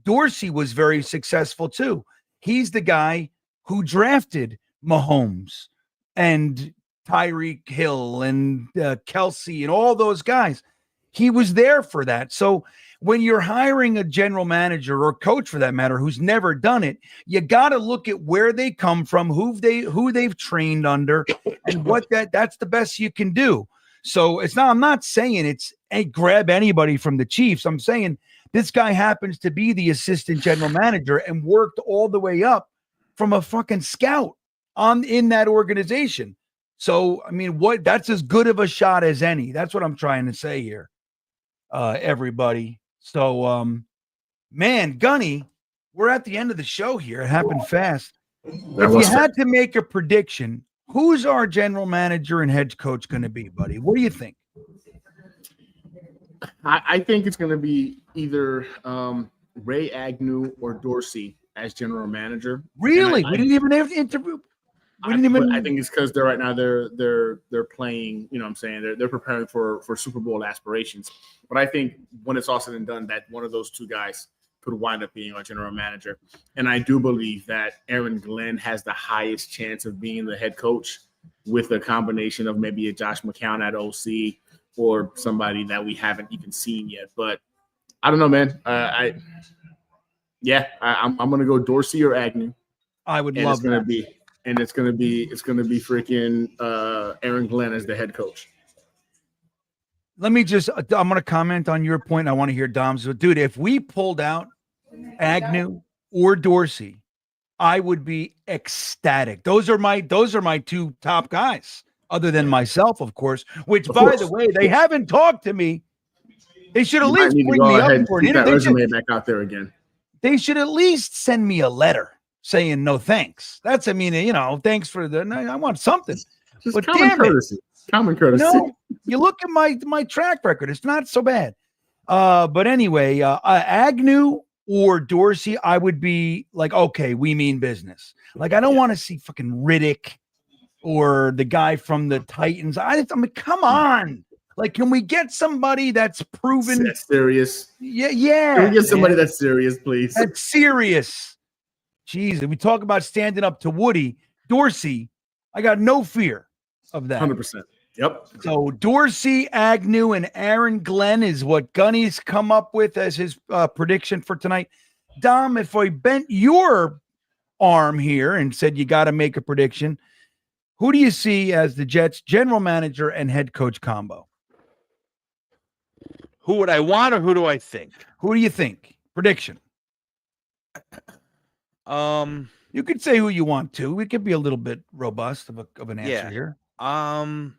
Dorsey was very successful too. He's the guy who drafted Mahomes and Tyreek Hill and Kelsey and all those guys. He was there for that. So when you're hiring a general manager or coach, for that matter, who's never done it, you got to look at where they come from, who they've trained under, and that's the best you can do. So I'm not saying it's grab anybody from the Chiefs. I'm saying this guy happens to be the assistant general manager and worked all the way up from a fucking scout in that organization. So, that's as good of a shot as any. That's what I'm trying to say here, everybody. So, man, Gunny, we're at the end of the show here. It happened fast. If you had to make a prediction, who's our general manager and head coach going to be, buddy? What do you think? I think it's going to be either Ray Agnew or Dorsey as general manager. Really? We didn't even have to interview. I think it's because right now they're playing. You know what I'm saying? They're preparing for Super Bowl aspirations. But I think when it's all said and done, that one of those two guys could wind up being our general manager. And I do believe that Aaron Glenn has the highest chance of being the head coach, with a combination of maybe a Josh McCown at OC or somebody that we haven't even seen yet. But I don't know, man. I'm going to go Dorsey or Agnew. I would love that. It's gonna be freaking Aaron Glenn as the head coach. I'm gonna comment on your point. I want to hear Dom's. Dude, if we pulled out Agnew or Dorsey, I would be ecstatic. Those are my two top guys, other than myself, of course. Which, by the way, they haven't talked to me. They should at least bring me up for an interview. Resume back out there again. They should at least send me a letter saying no thanks. Thanks for I want something. Just but common courtesy. Common courtesy. You look at my track record. It's not so bad. But anyway, Agnew or Dorsey, I would be like, okay, we mean business. Like, I don't want to see fucking Riddick or the guy from the Titans. I mean, come on. Like, can we get somebody that's proven? That's serious. Yeah. Can we get somebody man. that's serious, please? That's serious. Jeez, if we talk about standing up to Woody Dorsey, I got no fear of that. 100%. Yep. So Dorsey, Agnew, and Aaron Glenn is what Gunny's come up with as his prediction for tonight. Dom, if I bent your arm here and said you got to make a prediction, who do you see as the Jets general manager and head coach combo? Who would I want, or who do I think? Who do you think? Prediction. You could say who you want to. We could be a little bit robust of an answer here. I'm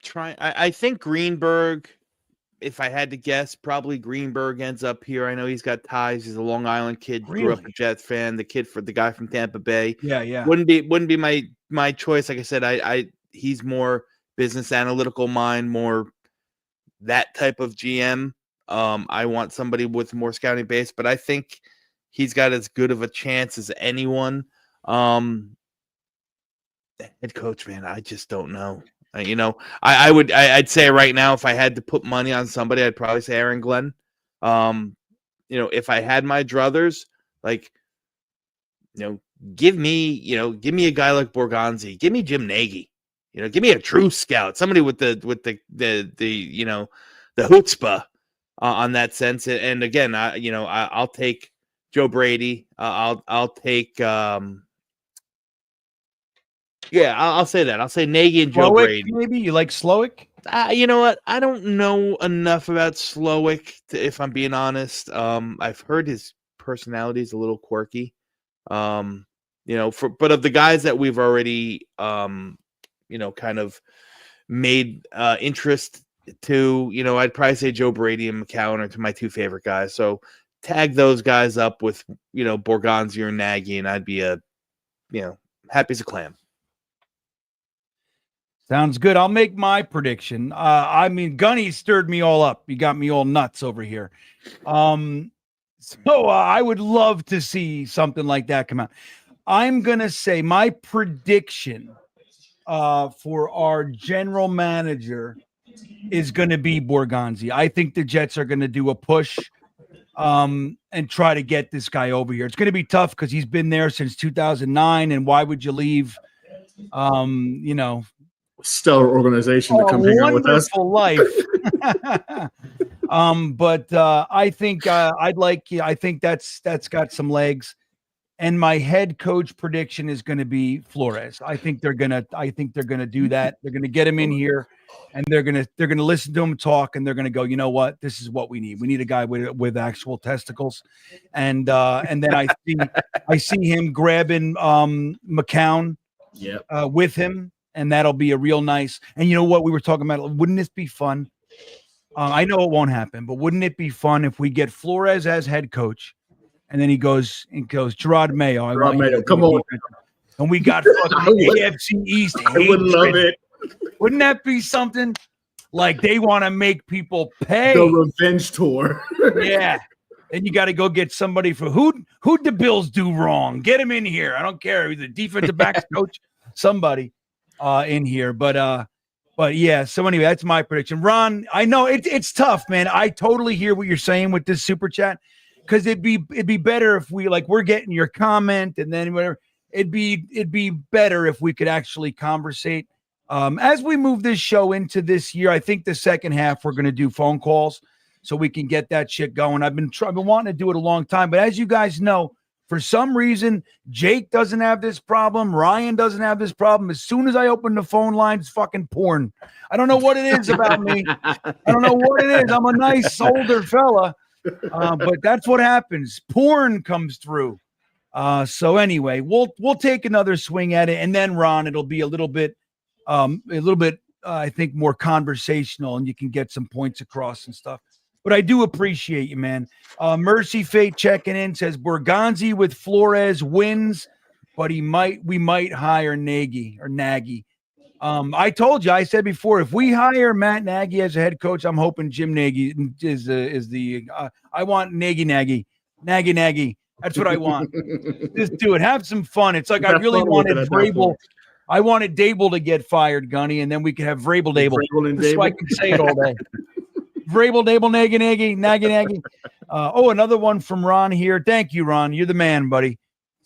trying. I think Greenberg. If I had to guess, probably Greenberg ends up here. I know he's got ties. He's a Long Island kid. Really? Grew up a Jets fan. The guy from Tampa Bay. Yeah. Wouldn't be my choice. Like I said, he's more business analytical mind, more that type of GM. I want somebody with more scouting base, but I think he's got as good of a chance as anyone. The head coach, man, I just don't know. I'd say right now, if I had to put money on somebody, I'd probably say Aaron Glenn. If I had my druthers, give me a guy like Borgonzi, give me Jim Nagy, give me a true scout, somebody with the chutzpah on that sense. And again, I'll take Joe Brady. I'll take. I'll say that. I'll say Nagy and Joe Brady. Maybe you like Slowick? You know what? I don't know enough about Slowick, if I'm being honest. I've heard his personality is a little quirky. But of the guys that we've already, kind of made interest to, I'd probably say Joe Brady and McCown are to my two favorite guys. So tag those guys up with, Borgonzi or Nagy, and I'd be happy as a clam. Sounds good. I'll make my prediction. Gunny stirred me all up. You got me all nuts over here. I would love to see something like that come out. I'm going to say my prediction for our general manager is going to be Borgonzi. I think the Jets are going to do a push and try to get this guy over here. It's going to be tough because he's been there since 2009. And why would you leave? Stellar organization to come hang out with us. Wonderful life. But I think I think that's got some legs. And my head coach prediction is going to be Flores. I think they're gonna do that. They're gonna get him in here, and they're gonna listen to him talk, and they're gonna go, you know what? This is what we need. We need a guy with actual testicles, and then I see him grabbing McCown, with him. And that'll be a real nice. And you know what we were talking about? Wouldn't this be fun? I know it won't happen, but wouldn't it be fun if we get Flores as head coach, and then he goes, Gerard Mayo. Come on. And we got fucking AFC East. I would love it. Wouldn't that be something? Like they want to make people pay. The revenge tour. Yeah. Then you got to go get somebody for who'd the Bills do wrong? Get him in here. I don't care. He's a defensive backs coach, somebody. In here, but yeah. So anyway, that's my prediction. Ron, I know it's tough, man. I totally hear what you're saying with this super chat, because it'd be better if we're getting your comment and then whatever. It'd be better if we could actually conversate. As we move this show into this year, I think the second half we're going to do phone calls so we can get that shit going. I've been wanting to do it a long time, but as you guys know, for some reason, Jake doesn't have this problem. Ryan doesn't have this problem. As soon as I open the phone line, it's fucking porn. I don't know what it is about me. I don't know what it is. I'm a nice older fella, but that's what happens. Porn comes through. So anyway, we'll take another swing at it, and then Ron, it'll be a little bit, I think, more conversational, and you can get some points across and stuff. But I do appreciate you, man. Mercy Fate checking in says Borgonzi with Flores wins, but we might hire Nagy. I told you, I said before, if we hire Matt Nagy as a head coach, I'm hoping Jim Nagy is the. I want Nagy. That's what I want. Just do it. Have some fun. It's like I really wanted Vrabel. I wanted Dable to get fired, Gunny, and then we could have Vrabel Dable. Vrabel and Just so I Dable. can say it all day. Vrabel Dable, naggy. Another one from Ron here. Thank you, Ron. You're the man, buddy.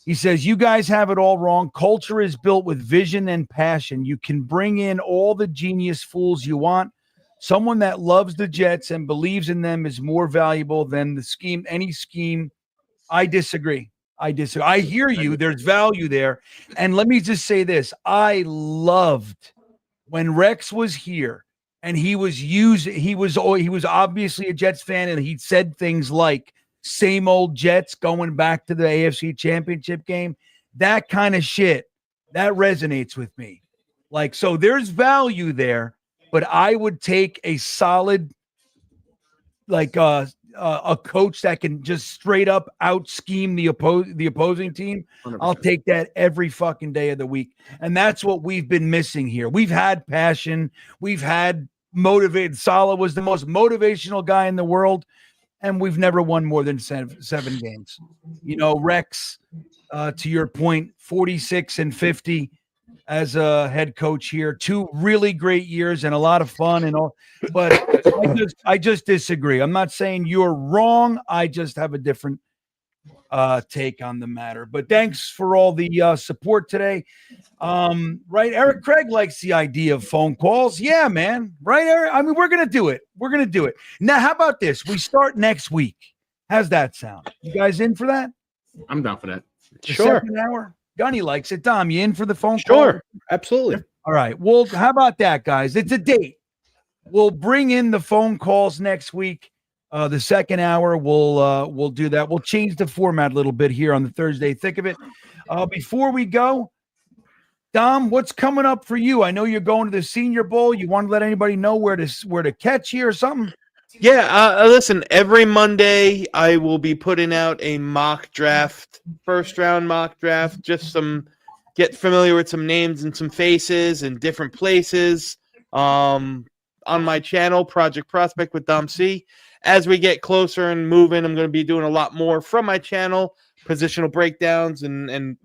He says, you guys have it all wrong. Culture is built with vision and passion. You can bring in all the genius fools you want. Someone that loves the Jets and believes in them is more valuable than the scheme, any scheme. I disagree. I hear you. There's value there. And let me just say this. I loved when Rex was here and he was obviously a Jets fan, and he said things like same old Jets going back to the AFC Championship game. That kind of shit, that resonates with me. Like, so there's value there, but I would take a solid, like a coach that can just straight up out scheme the opposing team. 100%. I'll take that every fucking day of the week. And that's what we've been missing here. We've had passion. We've had motivated. Saleh was the most motivational guy in the world, and we've never won more than seven games. You know, Rex, to your point, 46 and 50 as a head coach here. 2 really great years and a lot of fun and all. But I just disagree. I'm not saying you're wrong. I just have a different take on the matter. But thanks for all the support today. Right, Eric Craig likes the idea of phone calls. Yeah, man. Right, Eric? I mean, we're going to do it. Now, how about this? We start next week. How's that sound? You guys in for that? I'm down for that. The Sure. second hour? Gunny likes it. Dom, you in for the phone call? Sure. Absolutely. All right. Well, how about that, guys? It's a date. We'll bring in the phone calls next week. The second hour, we'll do that. We'll change the format a little bit here on the Thursday thick of it. Before we go, Dom, what's coming up for you? I know you're going to the Senior Bowl. You want to let anybody know where to catch you or something? Yeah, listen, every Monday I will be putting out a mock draft, first round mock draft, just get familiar with some names and some faces in different places on my channel, Project Prospect with Dom C. As we get closer and moving, I'm going to be doing a lot more from my channel, positional breakdowns and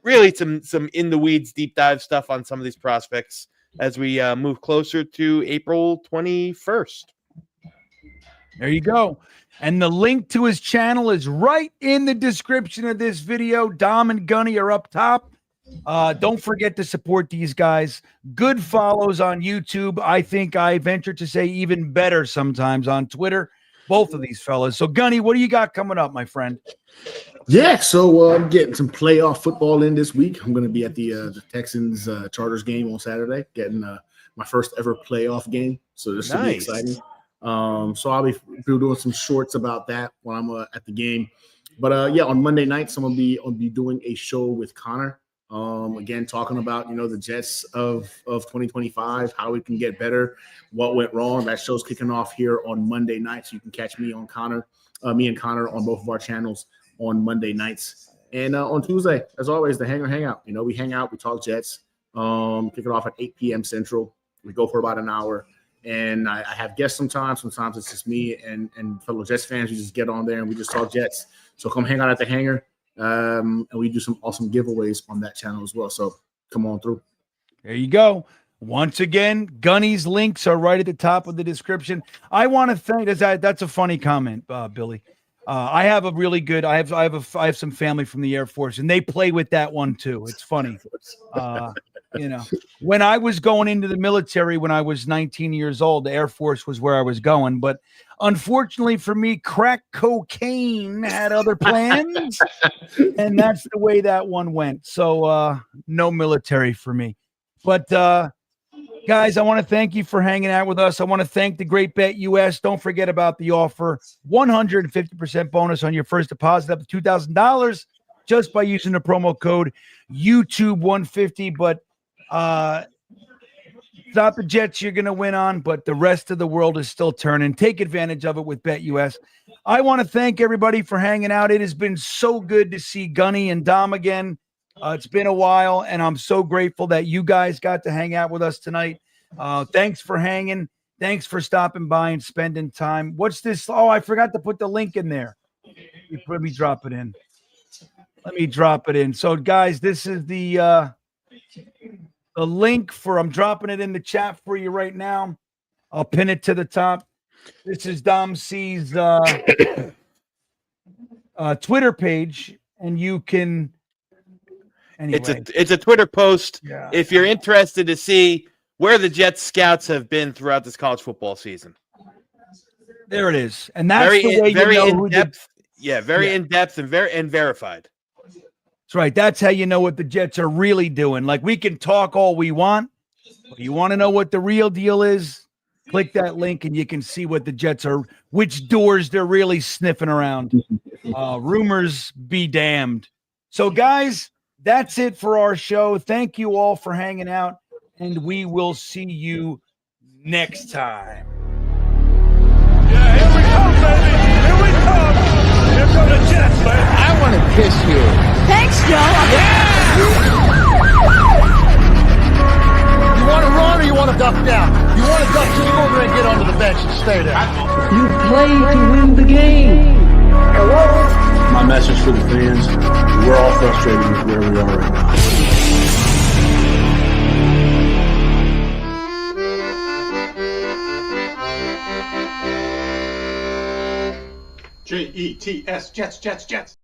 really some in the weeds deep dive stuff on some of these prospects as we move closer to April 21st. There you go. And the link to his channel is right in the description of this video. Dom and Gunny are up top. Don't forget to support these guys. Good follows on YouTube. I think I venture to say even better sometimes on Twitter. Both of these fellas. So, Gunny, what do you got coming up, my friend? Yeah, so I'm getting some playoff football in this week. I'm going to be at the Texans Chargers game on Saturday, getting my first ever playoff game. So this should be exciting. So I'll be doing some shorts about that when I'm at the game. But yeah, on Monday nights, I'll be doing a show with Connor. Again, talking about the Jets of 2025, how we can get better, what went wrong. That show's kicking off here on Monday nights. You can catch me and Connor on both of our channels on Monday nights. And on Tuesday, as always, the Hangout. We hang out, we talk Jets. Kick it off at 8 p.m. Central. We go for about an hour. And I have guests sometimes. Sometimes it's just me and fellow Jets fans. We just get on there and we just talk Jets. So come hang out at the Hangar. And we do some awesome giveaways on that channel as well. So come on through. There you go. Once again, Gunny's links are right at the top of the description. I want to thank that's a funny comment, Billy. I have a really good. I have some family from the Air Force, and they play with that one too. It's funny. When I was going into the military when I was 19 years old, the Air Force was where I was going. But unfortunately for me, crack cocaine had other plans, and that's the way that one went. So no military for me. But guys, I want to thank you for hanging out with us. I want to thank the Great Bet US. Don't forget about the offer. 150% bonus on your first deposit up to $2,000 just by using the promo code YouTube150. But it's not the Jets you're going to win on, but the rest of the world is still turning. Take advantage of it with Bet US. I want to thank everybody for hanging out. It has been so good to see Gunny and Dom again. It's been a while, and I'm so grateful that you guys got to hang out with us tonight. Thanks for hanging. Thanks for stopping by and spending time. What's this? Oh, I forgot to put the link in there. Let me drop it in. So, guys, this is the the link for, I'm dropping it in the chat for you right now. I'll pin it to the top. This is Dom C's Twitter page, and you can. Anyway. It's a Twitter post. Yeah. If you're interested to see where the Jets scouts have been throughout this college football season. There it is, and that's the way you know who in-depth. Very in-depth and verified. That's right. That's how you know what the Jets are really doing. Like, we can talk all we want, but you want to know what the real deal is? Click that link and you can see what the Jets are, which doors they're really sniffing around. Rumors be damned. So, guys, that's it for our show. Thank you all for hanging out, and we will see you next time. Yeah, here we come, baby. Here we come. Here come the Jets, baby. I want to kiss you. Thanks, Joe. You want to run or you want to duck down? You want to duck, just go over and get under the bench and stay there. You play to win the game. My message for the fans, we're all frustrated with where we are right now. Jets, Jets, Jets.